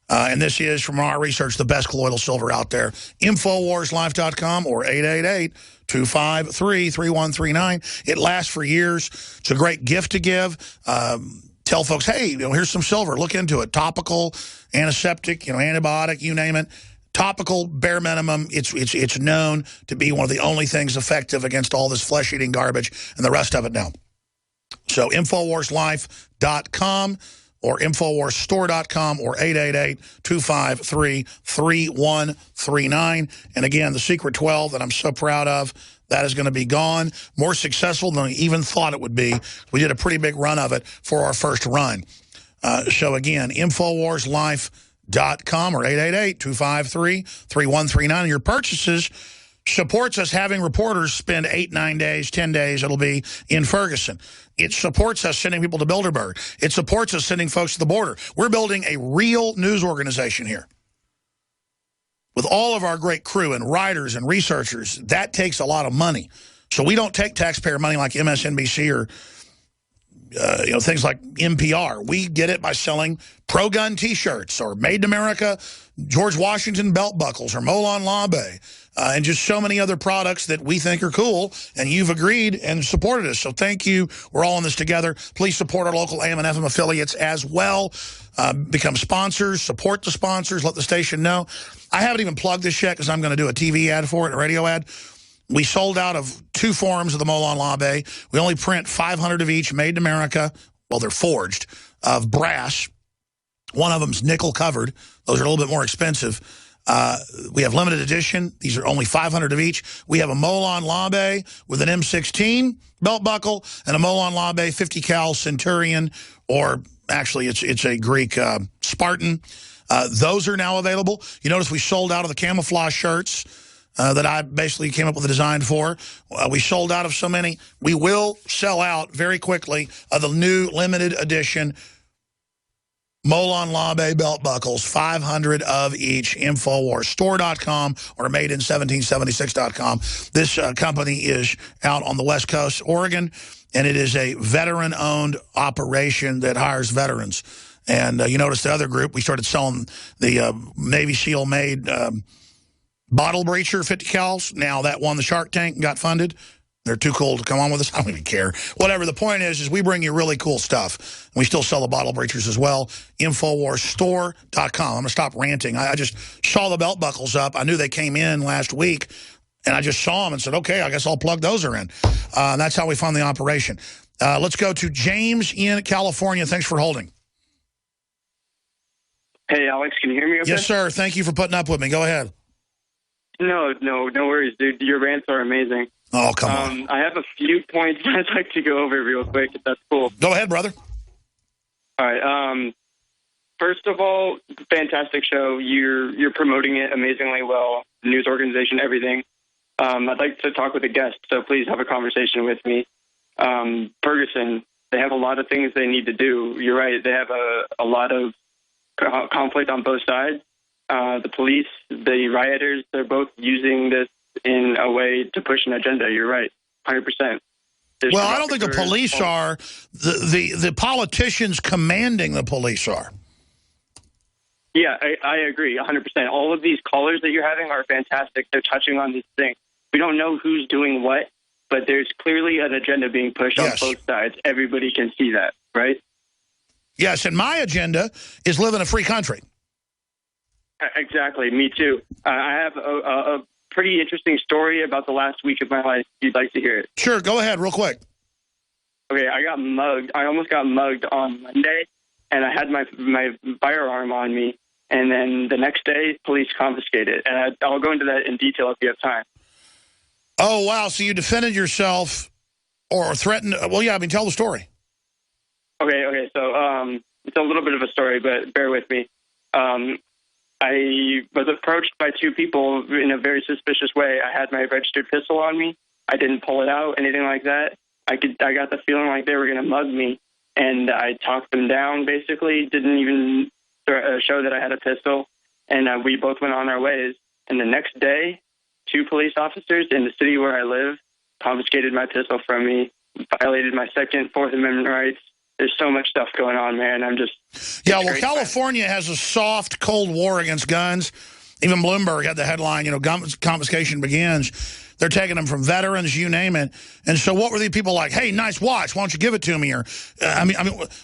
And this is, from our research, the best colloidal silver out there. InfoWarsLife.com or 888-253-3139. It lasts for years. It's a great gift to give. Tell folks, hey, here's some silver. Look into it. Topical, antiseptic, antibiotic, you name it. Topical, bare minimum. It's known to be one of the only things effective against all this flesh-eating garbage and the rest of it now. So InfoWarsLife.com. or InfoWarsStore.com or 888-253-3139. And again, the Secret 12 that I'm so proud of, that is going to be gone. More successful than we even thought it would be. We did a pretty big run of it for our first run. So again, InfoWarsLife.com or 888-253-3139. Your purchases supports us having reporters spend 8, 9 days, 10 days, it'll be in Ferguson. It supports us sending people to Bilderberg. It supports us sending folks to the border. We're building a real news organization here. With all of our great crew and writers and researchers, that takes a lot of money. So we don't take taxpayer money like MSNBC or things like NPR. We get it by selling pro-gun T-shirts or Made in America George Washington belt buckles or Molon Labe. And just so many other products that we think are cool, and you've agreed and supported us. So thank you. We're all in this together. Please support our local AM and FM affiliates as well. Become sponsors, support the sponsors, let the station know. I haven't even plugged this yet because I'm going to do a TV ad for it, a radio ad. We sold out of 2 forms of the Molon Labe. We only print 500 of each, made in America. Well, they're forged, of brass. One of them's nickel covered. Those are a little bit more expensive. We have limited edition. These are only 500 of each. We have a Molon Labe with an M16 belt buckle and a Molon Labe 50 cal Centurion, or actually it's a Greek Spartan. Those are now available. You notice we sold out of the camouflage shirts that I basically came up with a design for. We sold out of so many. We will sell out very quickly of the new limited edition Molon Labe belt buckles, 500 of each, InfoWarsStore.com or MadeIn1776.com. This company is out on the West Coast, Oregon, and it is a veteran-owned operation that hires veterans. And you notice the other group, we started selling the Navy SEAL-made bottle breacher 50 cals. Now that won the Shark Tank and got funded. They're too cool to come on with us. I don't even care. Whatever. The point is we bring you really cool stuff. We still sell the bottle breachers as well. InfoWarsStore.com. I'm going to stop ranting. I just saw the belt buckles up. I knew they came in last week, and I just saw them and said, okay, I guess I'll plug those are in. And that's how we fund the operation. Let's go to James in California. Thanks for holding. Hey, Alex, can you hear me okay? Yes, sir. Thank you for putting up with me. Go ahead. No worries, dude. Your rants are amazing. Oh, come on. I have a few points I'd like to go over real quick, if that's cool. Go ahead, brother. All right. First of all, fantastic show. You're promoting it amazingly well. News organization, everything. I'd like to talk with a guest, so please have a conversation with me. Ferguson, they have a lot of things they need to do. You're right. They have a lot of conflict on both sides. The police, the rioters, they're both using this in a way to push an agenda. You're right, 100%. Well, I don't think the police are. The politicians commanding the police are. Yeah, I agree, 100%. All of these callers that you're having are fantastic. They're touching on these things. We don't know who's doing what, but there's clearly an agenda being pushed on both sides. Everybody can see that, right? Yes, and my agenda is live in a free country. Exactly, me too. I have a pretty interesting story about the last week of my life. If you'd like to hear it. Sure, go ahead, real quick. Okay, I got mugged. I almost got mugged on Monday, and I had my firearm on me. And then the next day, police confiscated it. And I'll go into that in detail if you have time. Oh, wow. So you defended yourself or threatened? Well, yeah, I mean, tell the story. Okay. So it's a little bit of a story, but bear with me. I was approached by two people in a very suspicious way. I had my registered pistol on me. I didn't pull it out, anything like that. I got the feeling like they were going to mug me. And I talked them down, basically. Didn't even show that I had a pistol, and we both went on our ways. And the next day, two police officers in the city where I live confiscated my pistol from me, violated my Second, Fourth Amendment rights. There's so much stuff going on, man. I'm just... Yeah, well, California has a soft, cold war against guns. Even Bloomberg had the headline, confiscation begins. They're taking them from veterans, you name it. And so what were these people like, hey, nice watch, why don't you give it to me? Or, I mean,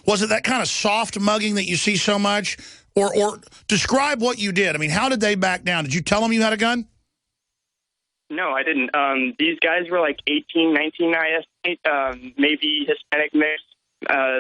was it that kind of soft mugging that you see so much? Or describe what you did. I mean, how did they back down? Did you tell them you had a gun? No, I didn't. These guys were like 18, 19, I estimate, maybe Hispanic mix.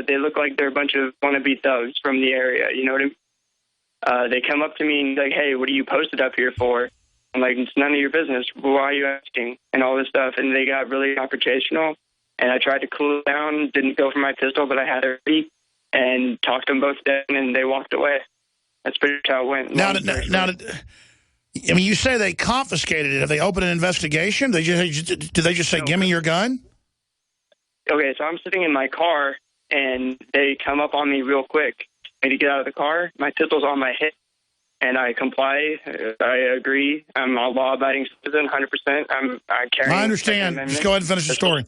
They look like they're a bunch of wannabe thugs from the area, you know what I mean? They come up to me and like, hey, what are you posted up here for? I'm like, it's none of your business. Why are you asking? And all this stuff. And they got really confrontational. And I tried to cool it down, didn't go for my pistol, but I had it ready and talked them both down, and they walked away. That's pretty much how it went. Now, I mean, you say they confiscated it. Have they opened an investigation? Did they just say, give me your gun? Okay, so I'm sitting in my car, and they come up on me real quick. I need to get out of the car. My pistol's on my hip. And I comply. I agree. I'm a law-abiding citizen, 100%. I carry. I understand. Just go ahead and finish the story.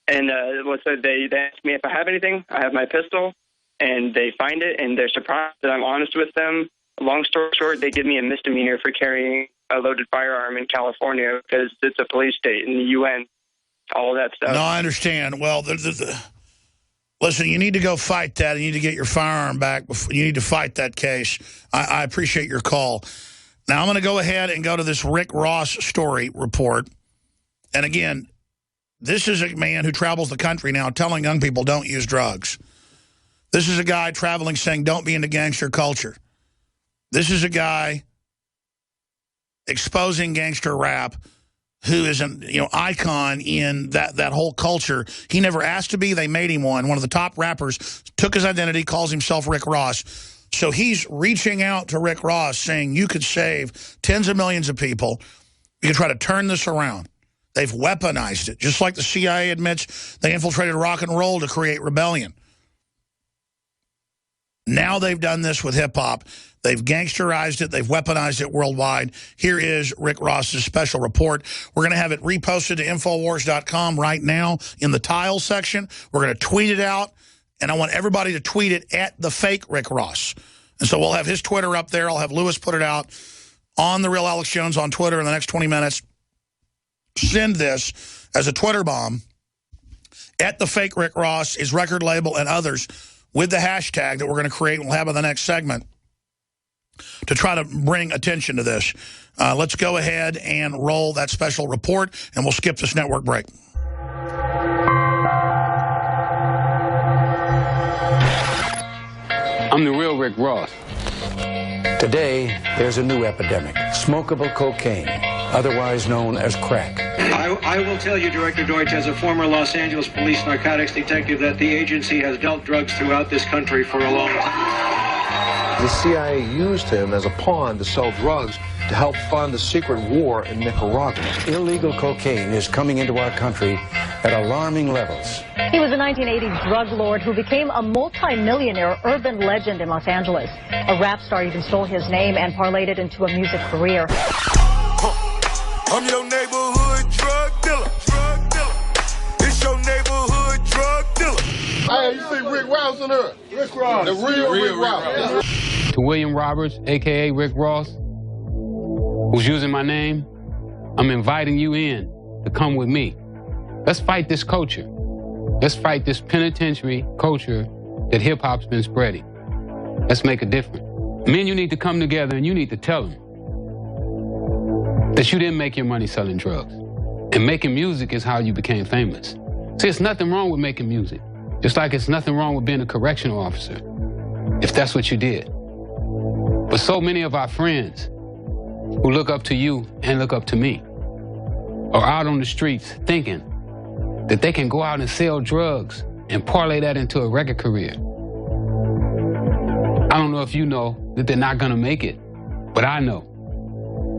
And they asked me if I have anything. I have my pistol, and they find it, and they're surprised that I'm honest with them. Long story short, they give me a misdemeanor for carrying a loaded firearm in California because it's a police state in the UN. All of that stuff. No, I understand. Well, listen, you need to go fight that. You need to get your firearm back. You need to fight that case. I appreciate your call. Now, I'm going to go ahead and go to this Rick Ross story report. And again, this is a man who travels the country now telling young people don't use drugs. This is a guy traveling saying don't be into gangster culture. This is a guy exposing gangster rap who is an icon in that whole culture. He never asked to be. They made him one. One of the top rappers took his identity, calls himself Rick Ross. So he's reaching out to Rick Ross saying you could save tens of millions of people. You could try to turn this around. They've weaponized it. Just like the CIA admits they infiltrated rock and roll to create rebellion. Now they've done this with hip-hop. They've gangsterized it. They've weaponized it worldwide. Here is Rick Ross's special report. We're going to have it reposted to Infowars.com right now in the tile section. We're going to tweet it out, and I want everybody to tweet it at the fake Rick Ross. And so we'll have his Twitter up there. I'll have Lewis put it out on The Real Alex Jones on Twitter in the next 20 minutes. Send this as a Twitter bomb at the fake Rick Ross, his record label, and others with the hashtag that we're going to create and we'll have in the next segment to try to bring attention to this. Let's go ahead and roll that special report, and we'll skip this network break. I'm the real Rick Ross. Today, there's a new epidemic, smokable cocaine, otherwise known as crack. I will tell you, Director Deutsch, as a former Los Angeles police narcotics detective, that the agency has dealt drugs throughout this country for a long time. The CIA used him as a pawn to sell drugs to help fund the secret war in Nicaragua. Illegal cocaine is coming into our country at alarming levels. He was a 1980s drug lord who became a multi-millionaire urban legend in Los Angeles. A rap star even stole his name and parlayed it into a music career. I'm your neighborhood drug dealer. It's your neighborhood drug dealer. Hey, you see Rick Ross in there? Rick Ross. The real Rick Ross. To William Roberts, a.k.a. Rick Ross, who's using my name, I'm inviting you in to come with me. Let's fight this culture. Let's fight this penitentiary culture that hip-hop's been spreading. Let's make a difference. Me and you need to come together and you need to tell them that you didn't make your money selling drugs. And making music is how you became famous. See, it's nothing wrong with making music. Just like it's nothing wrong with being a correctional officer, if that's what you did. But so many of our friends who look up to you and look up to me are out on the streets thinking that they can go out and sell drugs and parlay that into a record career. I don't know if you know that they're not gonna make it, but I know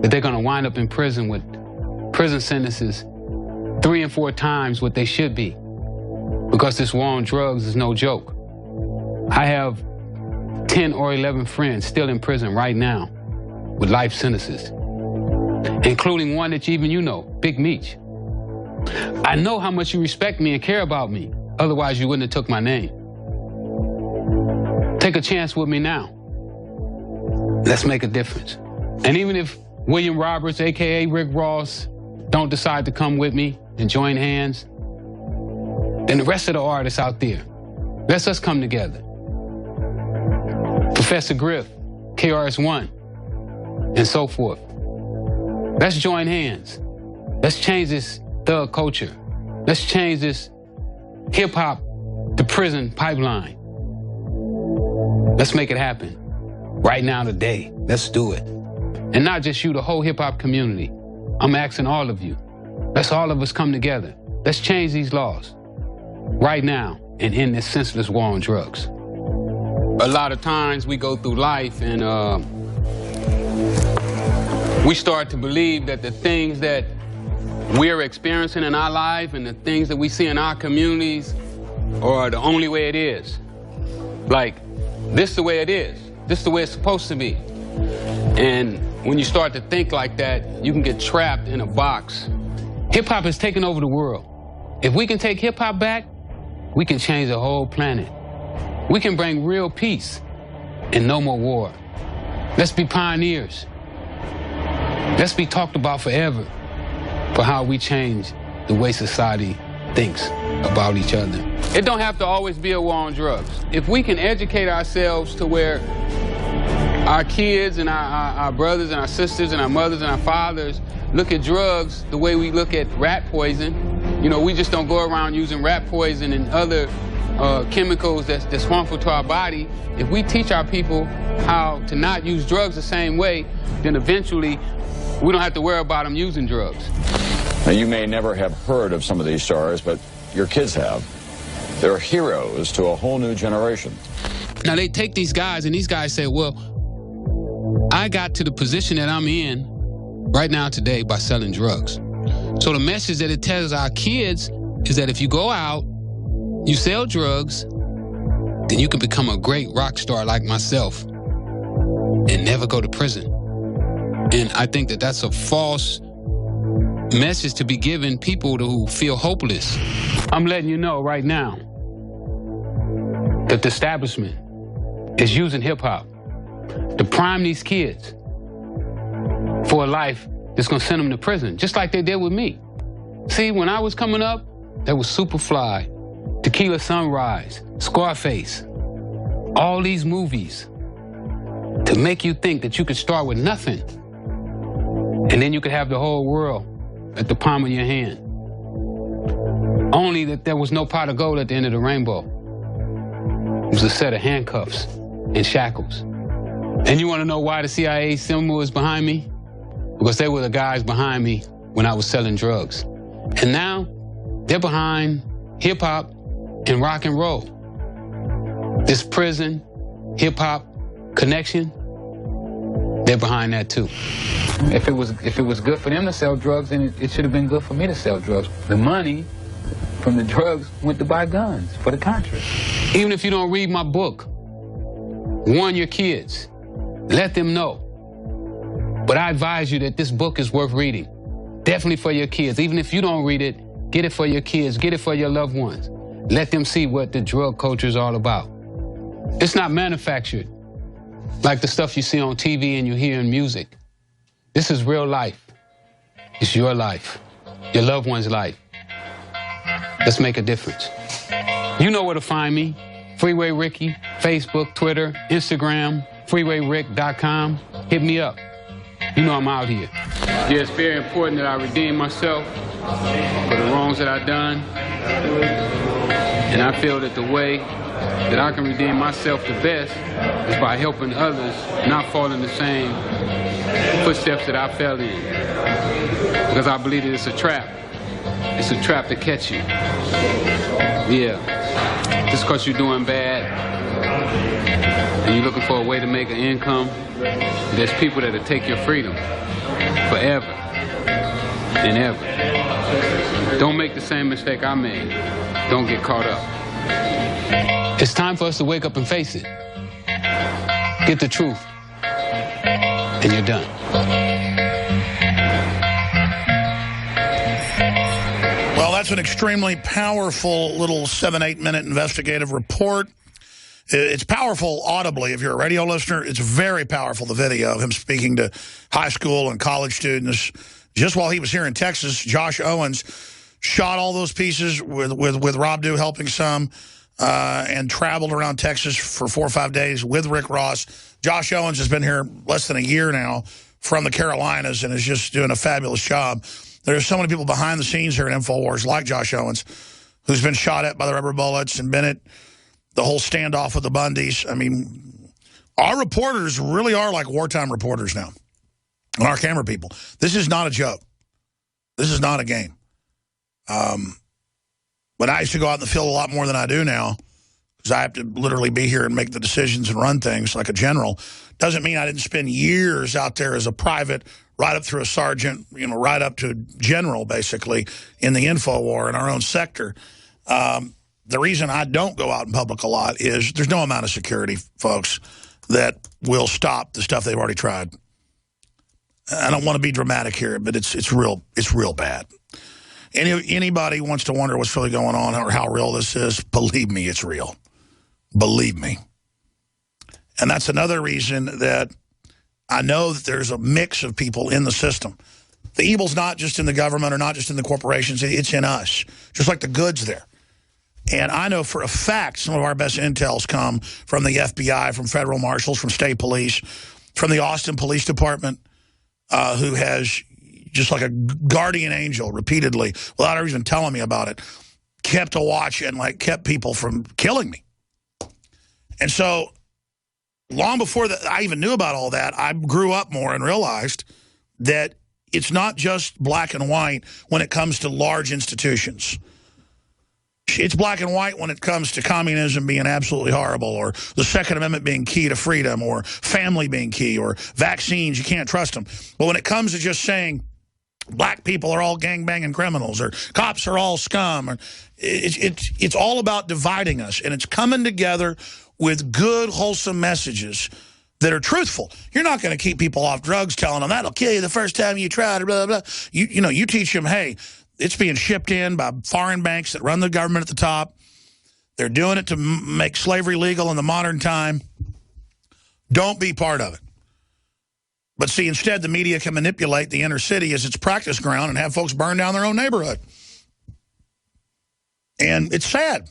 that they're gonna wind up in prison with prison sentences 3 and 4 times what they should be, because this war on drugs is no joke. I have 10 or 11 friends still in prison right now with life sentences, including one that even you know, Big Meech. I know how much you respect me and care about me, otherwise you wouldn't have took my name. Take a chance with me now. Let's make a difference. And even if William Roberts, a.k.a. Rick Ross, don't decide to come with me and join hands, then the rest of the artists out there, let's us come together. Professor Griff, KRS-One, and so forth. Let's join hands. Let's change this thug culture. Let's change this hip-hop to prison pipeline. Let's make it happen. Right now, today. Let's do it. And not just you, the whole hip-hop community. I'm asking all of you. Let's all of us come together. Let's change these laws right now and end this senseless war on drugs. A lot of times we go through life and we start to believe that the things that we're experiencing in our life and the things that we see in our communities are the only way it is. Like, this is the way it is. This is the way it's supposed to be. And when you start to think like that, you can get trapped in a box. Hip-hop has taken over the world. If we can take hip-hop back, we can change the whole planet. We can bring real peace and no more war. Let's be pioneers. Let's be talked about forever for how we change the way society thinks about each other. It don't have to always be a war on drugs. If we can educate ourselves to where our kids and our brothers and our sisters and our mothers and our fathers look at drugs the way we look at rat poison. You know, we just don't go around using rat poison and other chemicals that's harmful to our body. If we teach our people how to not use drugs the same way, then eventually we don't have to worry about them using drugs. Now, you may never have heard of some of these stars, but your kids have. They're heroes to a whole new generation. Now, they take these guys, and these guys say, well, I got to the position that I'm in right now today by selling drugs. So the message that it tells our kids is that if you go out, you sell drugs, then you can become a great rock star like myself and never go to prison. And I think that that's a false message to be given people who feel hopeless. I'm letting you know right now that the establishment is using hip-hop to prime these kids for a life that's gonna send them to prison, just like they did with me. See, when I was coming up, there was Superfly, Tequila Sunrise, Scarface, all these movies to make you think that you could start with nothing and then you could have the whole world at the palm of your hand. Only that there was no pot of gold at the end of the rainbow. It was a set of handcuffs and shackles. And you want to know why the CIA symbol is behind me? Because they were the guys behind me when I was selling drugs. And now they're behind hip-hop and rock and roll. This prison, hip-hop connection, they're behind that too. If it was good for them to sell drugs, then it should have been good for me to sell drugs. The money from the drugs went to buy guns for the country. Even if you don't read my book, warn your kids. Let them know. But I advise you that this book is worth reading. Definitely for your kids. Even if you don't read it, get it for your kids, get it for your loved ones. Let them see what the drug culture is all about. It's not manufactured like the stuff you see on TV and you hear in music. This is real life. It's your life, your loved one's life. Let's make a difference. You know where to find me. Freeway Ricky, Facebook, Twitter, Instagram, freewayrick.com. Hit me up. You know I'm out here. Yeah, it's very important that I redeem myself for the wrongs that I've done. And I feel that the way that I can redeem myself the best is by helping others not fall in the same footsteps that I fell in. Because I believe that it's a trap. It's a trap to catch you. Yeah. Just because you're doing bad and you're looking for a way to make an income, there's people that'll take your freedom forever and ever. Don't make the same mistake I made. Don't get caught up. It's time for us to wake up and face it. Get the truth, and you're done. Well, that's an extremely powerful little 7-8 minute investigative report. It's powerful audibly if you're a radio listener. It's very powerful, the video of him speaking to high school and college students. Just while he was here in Texas, Josh Owens shot all those pieces with Rob Dew helping some and traveled around Texas for 4 or 5 days with Rick Ross. Josh Owens has been here less than a year now from the Carolinas and is just doing a fabulous job. There's so many people behind the scenes here at InfoWars like Josh Owens, who's been shot at by the rubber bullets and been at the whole standoff with the Bundys. I mean, our reporters really are like wartime reporters now. And our camera people. This is not a joke. This is not a game. But I used to go out in the field a lot more than I do now because I have to literally be here and make the decisions and run things like a general. Doesn't mean I didn't spend years out there as a private, right up through a sergeant, you know, right up to general, basically, in the info war in our own sector. The reason I don't go out in public a lot is there's no amount of security, folks, that will stop the stuff they've already tried. I don't want to be dramatic here, but it's real bad. Anybody wants to wonder what's really going on or how real this is, believe me, it's real. Believe me. And that's another reason that I know that there's a mix of people in the system. The evil's not just in the government or not just in the corporations, it's in us, just like the good's there. And I know for a fact some of our best intels come from the FBI, from federal marshals, from state police, from the Austin Police Department, who has, just like a guardian angel, repeatedly, without ever even telling me about it, kept a watch and like kept people from killing me. And so long before I even knew about all that, I grew up more and realized that it's not just black and white when it comes to large institutions. It's black and white when it comes to communism being absolutely horrible, or the Second Amendment being key to freedom, or family being key, or vaccines, you can't trust them. But when it comes to just saying black people are all gangbanging criminals, or cops are all scum, or it's all about dividing us, and it's coming together with good, wholesome messages that are truthful. You're not going to keep people off drugs telling them that'll kill you the first time you try it, blah, blah, blah. You know, you teach them, hey, it's being shipped in by foreign banks that run the government at the top. They're doing it to make slavery legal in the modern time. Don't be part of it. But see, instead, the media can manipulate the inner city as its practice ground and have folks burn down their own neighborhood. And it's sad.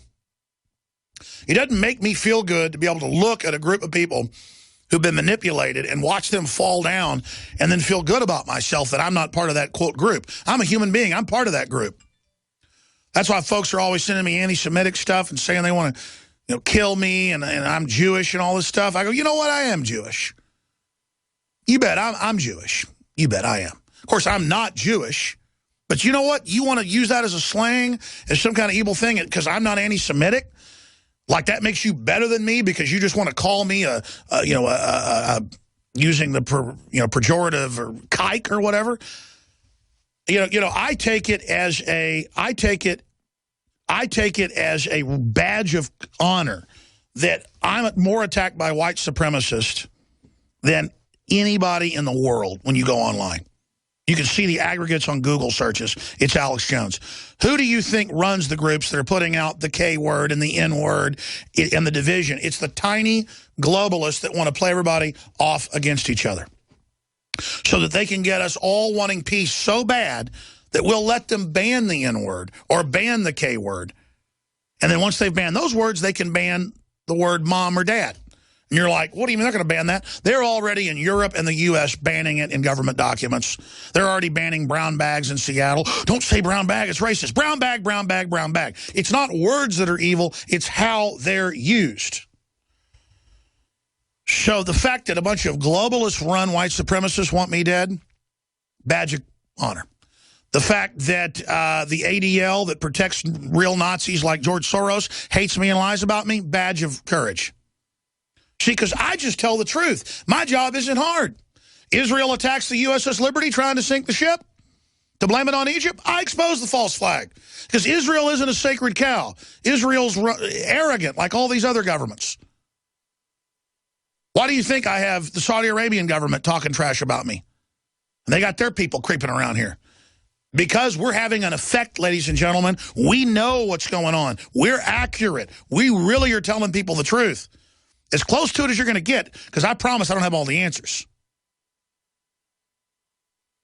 It doesn't make me feel good to be able to look at a group of people who've been manipulated and watch them fall down and then feel good about myself that I'm not part of that, quote, group. I'm a human being. I'm part of that group. That's why folks are always sending me anti-Semitic stuff and saying they want to kill me and I'm Jewish and all this stuff. I go, you know what? I am Jewish. You bet I'm Jewish. You bet I am. Of course, I'm not Jewish. But you know what? You want to use that as a slang, as some kind of evil thing, because I'm not anti-Semitic? Like that makes you better than me because you just want to call me using the pejorative or kike or whatever. I take it as a badge of honor that I'm more attacked by white supremacists than anybody in the world when you go online. You can see the aggregates on Google searches. It's Alex Jones. Who do you think runs the groups that are putting out the K word and the N word and the division? It's the tiny globalists that want to play everybody off against each other so that they can get us all wanting peace so bad that we'll let them ban the N word or ban the K word. And then once they've banned those words, they can ban the word mom or dad. And you're like, what do you mean they're going to ban that? They're already in Europe and the U.S. banning it in government documents. They're already banning brown bags in Seattle. Don't say brown bag, it's racist. Brown bag, brown bag, brown bag. It's not words that are evil, it's how they're used. So the fact that a bunch of globalist-run white supremacists want me dead, badge of honor. The fact that the ADL that protects real Nazis like George Soros hates me and lies about me, badge of courage. See, because I just tell the truth. My job isn't hard. Israel attacks the USS Liberty trying to sink the ship. To blame it on Egypt, I expose the false flag. Because Israel isn't a sacred cow. Israel's arrogant like all these other governments. Why do you think I have the Saudi Arabian government talking trash about me? And they got their people creeping around here. Because we're having an effect, ladies and gentlemen. We know what's going on. We're accurate. We really are telling people the truth. As close to it as you're going to get, because I promise I don't have all the answers.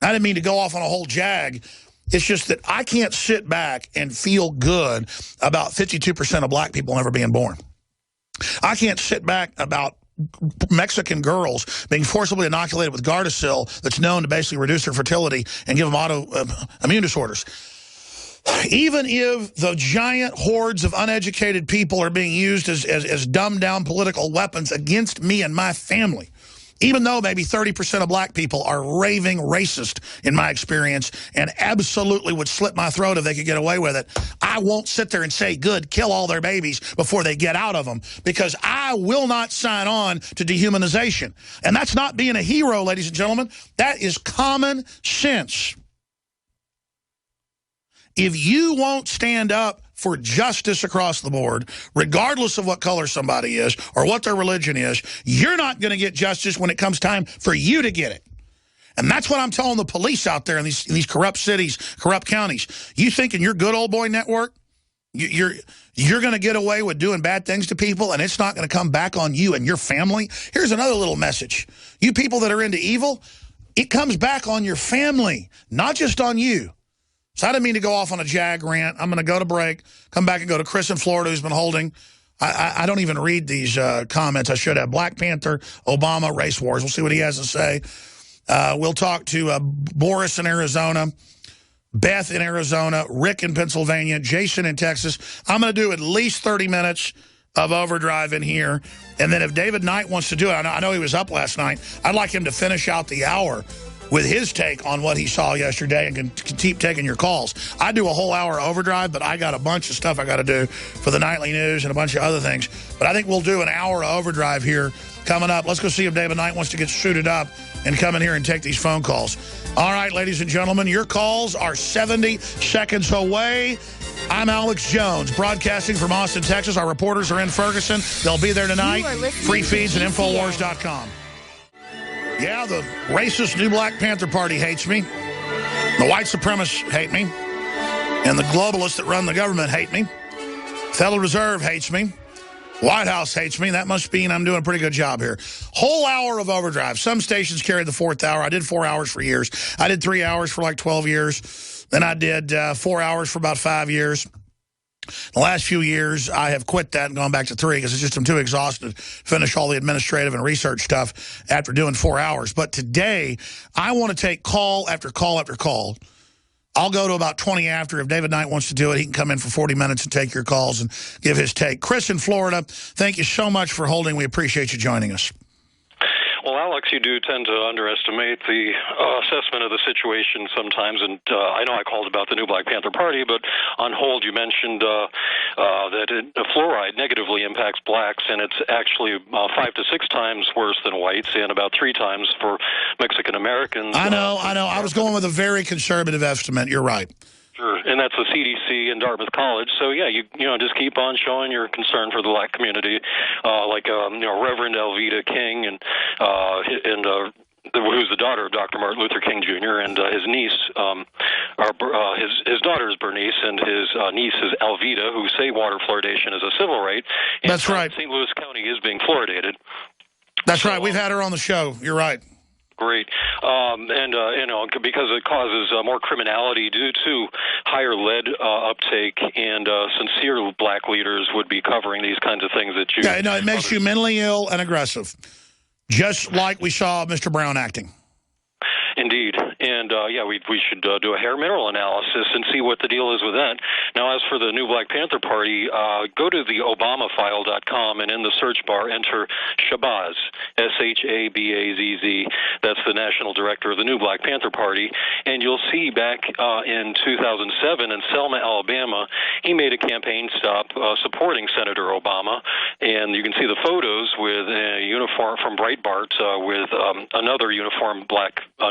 I didn't mean to go off on a whole jag. It's just that I can't sit back and feel good about 52% of black people never being born. I can't sit back about Mexican girls being forcibly inoculated with Gardasil that's known to basically reduce their fertility and give them autoimmune disorders. Even if the giant hordes of uneducated people are being used as dumbed-down political weapons against me and my family, even though maybe 30% of black people are raving racist in my experience and absolutely would slit my throat if they could get away with it, I won't sit there and say, good, kill all their babies before they get out of them, because I will not sign on to dehumanization. And that's not being a hero, ladies and gentlemen. That is common sense. If you won't stand up for justice across the board, regardless of what color somebody is or what their religion is, you're not going to get justice when it comes time for you to get it. And that's what I'm telling the police out there in these corrupt cities, corrupt counties. You think in your good old boy network, you're going to get away with doing bad things to people and it's not going to come back on you and your family? Here's another little message. You people that are into evil, it comes back on your family, not just on you. So I didn't mean to go off on a jag rant. I'm going to go to break, come back and go to Chris in Florida, who's been holding. I don't even read these comments. I should have. Black Panther, Obama, race wars. We'll see what he has to say. We'll talk to Boris in Arizona, Beth in Arizona, Rick in Pennsylvania, Jason in Texas. I'm going to do at least 30 minutes of overdrive in here. And then if David Knight wants to do it, I know he was up last night, I'd like him to finish out the hour with his take on what he saw yesterday and can keep taking your calls. I do a whole hour overdrive, but I got a bunch of stuff I got to do for the nightly news and a bunch of other things. But I think we'll do an hour overdrive here coming up. Let's go see if David Knight wants to get suited up and come in here and take these phone calls. All right, ladies and gentlemen, your calls are 70 seconds away. I'm Alex Jones, broadcasting from Austin, Texas. Our reporters are in Ferguson. They'll be there tonight. Free feeds at Infowars.com. Yeah, the racist new Black Panther Party hates me. The white supremacists hate me. And the globalists that run the government hate me. Federal Reserve hates me. White House hates me. That must mean I'm doing a pretty good job here. Whole hour of overdrive. Some stations carry the 4th hour. I did 4 hours for years. I did 3 hours for like 12 years. Then I did 4 hours for about 5 years. The last few years, I have quit that and gone back to 3 because it's just I'm too exhausted to finish all the administrative and research stuff after doing 4 hours. But today, I want to take call after call after call. I'll go to about 20 after. If David Knight wants to do it, he can come in for 40 minutes and take your calls and give his take. Chris in Florida, thank you so much for holding. We appreciate you joining us. Well, Alex, you do tend to underestimate the assessment of the situation sometimes, and I know I called about the new Black Panther Party, but on hold you mentioned that fluoride negatively impacts blacks, and it's actually 5 to 6 times worse than whites, and about 3 times for Mexican Americans. I know. I was going with a very conservative estimate. You're right. Sure, and that's the CDC and Dartmouth College. So yeah, you just keep on showing your concern for the black community, like Reverend Alveda King and who's the daughter of Dr. Martin Luther King Jr. and his niece, his daughter is Bernice and his niece is Alveda, who say water fluoridation is a civil right. And that's right. St. Louis County is being fluoridated. That's right. We've had her on the show. You're right. Great. Because it causes more criminality due to higher lead uptake, and sincere black leaders would be covering these kinds of things that you... Yeah, no, it makes you mentally ill and aggressive, just like we saw Mr. Brown acting. Indeed. And, we should do a hair mineral analysis and see what the deal is with that. Now, as for the new Black Panther Party, go to the obamafile.com and in the search bar enter Shabazz, S-H-A-B-A-Z-Z. That's the national director of the new Black Panther Party. And you'll see back in 2007 in Selma, Alabama, he made a campaign stop supporting Senator Obama. And you can see the photos with a uniform from Breitbart with another uniformed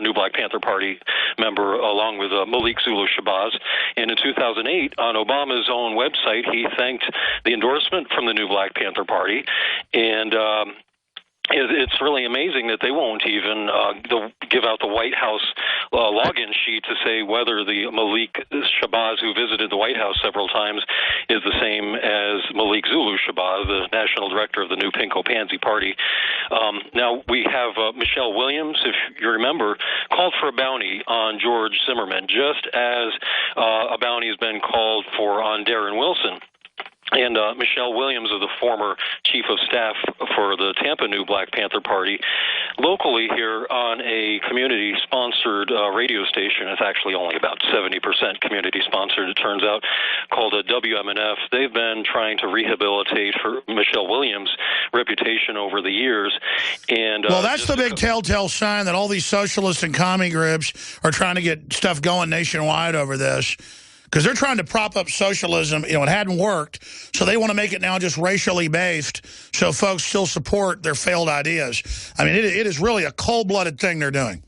new Black Panther Party member along with Malik Zulu Shabazz. And in 2008, on Obama's own website, he thanked the endorsement from the new Black Panther Party. And it's really amazing that they won't even give out the White House login sheet to say whether the Malik Shabazz, who visited the White House several times, is the same as Malik Zulu Shabazz, the national director of the new Pinko Pansy Party. Now, we have Michelle Williams, if you remember, called for a bounty on George Zimmerman, just as a bounty has been called for on Darren Wilson. And Michelle Williams, of the former chief of staff for the Tampa New Black Panther Party, locally here on a community-sponsored radio station. It's actually only about 70% community-sponsored, it turns out, called a WMNF. They've been trying to rehabilitate for Michelle Williams' reputation over the years. And well, that's the big telltale sign that all these socialists and commie groups are trying to get stuff going nationwide over this. Because they're trying to prop up socialism. It hadn't worked, so they want to make it now just racially based so folks still support their failed ideas. I mean, it is really a cold-blooded thing they're doing.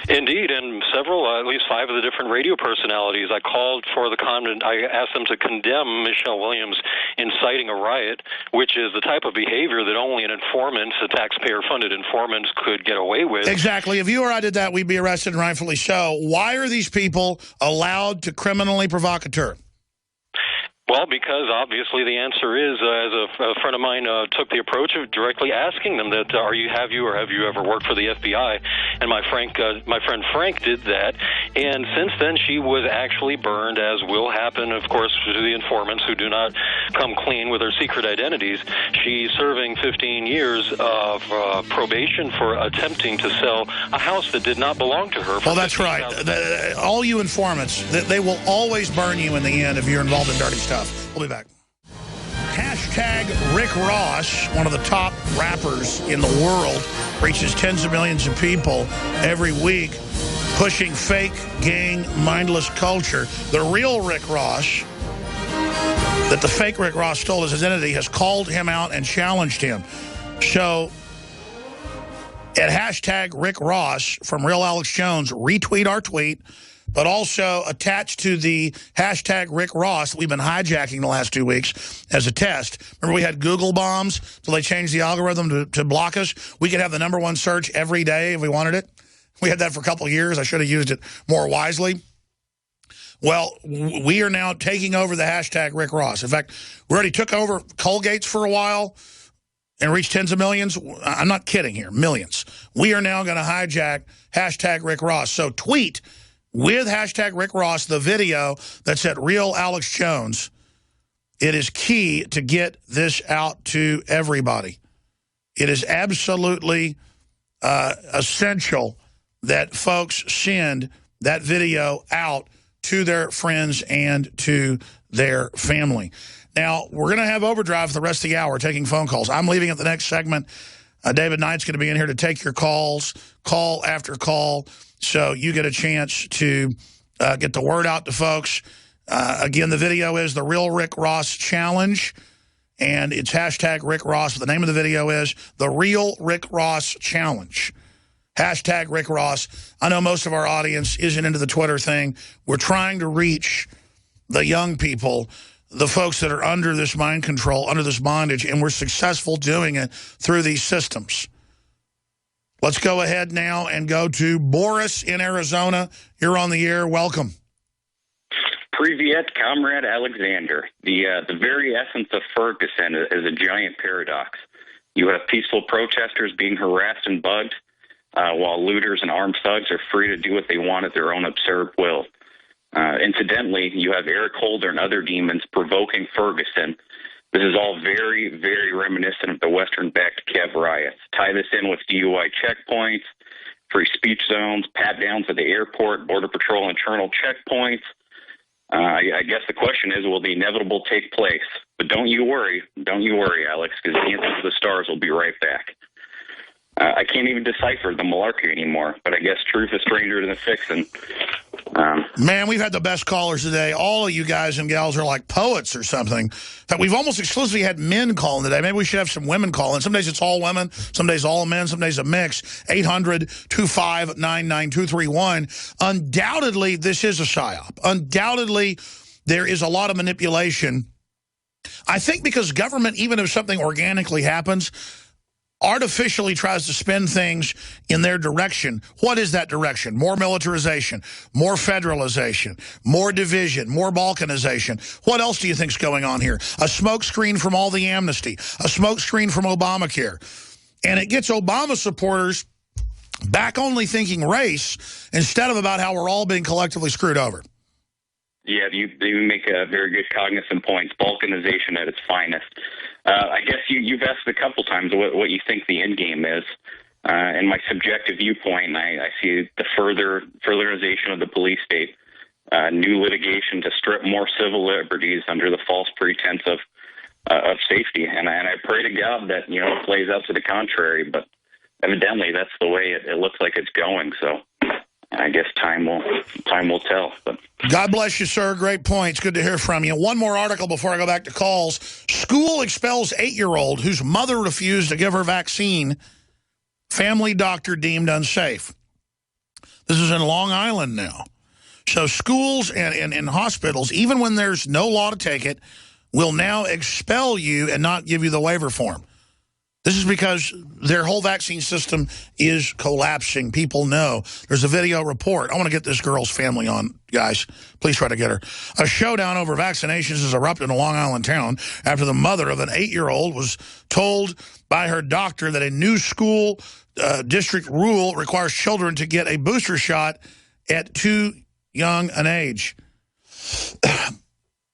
Indeed, and several, at least 5 of the different radio personalities, I called for I asked them to condemn Michelle Williams inciting a riot, which is the type of behavior that only an informant, a taxpayer-funded informant, could get away with. Exactly. If you or I did that, we'd be arrested, and rightfully so. Why are these people allowed to criminally provocateur? Well, because obviously the answer is, as a friend of mine took the approach of directly asking them that, have you ever worked for the FBI? And my friend Frank did that, and since then she was actually burned, as will happen, of course, to the informants who do not come clean with their secret identities. She's serving 15 years of probation for attempting to sell a house that did not belong to her. Well, that's right. All you informants, they will always burn you in the end if you're involved in dirty stuff. We'll be back. Hashtag Rick Ross, one of the top rappers in the world, reaches tens of millions of people every week, pushing fake, gang, mindless culture. The real Rick Ross, that the fake Rick Ross stole his identity, has called him out and challenged him. So, at hashtag Rick Ross from Real Alex Jones, retweet our tweet, but also attached to the hashtag Rick Ross that we've been hijacking the last 2 weeks as a test. Remember, we had Google bombs, so they changed the algorithm to block us. We could have the #1 search every day if we wanted it. We had that for a couple of years. I should have used it more wisely. Well, we are now taking over the hashtag Rick Ross. In fact, we already took over Colgate's for a while and reached tens of millions. I'm not kidding here, millions. We are now going to hijack hashtag Rick Ross. So tweet with hashtag Rick Ross the video that's at Real Alex Jones. It is key to get this out to everybody. It is absolutely essential that folks send that video out to their friends and to their family. Now, we're going to have overdrive for the rest of the hour taking phone calls. I'm leaving at the next segment. David Knight's going to be in here to take your calls, call after call, so you get a chance to get the word out to folks. Again, the video is the Real Rick Ross Challenge, and it's hashtag Rick Ross. The name of the video is the Real Rick Ross Challenge. Hashtag Rick Ross. I know most of our audience isn't into the Twitter thing. We're trying to reach the young people, the folks that are under this mind control, under this bondage, and we're successful doing it through these systems. Let's go ahead now and go to Boris in Arizona. You're on the air. Welcome. Privyet, Comrade Alexander. The very essence of Ferguson is a giant paradox. You have peaceful protesters being harassed and bugged, while looters and armed thugs are free to do what they want at their own absurd will. Incidentally, you have Eric Holder and other demons provoking Ferguson. This is all very, very reminiscent of the Western-backed Kev riots. Tie this in with DUI checkpoints, free speech zones, pat-downs at the airport, Border Patrol internal checkpoints. I guess the question is, will the inevitable take place? But don't you worry, Alex, because the answer to the stars will be right back. I can't even decipher the malarkey anymore, but I guess truth is stranger than fiction. Man, we've had the best callers today. All of you guys and gals are like poets or something. That we've almost exclusively had men calling today. Maybe we should have some women calling. Some days it's all women, some days all men, some days a mix. 800-259-9231. Undoubtedly, this is a psyop. Undoubtedly, there is a lot of manipulation. I think because government, even if something organically happens, artificially tries to spin things in their direction. What is that direction? More militarization, more federalization, more division, more balkanization. What else do you think's going on here? A smokescreen from all the amnesty, a smokescreen from Obamacare. And it gets Obama supporters back only thinking race instead of about how we're all being collectively screwed over. Yeah, you make a very good cognizant point. Balkanization at its finest. I guess you've asked a couple times what you think the end game is. And my subjective viewpoint, I see the furtherization of the police state, new litigation to strip more civil liberties under the false pretense of safety. And I pray to God that, it plays out to the contrary, but evidently that's the way it looks like it's going. So I guess time will tell. But God bless you, sir. Great points. Good to hear from you. One more article before I go back to calls. School expels 8-year-old whose mother refused to give her vaccine. Family doctor deemed unsafe. This is in Long Island now. So schools and hospitals, even when there's no law to take it, will now expel you and not give you the waiver form. This is because their whole vaccine system is collapsing. People know. There's a video report. I want to get this girl's family on, guys. Please try to get her. A showdown over vaccinations has erupted in a Long Island town after the mother of an 8-year-old was told by her doctor that a new school district rule requires children to get a booster shot at too young an age.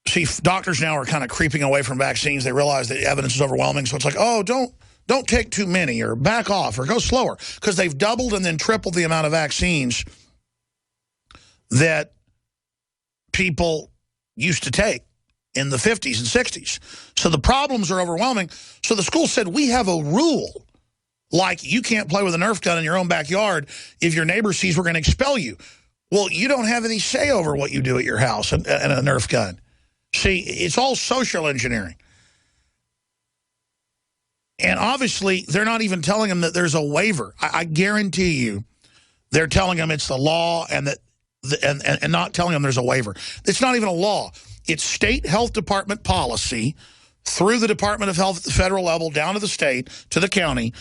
See, doctors now are kind of creeping away from vaccines. They realize the evidence is overwhelming. So it's like, oh, don't take too many or back off or go slower, because they've doubled and then tripled the amount of vaccines that people used to take in the 50s and 60s. So the problems are overwhelming. So the school said, we have a rule, like you can't play with a Nerf gun in your own backyard. If your neighbor sees, we're going to expel you. Well, you don't have any say over what you do at your house and a Nerf gun. See, it's all social engineering. And obviously, they're not even telling them that there's a waiver. I guarantee you, they're telling them it's the law and not telling them there's a waiver. It's not even a law. It's state health department policy through the Department of Health at the federal level, down to the state, to the county,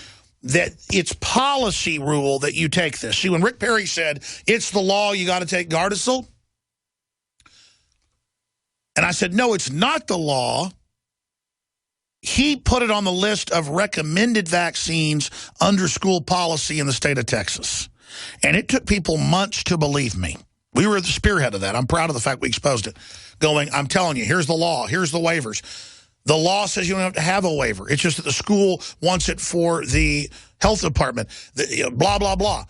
that it's policy rule that you take this. See, when Rick Perry said, it's the law, you got to take Gardasil. And I said, no, it's not the law. He put it on the list of recommended vaccines under school policy in the state of Texas. And it took people months to believe me. We were at the spearhead of that. I'm proud of the fact we exposed it. Going, I'm telling you, here's the law, here's the waivers. The law says you don't have to have a waiver. It's just that the school wants it for the health department. Blah, blah, blah.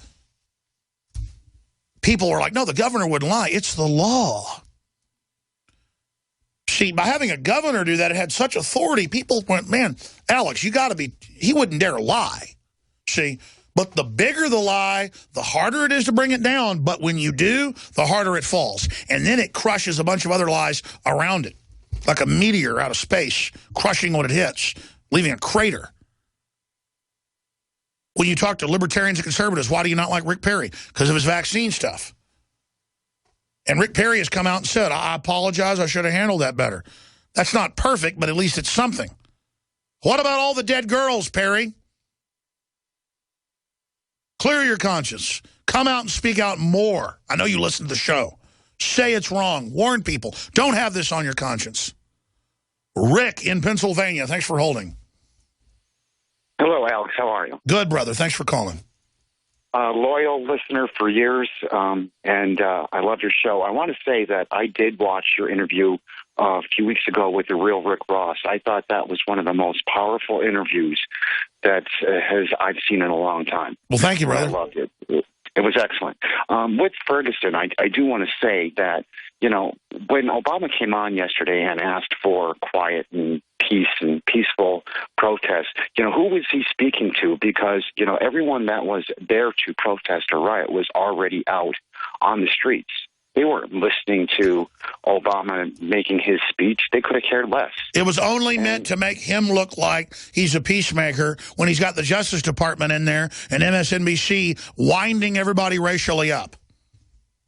People were like, no, the governor wouldn't lie. It's the law. See, by having a governor do that, it had such authority, people went, man, Alex, you got to be, he wouldn't dare lie. See, but the bigger the lie, the harder it is to bring it down. But when you do, the harder it falls. And then it crushes a bunch of other lies around it, like a meteor out of space, crushing what it hits, leaving a crater. When you talk to libertarians and conservatives, why do you not like Rick Perry? Because of his vaccine stuff. And Rick Perry has come out and said, I apologize, I should have handled that better. That's not perfect, but at least it's something. What about all the dead girls, Perry? Clear your conscience. Come out and speak out more. I know you listen to the show. Say it's wrong. Warn people. Don't have this on your conscience. Rick in Pennsylvania, thanks for holding. Hello, Alex. How are you? Good, brother. Thanks for calling. Loyal listener for years, and I love your show. I want to say that I did watch your interview a few weeks ago with the real Rick Ross. I thought that was one of the most powerful interviews that I've seen in a long time. Well, thank you, brother. I loved it. It was excellent. With Ferguson, I do want to say that, you know, when Obama came on yesterday and asked for quiet and peace and peaceful protest, you know, who was he speaking to? Because, you know, everyone that was there to protest or riot was already out on the streets. They weren't listening to Obama making his speech. They could have cared less. It was only meant to make him look like he's a peacemaker when he's got the Justice Department in there and MSNBC winding everybody racially up.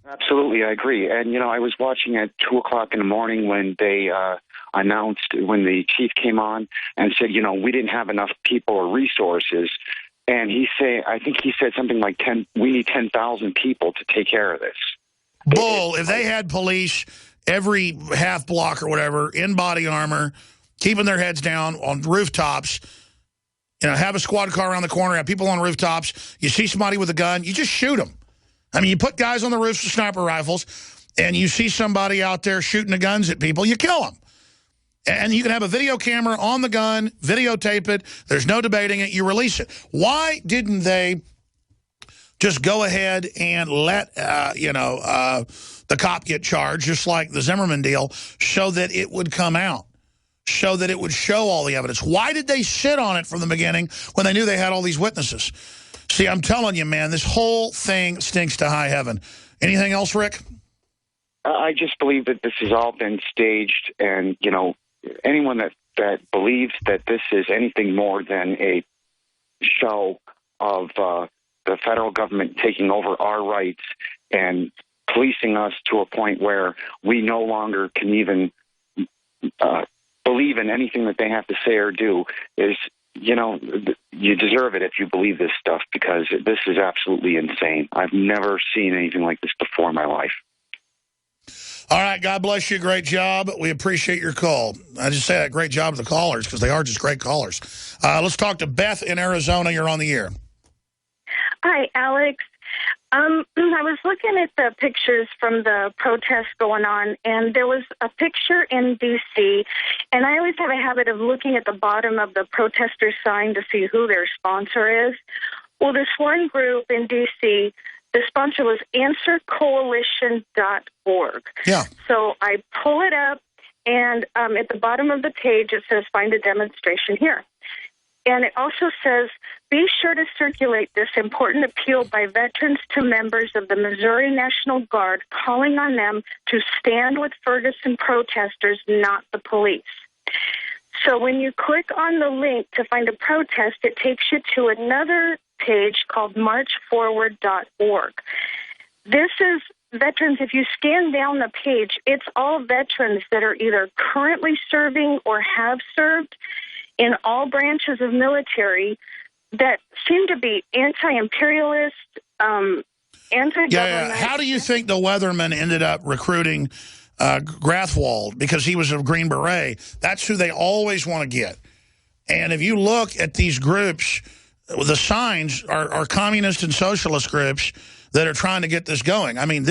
Absolutely, I agree. And, you know, I was watching at 2 o'clock in the morning when they announced, when the chief came on and said, you know, we didn't have enough people or resources. And I think he said something like we need 10,000 people to take care of this. Bull. If they had police every half block or whatever in body armor, keeping their heads down on rooftops, you know, have a squad car around the corner, have people on rooftops, you see somebody with a gun, you just shoot them. I mean, you put guys on the roofs with sniper rifles, and you see somebody out there shooting the guns at people, you kill them. And you can have a video camera on the gun, videotape it, there's no debating it, you release it. Why didn't they just go ahead and let, the cop get charged, just like the Zimmerman deal, so that it would come out, so that it would show all the evidence? Why did they sit on it from the beginning when they knew they had all these witnesses? See, I'm telling you, man, this whole thing stinks to high heaven. Anything else, Rick? I just believe that this has all been staged, and, you know, anyone that believes that this is anything more than a show of the federal government taking over our rights and policing us to a point where we no longer can even believe in anything that they have to say or do is, you know, you deserve it if you believe this stuff, because this is absolutely insane. I've never seen anything like this before in my life. All right, God bless you. Great job. We appreciate your call. I just say that great job to the callers because they are just great callers. Let's talk to Beth in Arizona. You're on the air. Hi, Alex. I was looking at the pictures from the protests going on, and there was a picture in D.C., and I always have a habit of looking at the bottom of the protester sign to see who their sponsor is. Well, this one group in D.C., the sponsor was AnswerCoalition.org. Yeah. So I pull it up, and at the bottom of the page, it says, find a demonstration here. And it also says, be sure to circulate this important appeal by veterans to members of the Missouri National Guard, calling on them to stand with Ferguson protesters, not the police. So when you click on the link to find a protest, it takes you to another page called marchforward.org. This is veterans. If you scan down the page, it's all veterans that are either currently serving or have served in all branches of military that seem to be anti-imperialist, anti-government. Yeah. How do you think the Weathermen ended up recruiting Grathwold? Because he was a Green Beret. That's who they always want to get. And if you look at these groups, the signs are communist and socialist groups that are trying to get this going. I mean,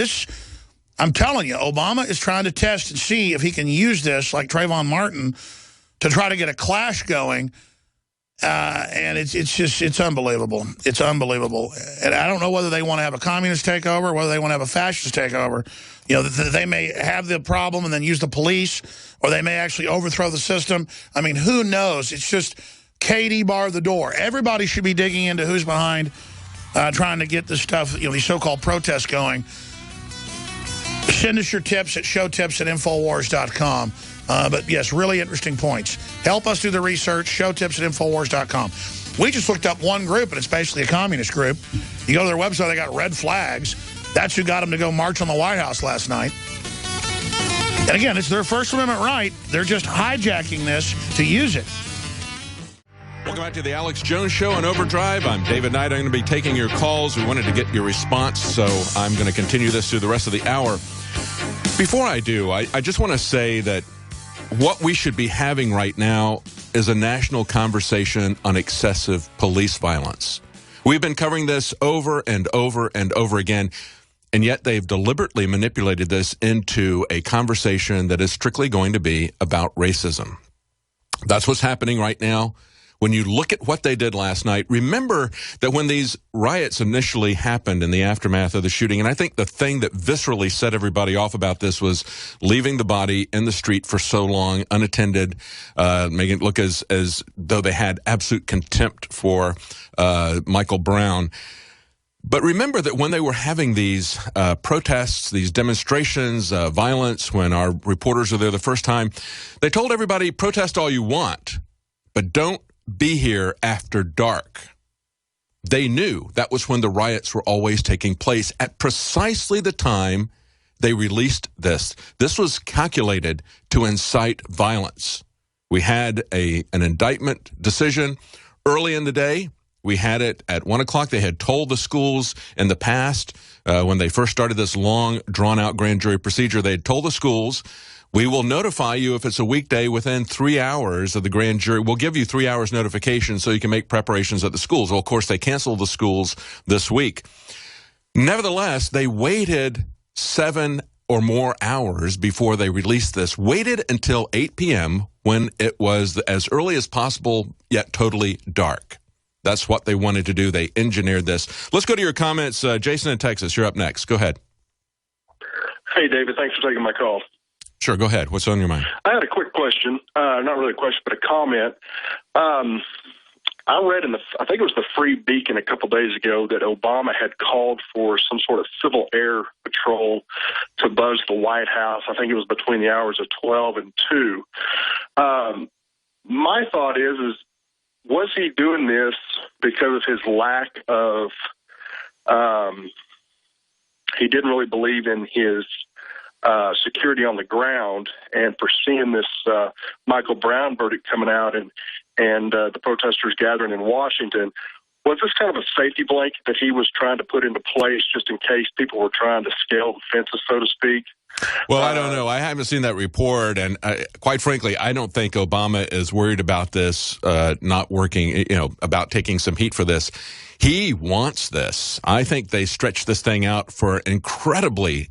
I'm telling you, Obama is trying to test and see if he can use this, like Trayvon Martin, to try to get a clash going, and it's unbelievable. It's unbelievable. And I don't know whether they want to have a communist takeover, whether they want to have a fascist takeover. You know, they may have the problem and then use the police, or they may actually overthrow the system. I mean, who knows? It's just Katie bar the door. Everybody should be digging into who's behind trying to get this stuff, these so-called protests going. Send us your tips at showtips@infowars.com. But, yes, really interesting points. Help us do the research, showtips@infowars.com. We just looked up one group, and it's basically a communist group. You go to their website, they got red flags. That's who got them to go march on the White House last night. And, again, it's their First Amendment right. They're just hijacking this to use it. Welcome back to the Alex Jones Show on Overdrive. I'm David Knight. I'm going to be taking your calls. We wanted to get your response, so I'm going to continue this through the rest of the hour. Before I do, I just want to say that what we should be having right now is a national conversation on excessive police violence. We've been covering this over and over and over again, and yet they've deliberately manipulated this into a conversation that is strictly going to be about racism. That's what's happening right now. When you look at what they did last night, remember that when these riots initially happened in the aftermath of the shooting, and I think the thing that viscerally set everybody off about this was leaving the body in the street for so long, unattended, making it look as though they had absolute contempt for Michael Brown. But remember that when they were having these protests, these demonstrations, violence, when our reporters were there the first time, they told everybody, protest all you want, but don't be here after dark. They knew that was when the riots were always taking place at precisely the time they released this. This was calculated to incite violence. We had an indictment decision early in the day. We had it at 1 o'clock. They had told the schools in the past, when they first started this long, drawn-out grand jury procedure, they had told the schools, we will notify you if it's a weekday within 3 hours of the grand jury. We'll give you 3 hours notification so you can make preparations at the schools. Well, of course, they canceled the schools this week. Nevertheless, they waited 7 or more hours before they released this, waited until 8 p.m. when it was as early as possible, yet totally dark. That's what they wanted to do. They engineered this. Let's go to your comments. Jason in Texas, you're up next. Go ahead. Hey, David. Thanks for taking my call. Sure, go ahead. What's on your mind? I had a quick question. Not really a question, but a comment. I read I think it was the Free Beacon a couple days ago that Obama had called for some sort of civil air patrol to buzz the White House. I think it was between the hours of 12 and 2. My thought is was he doing this because of his lack of, he didn't really believe in his security on the ground, and for seeing this Michael Brown verdict coming out and the protesters gathering in Washington, was this kind of a safety blanket that he was trying to put into place just in case people were trying to scale the fences, so to speak? Well, I don't know. I haven't seen that report, and quite frankly, I don't think Obama is worried about this not working, about taking some heat for this. He wants this. I think they stretched this thing out for an incredibly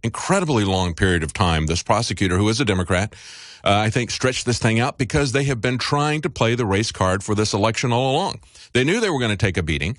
long period of time. This prosecutor, who is a Democrat, I think stretched this thing out because they have been trying to play the race card for this election all along. They knew they were going to take a beating.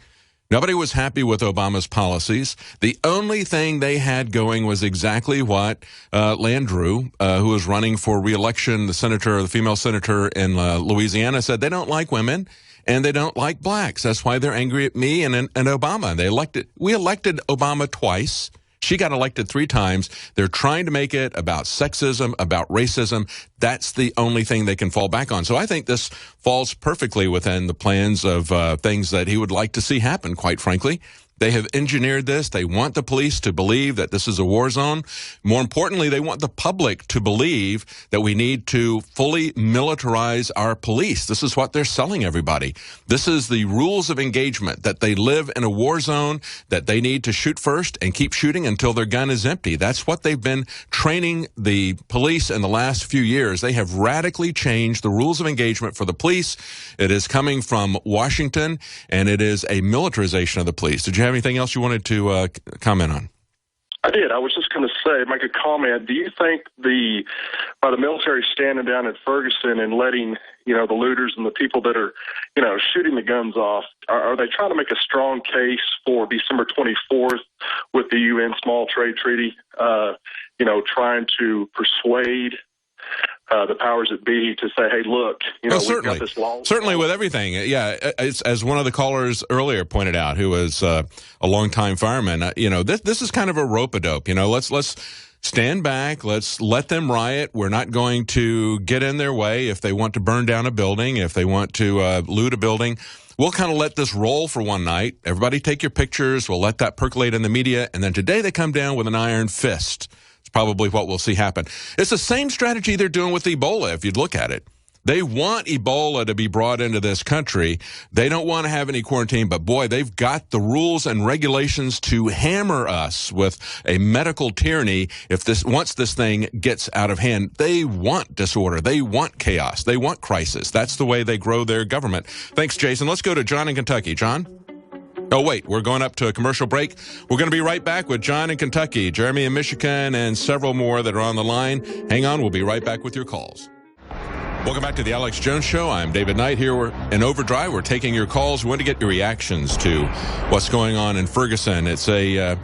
Nobody was happy with Obama's policies. The only thing they had going was exactly what Landrieu, who was running for re-election, the female senator in Louisiana, said. They don't like women and they don't like blacks. That's why they're angry at me and Obama. We elected Obama twice. She got elected 3 times. They're trying to make it about sexism, about racism. That's the only thing they can fall back on. So I think this falls perfectly within the plans of things that he would like to see happen, quite frankly. They have engineered this. They want the police to believe that this is a war zone. More importantly, they want the public to believe that we need to fully militarize our police. This is what they're selling everybody. This is the rules of engagement, that they live in a war zone, that they need to shoot first and keep shooting until their gun is empty. That's what they've been training the police in the last few years. They have radically changed the rules of engagement for the police. It is coming from Washington, and it is a militarization of the police. Did you have anything else you wanted to comment on? I did. I was just going to say, make a comment. Do you think by the military standing down at Ferguson and letting, the looters and the people that are, shooting the guns off, are they trying to make a strong case for December 24th with the UN Small Trade Treaty, trying to persuade the powers that be to say, hey, look, you know, we've got this law. Certainly with everything. Yeah, it's, as one of the callers earlier pointed out, who was a longtime fireman, you know, this is kind of a rope-a-dope. You know, let's stand back. Let's let them riot. We're not going to get in their way. If they want to burn down a building, if they want to loot a building, we'll kind of let this roll for one night. Everybody take your pictures. We'll let that percolate in the media. And then today they come down with an iron fist. It's probably what we'll see happen. It's the same strategy they're doing with Ebola, if you'd look at it. They want Ebola to be brought into this country. They don't want to have any quarantine, but boy, they've got the rules and regulations to hammer us with a medical tyranny once this thing gets out of hand. They want disorder. They want chaos. They want crisis. That's the way they grow their government. Thanks, Jason. Let's go to John in Kentucky. John? Oh, wait, we're going up to a commercial break. We're going to be right back with John in Kentucky, Jeremy in Michigan, and several more that are on the line. Hang on. We'll be right back with your calls. Welcome back to the Alex Jones Show. I'm David Knight here. We're in Overdrive. We're taking your calls. We want to get your reactions to what's going on in Ferguson. It's a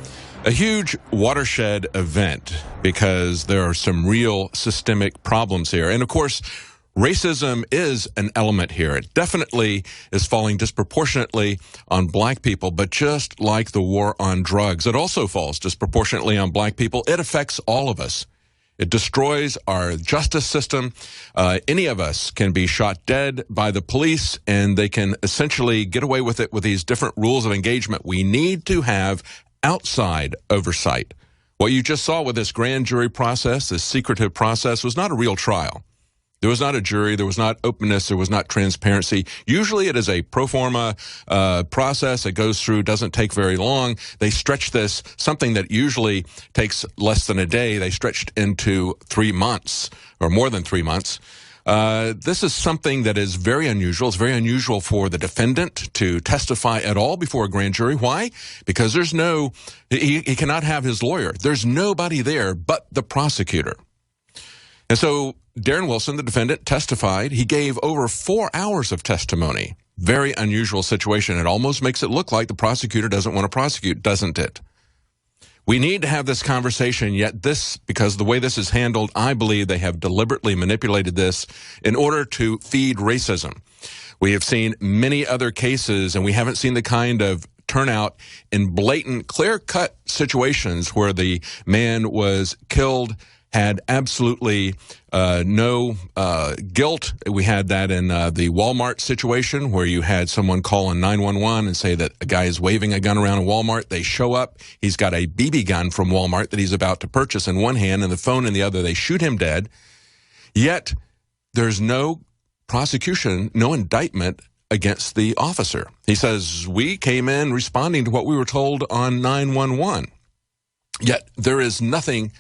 huge watershed event because there are some real systemic problems here. And, of course, racism is an element here. It definitely is falling disproportionately on black people, but just like the war on drugs, it also falls disproportionately on black people. It affects all of us. It destroys our justice system. Any of us can be shot dead by the police, and they can essentially get away with it with these different rules of engagement. We need to have outside oversight. What you just saw with this grand jury process, this secretive process, was not a real trial. There was not a jury. There was not openness. There was not transparency. Usually it is a pro forma process that goes through, doesn't take very long. They stretch this, something that usually takes less than a day, they stretched into 3 months or more than 3 months. This is something that is very unusual. It's very unusual for the defendant to testify at all before a grand jury. Why? Because he cannot have his lawyer. There's nobody there but the prosecutor. And so Darren Wilson, the defendant, testified. He gave over 4 hours of testimony. Very unusual situation. It almost makes it look like the prosecutor doesn't want to prosecute, doesn't it? We need to have this conversation, yet because the way this is handled, I believe they have deliberately manipulated this in order to feed racism. We have seen many other cases, and we haven't seen the kind of turnout in blatant, clear-cut situations where the man was killed, had absolutely no guilt. We had that in the Walmart situation where you had someone call in 911 and say that a guy is waving a gun around a Walmart. They show up. He's got a BB gun from Walmart that he's about to purchase in one hand and the phone in the other. They shoot him dead. Yet there's no prosecution, no indictment against the officer. He says, we came in responding to what we were told on 911. Yet there is nothing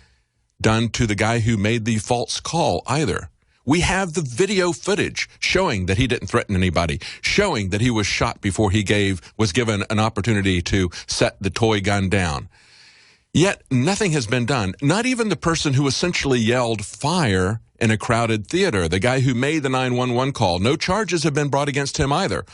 done to the guy who made the false call either. We have the video footage showing that he didn't threaten anybody, showing that he was shot before he was given an opportunity to set the toy gun down. Yet nothing has been done. Not even the person who essentially yelled fire in a crowded theater, the guy who made the 911 call. No charges have been brought against him either.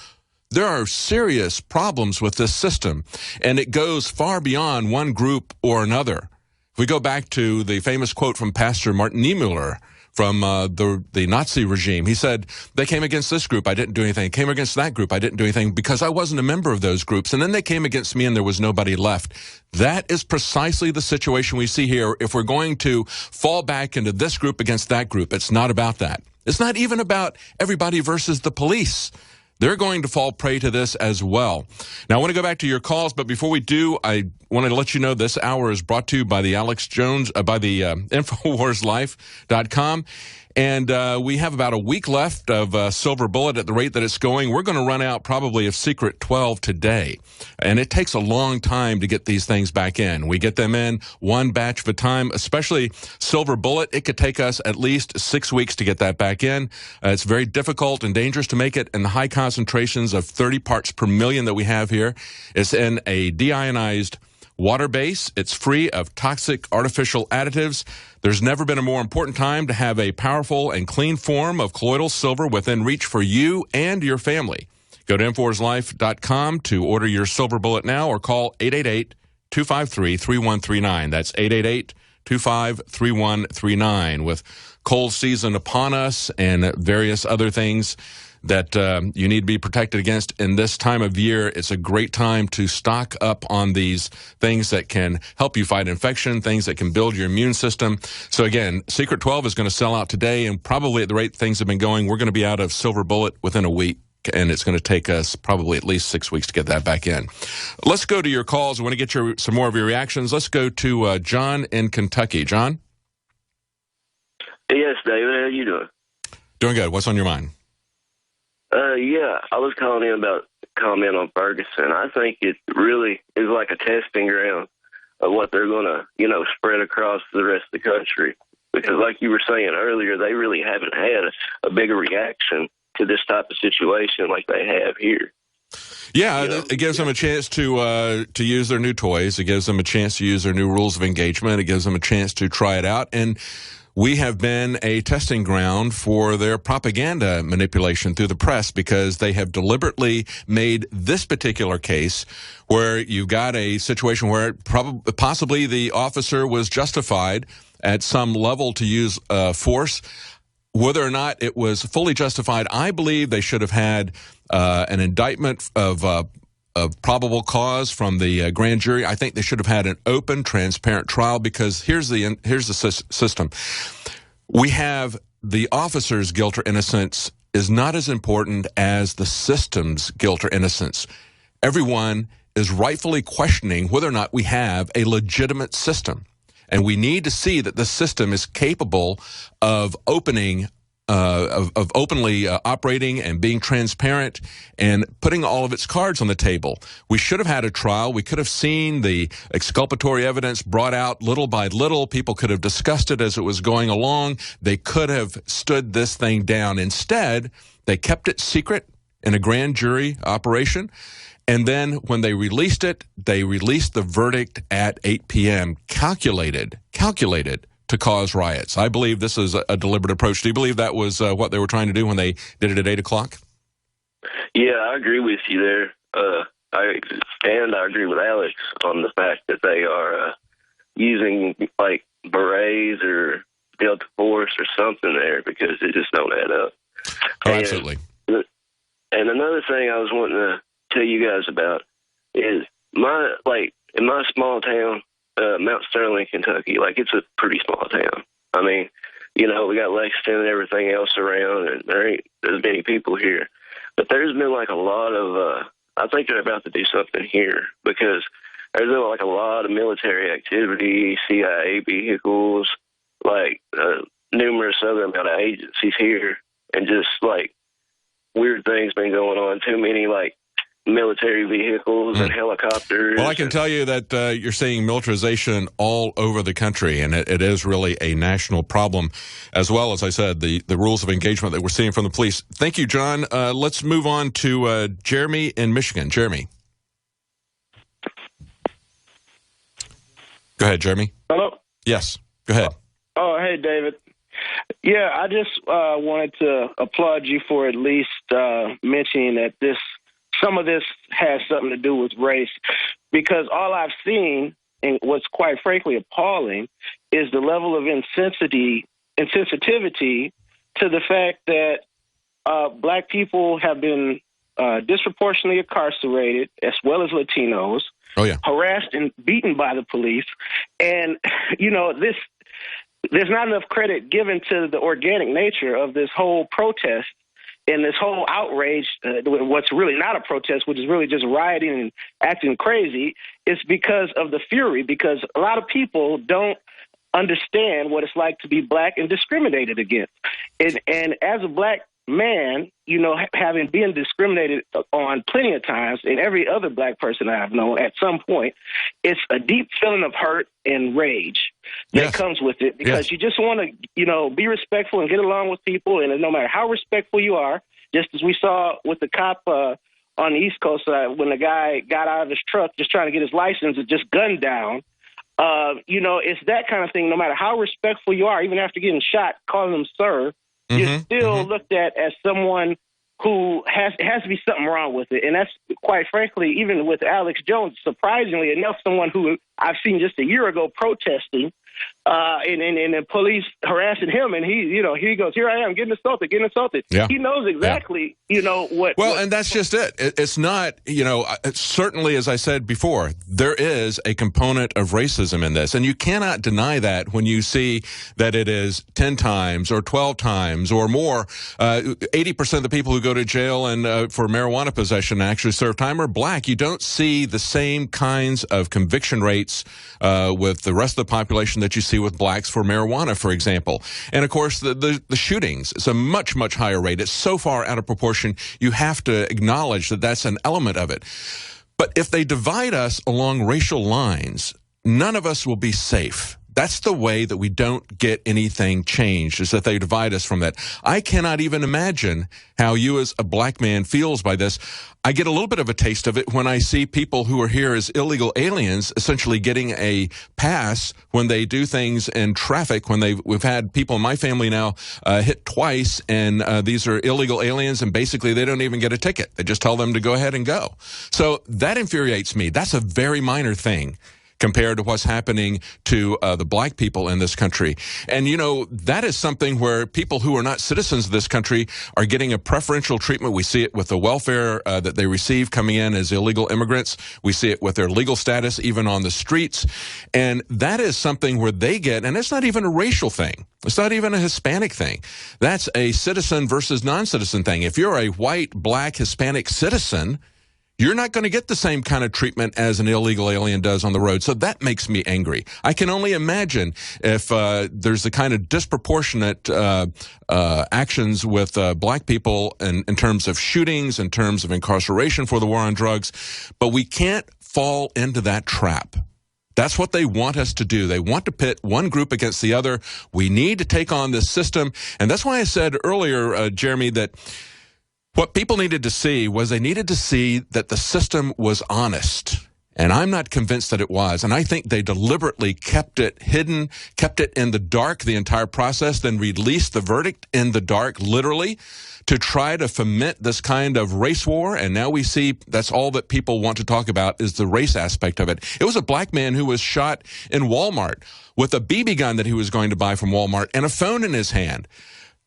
There are serious problems with this system, and it goes far beyond one group or another. If we go back to the famous quote from Pastor Martin Niemöller from the Nazi regime, he said, they came against this group, I didn't do anything. Came against that group, I didn't do anything because I wasn't a member of those groups. And then they came against me and there was nobody left. That is precisely the situation we see here. If we're going to fall back into this group against that group, it's not about that. It's not even about everybody versus the police. They're going to fall prey to this as well. Now, I want to go back to your calls, but before we do, I want to let you know this hour is brought to you by the Alex Jones, by the InfoWarsLife.com. And we have about a week left of Silver Bullet at the rate that it's going. We're going to run out probably of Secret 12 today. And it takes a long time to get these things back in. We get them in one batch at a time, especially Silver Bullet. It could take us at least 6 weeks to get that back in. It's very difficult and dangerous to make it in the high concentrations of 30 parts per million that we have here. It's in a deionized water base. It's free of toxic artificial additives. There's never been a more important time to have a powerful and clean form of colloidal silver within reach for you and your family. Go to InfoWarsLife.com to order your Silver Bullet now or call 888-253-3139. That's 888-255-3139. With cold season upon us and various other things that you need to be protected against in this time of year, it's a great time to stock up on these things that can help you fight infection, things that can build your immune system. So again, Secret 12 is going to sell out today, and probably at the rate things have been going, we're going to be out of Silver Bullet within a week, and it's going to take us probably at least 6 weeks to get that back in. Let's go to your calls. I want to get some more of your reactions. Let's go to John in Kentucky. John? Yes, David. How you doing? Doing good. What's on your mind? Yeah, I was calling in about comment on Ferguson. I think it really is like a testing ground of what they're going to, spread across the rest of the country. Because like you were saying earlier, they really haven't had a bigger reaction to this type of situation like they have here. Yeah, it gives them a chance to use their new toys. It gives them a chance to use their new rules of engagement. It gives them a chance to try it out. And we have been a testing ground for their propaganda manipulation through the press, because they have deliberately made this particular case where you got a situation where possibly the officer was justified at some level to use force. Whether or not it was fully justified, I believe they should have had an indictment of probable cause from the grand jury. I think they should have had an open, transparent trial, because here's the system. We have the officer's guilt or innocence is not as important as the system's guilt or innocence. Everyone is rightfully questioning whether or not we have a legitimate system. And we need to see that the system is capable of openly operating and being transparent and putting all of its cards on the table. We should have had a trial. We could have seen the exculpatory evidence brought out little by little. People could have discussed it as it was going along. They could have stood this thing down. Instead, they kept it secret in a grand jury operation. And then when they released it, they released the verdict at 8 p.m., calculated to cause riots. I believe this is a deliberate approach. Do you believe that was what they were trying to do when they did it at 8 o'clock? Yeah, I agree with you there. I agree with Alex on the fact that they are using like berets or Delta Force or something there, because it just don't add up. Oh, absolutely. And another thing I was wanting to tell you guys about is in my small town, Mount Sterling, Kentucky, it's a pretty small town. I mean, we got Lexington and everything else around, and there ain't as many people here. But there's been a lot of, I think they're about to do something here, because there's been a lot of military activity, CIA vehicles, numerous other amount of agencies here, and just weird things been going on. Too many military vehicles and helicopters. Well, I can tell you that you're seeing militarization all over the country, and it is really a national problem, as well as I said, the rules of engagement that we're seeing from the police. Thank you, John. Let's move on to Jeremy in Michigan. Jeremy. Go ahead, Jeremy. Hello? Yes, go ahead. Oh, hey, David. Yeah, I just wanted to applaud you for at least mentioning that some of this has something to do with race, because all I've seen, and what's quite frankly appalling, is the level of insensitivity to the fact that black people have been disproportionately incarcerated, as well as Latinos, harassed and beaten by the police. And, there's not enough credit given to the organic nature of this whole protest and this whole outrage. What's really not a protest, which is really just rioting and acting crazy, is because of the fury, because a lot of people don't understand what it's like to be black and discriminated against. And as a black man, having been discriminated on plenty of times, and every other black person I've known at some point, it's a deep feeling of hurt and rage that comes with it, because you just want to, be respectful and get along with people. And no matter how respectful you are, just as we saw with the cop on the East Coast, when the guy got out of his truck just trying to get his license and just gunned down, it's that kind of thing. No matter how respectful you are, even after getting shot, calling them sir, you're still looked at as someone who has to be something wrong with it. And that's, quite frankly, even with Alex Jones, surprisingly enough, someone who I've seen just a year ago protesting and the police harassing him, and he goes, here I am getting assaulted. Yeah. He knows exactly, what. Well, and that's just it. It's not, certainly, as I said before, there is a component of racism in this, and you cannot deny that when you see that it is 10 times or 12 times or more. 80% of the people who go to jail and for marijuana possession and actually serve time are black. You don't see the same kinds of conviction rates with the rest of the population that you see with blacks for marijuana, for example. And, of course, the shootings, it's a much, much higher rate. It's so far out of proportion, you have to acknowledge that that's an element of it. But if they divide us along racial lines, none of us will be safe. That's the way that we don't get anything changed, is that they divide us from that. I cannot even imagine how you as a black man feels by this. I get a little bit of a taste of it when I see people who are here as illegal aliens essentially getting a pass when they do things in traffic. We've had people in my family now hit twice, and these are illegal aliens, and basically they don't even get a ticket. They just tell them to go ahead and go. So that infuriates me. That's a very minor thing compared to what's happening to the black people in this country. And, that is something where people who are not citizens of this country are getting a preferential treatment. We see it with the welfare that they receive coming in as illegal immigrants. We see it with their legal status, even on the streets. And that is something where they get, and it's not even a racial thing. It's not even a Hispanic thing. That's a citizen versus non-citizen thing. If you're a white, black, Hispanic citizen, you're not going to get the same kind of treatment as an illegal alien does on the road. So that makes me angry. I can only imagine if there's the kind of disproportionate actions with black people in terms of shootings, in terms of incarceration for the war on drugs. But we can't fall into that trap. That's what they want us to do. They want to pit one group against the other. We need to take on this system. And that's why I said earlier, Jeremy, that what people needed to see was they needed to see that the system was honest. And I'm not convinced that it was. And I think they deliberately kept it hidden, kept it in the dark the entire process, then released the verdict in the dark, literally, to try to foment this kind of race war. And now we see that's all that people want to talk about is the race aspect of it. It was a black man who was shot in Walmart with a BB gun that he was going to buy from Walmart and a phone in his hand.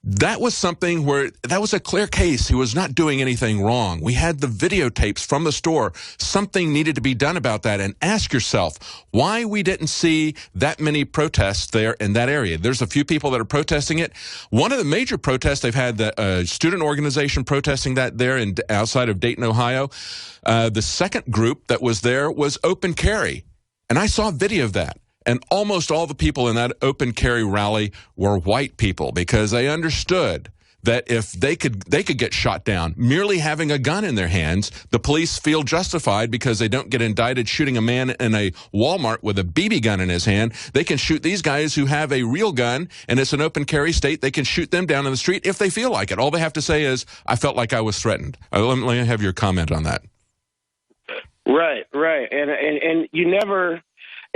That was something where that was a clear case. He was not doing anything wrong. We had the videotapes from the store. Something needed to be done about that. And ask yourself why we didn't see that many protests there in that area. There's a few people that are protesting it. One of the major protests, they've had the student organization protesting that there outside of Dayton, Ohio. The second group that was there was Open Carry. And I saw a video of that. And almost all the people in that open carry rally were white people because they understood that if they could get shot down merely having a gun in their hands. The police feel justified because they don't get indicted shooting a man in a Walmart with a BB gun in his hand. They can shoot these guys who have a real gun, and it's an open carry state. They can shoot them down in the street if they feel like it. All they have to say is, I felt like I was threatened. Let me have your comment on that. Right. And you never...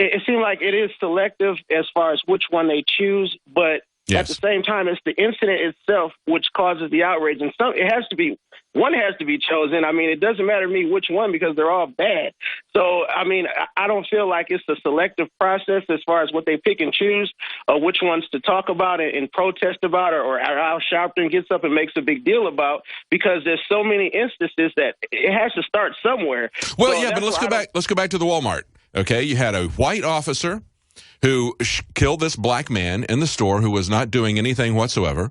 It seems like it is selective as far as which one they choose, but at the same time, it's the incident itself which causes the outrage. And one has to be chosen. I mean, it doesn't matter to me which one because they're all bad. So, I mean, I don't feel like it's a selective process as far as what they pick and choose, or which ones to talk about and protest about, or Al Sharpton gets up and makes a big deal about, because there's so many instances that it has to start somewhere. Well, so but let's go back to the Walmart. Okay, you had a white officer who killed this black man in the store who was not doing anything whatsoever,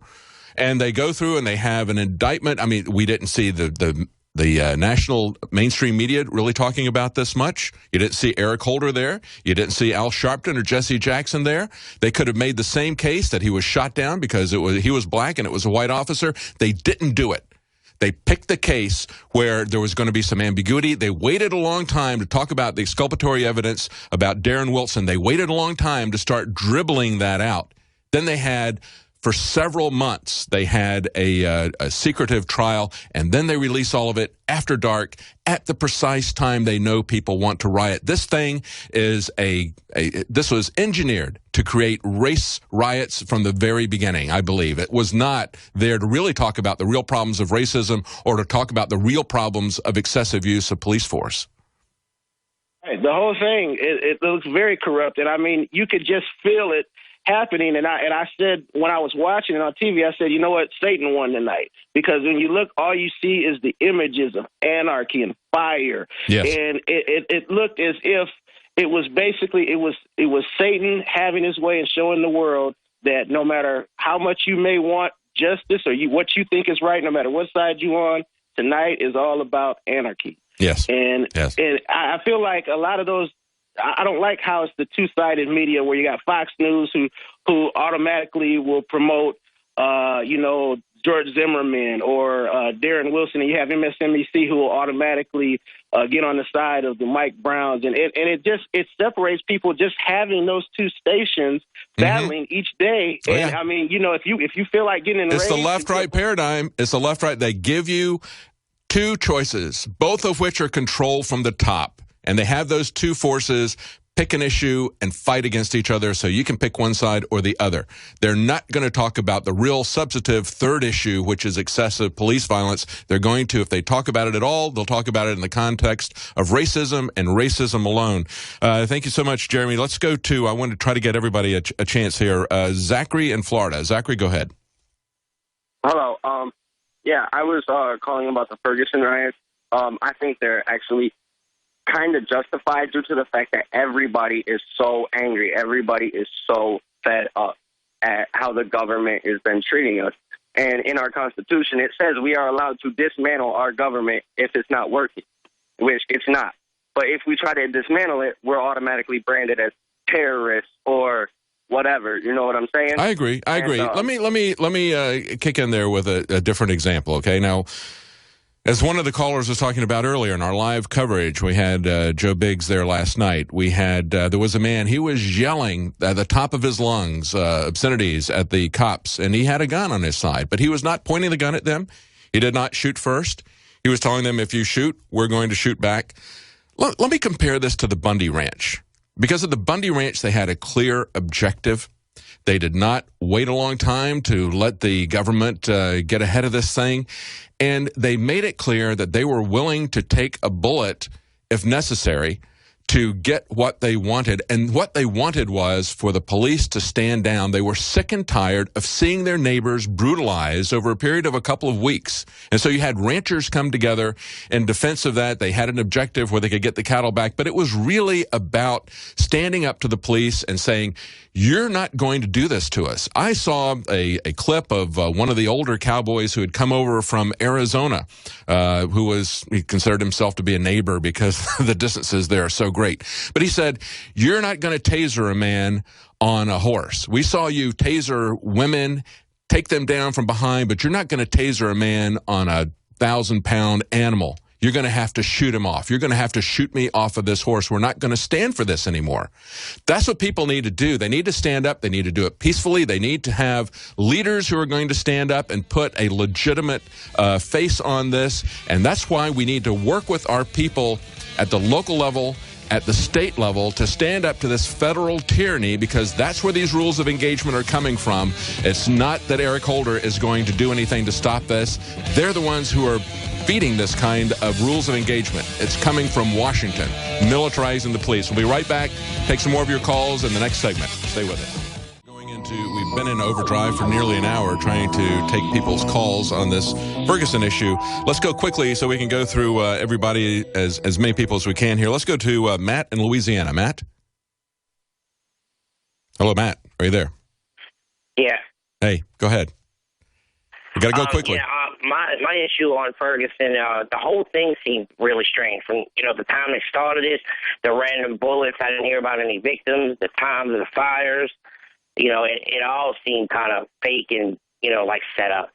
and they go through and they have an indictment. I mean, we didn't see the national mainstream media really talking about this much. You didn't see Eric Holder there. You didn't see Al Sharpton or Jesse Jackson there. They could have made the same case that he was shot down because he was black and it was a white officer. They didn't do it. They picked the case where there was going to be some ambiguity. They waited a long time to talk about the exculpatory evidence about Darren Wilson. They waited a long time to start dribbling that out. Then they had, for several months, they had a secretive trial, and then they release all of it after dark at the precise time they know people want to riot. This thing is this was engineered to create race riots from the very beginning, I believe. It was not there to really talk about the real problems of racism or to talk about the real problems of excessive use of police force. The whole thing, it looks very corrupt. And I mean, you could just feel it happening. And I said, when I was watching it on TV, I said, you know what? Satan won tonight. Because when you look, all you see is the images of anarchy and fire. Yes. And it looked as if it was basically, it was Satan having his way and showing the world that no matter how much you may want justice or what you think is right, no matter what side you're on, tonight is all about anarchy. Yes. And I feel like a lot of those, I don't like how it's the two-sided media where you got Fox News who automatically will promote, George Zimmerman or Darren Wilson, and you have MSNBC who will automatically get on the side of the Mike Browns, and it separates people just having those two stations battling each day. Oh, and yeah. I mean, if you feel like getting in It's the left-right paradigm. It's the left-right. They give you two choices, both of which are controlled from the top. And they have those two forces pick an issue and fight against each other so you can pick one side or the other. They're not going to talk about the real substantive third issue, which is excessive police violence. They're going to, if they talk about it at all, they'll talk about it in the context of racism and racism alone. Thank you so much, Jeremy. Let's go to, I want to try to get everybody a chance here. Zachary in Florida. Zachary, go ahead. Hello. I was calling about the Ferguson riots. I think they're actually kind of justified due to the fact that everybody is so angry. Everybody is so fed up at how the government has been treating us. And in our Constitution, it says we are allowed to dismantle our government if it's not working, which it's not. But if we try to dismantle it, we're automatically branded as terrorists or whatever. You know what I'm saying? I agree. Let me kick in there with a different example. Okay, now, as one of the callers was talking about earlier in our live coverage, we had Joe Biggs there last night. We had there was a man. He was yelling at the top of his lungs obscenities at the cops, and he had a gun on his side, but he was not pointing the gun at them. He did not shoot first. He was telling them, "If you shoot, we're going to shoot back." Let me compare this to the Bundy Ranch. Because at the Bundy Ranch, they had a clear objective. They did not wait a long time to let the government get ahead of this thing. And they made it clear that they were willing to take a bullet, if necessary, to get what they wanted. And what they wanted was for the police to stand down. They were sick and tired of seeing their neighbors brutalized over a period of a couple of weeks. And so you had ranchers come together in defense of that. They had an objective where they could get the cattle back. But it was really about standing up to the police and saying, "You're not going to do this to us." I saw a clip of one of the older cowboys who had come over from Arizona, he considered himself to be a neighbor because the distances there are so great. But he said, "You're not going to taser a man on a horse. We saw you taser women, take them down from behind, but you're not going to taser a man on a 1,000-pound animal. You're going to have to shoot him off. You're going to have to shoot me off of this horse. We're not going to stand for this anymore." That's what people need to do. They need to stand up. They need to do it peacefully. They need to have leaders who are going to stand up and put a legitimate face on this. And that's why we need to work with our people at the local level, at the state level, to stand up to this federal tyranny, because that's where these rules of engagement are coming from. It's not that Eric Holder is going to do anything to stop this. They're the ones who are feeding this kind of rules of engagement. It's coming from Washington, militarizing the police. We'll be right back. Take some more of your calls in the next segment. Stay with us. We've been in overdrive for nearly an hour trying to take people's calls on this Ferguson issue. Let's go quickly so we can go through everybody, as many people as we can here. Let's go to Matt in Louisiana. Matt? Hello, Matt. Are you there? Yeah. Hey, go ahead. You got to go quickly. Yeah, my issue on Ferguson, the whole thing seemed really strange. From the time they started it, the random bullets, I didn't hear about any victims, the times of the fires. It all seemed kind of fake and, like set up.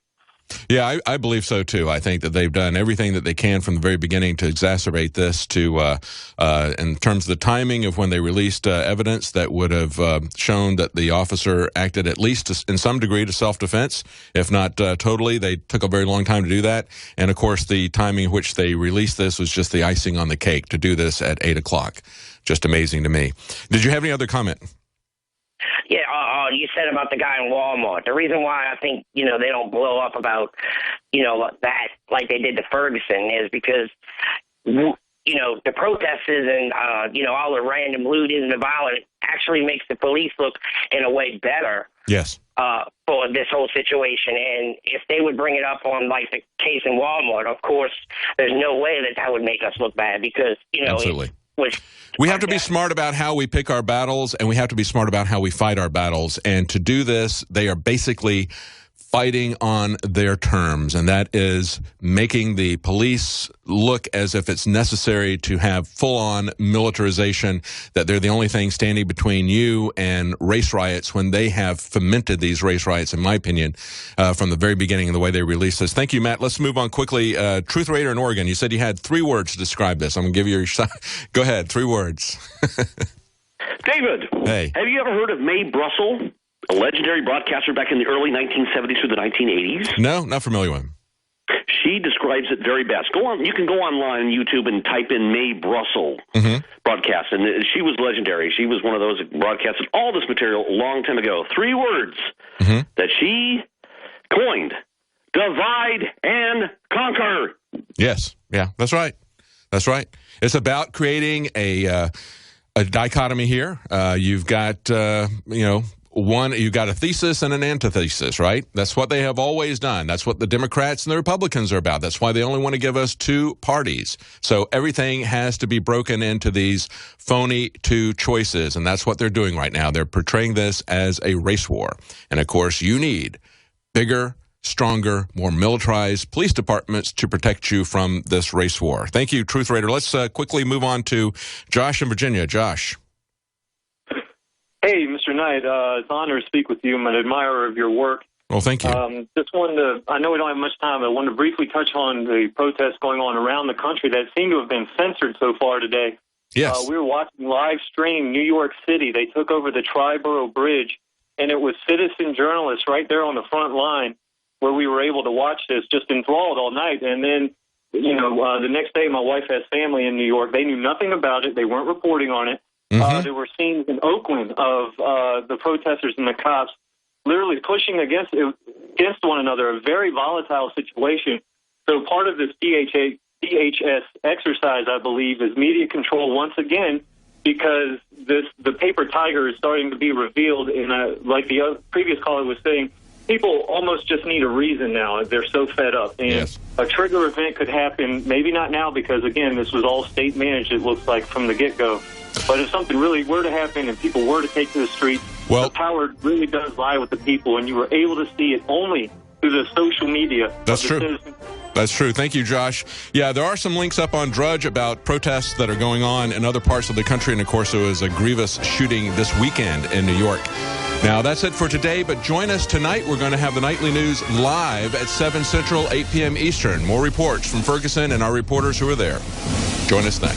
Yeah, I believe so, too. I think that they've done everything that they can from the very beginning to exacerbate this in terms of the timing of when they released evidence that would have shown that the officer acted at least in some degree to self-defense, if not totally. They took a very long time to do that. And, of course, the timing in which they released this was just the icing on the cake to do this at 8 o'clock. Just amazing to me. Did you have any other comment? Yeah, you said about the guy in Walmart. The reason why I think, they don't blow up about, that like they did to Ferguson is because, the protesters and, all the random looting and the violent actually makes the police look in a way better. Yes. For this whole situation. And if they would bring it up on, like, the case in Walmart, of course, there's no way that would make us look bad because, you know, absolutely. We have to be smart about how we pick our battles, and we have to be smart about how we fight our battles. And to do this, they are basically fighting on their terms, and that is making the police look as if it's necessary to have full-on militarization, that they're the only thing standing between you and race riots when they have fomented these race riots, in my opinion, from the very beginning of the way they released this. Thank you, Matt. Let's move on quickly. Truth Raider in Oregon, you said you had 3 words to describe this. I'm going to give you your go ahead, 3 words. David, hey, have you ever heard of Mae Brussel? A legendary broadcaster back in the early 1970s through the 1980s? No, not familiar with him. She describes it very best. You can go online on YouTube and type in Mae Brussel broadcast, and she was legendary. She was one of those that broadcasted all this material a long time ago. 3 words that she coined: divide and conquer. Yes, yeah, that's right. That's right. It's about creating a dichotomy here. You've got, you've got a thesis and an antithesis, right? That's what they have always done. That's what the Democrats and the Republicans are about. That's why they only want to give us 2 parties. So everything has to be broken into these phony 2 choices, and that's what they're doing right now. They're portraying this as a race war. And, of course, you need bigger, stronger, more militarized police departments to protect you from this race war. Thank you, Truth Raider. Let's quickly move on to Josh in Virginia. Josh. Hey, Mr. Knight, it's an honor to speak with you. I'm an admirer of your work. Well, thank you. Just wanted to, I know we don't have much time, but I wanted to briefly touch on the protests going on around the country that seem to have been censored so far today. Yes. We were watching live stream New York City. They took over the Triborough Bridge, and it was citizen journalists right there on the front line where we were able to watch this, just enthralled all night. And then, the next day my wife has family in New York. They knew nothing about it. They weren't reporting on it. There were scenes in Oakland of the protesters and the cops literally pushing against one another, a very volatile situation. So part of this DHS exercise, I believe, is media control once again, because the paper tiger is starting to be revealed. Like the previous caller was saying, people almost just need a reason now. They're so fed up. And a trigger event could happen, maybe not now because, again, this was all state managed, it looks like, from the get-go. But if something really were to happen and people were to take to the streets, the power really does lie with the people, and you were able to see it only through the social media. That's true. That's true. Thank you, Josh. Yeah, there are some links up on Drudge about protests that are going on in other parts of the country, and, of course, there was a grievous shooting this weekend in New York. Now, that's it for today, but join us tonight. We're going to have the Nightly News live at 7 Central, 8 p.m. Eastern. More reports from Ferguson and our reporters who are there. Join us then.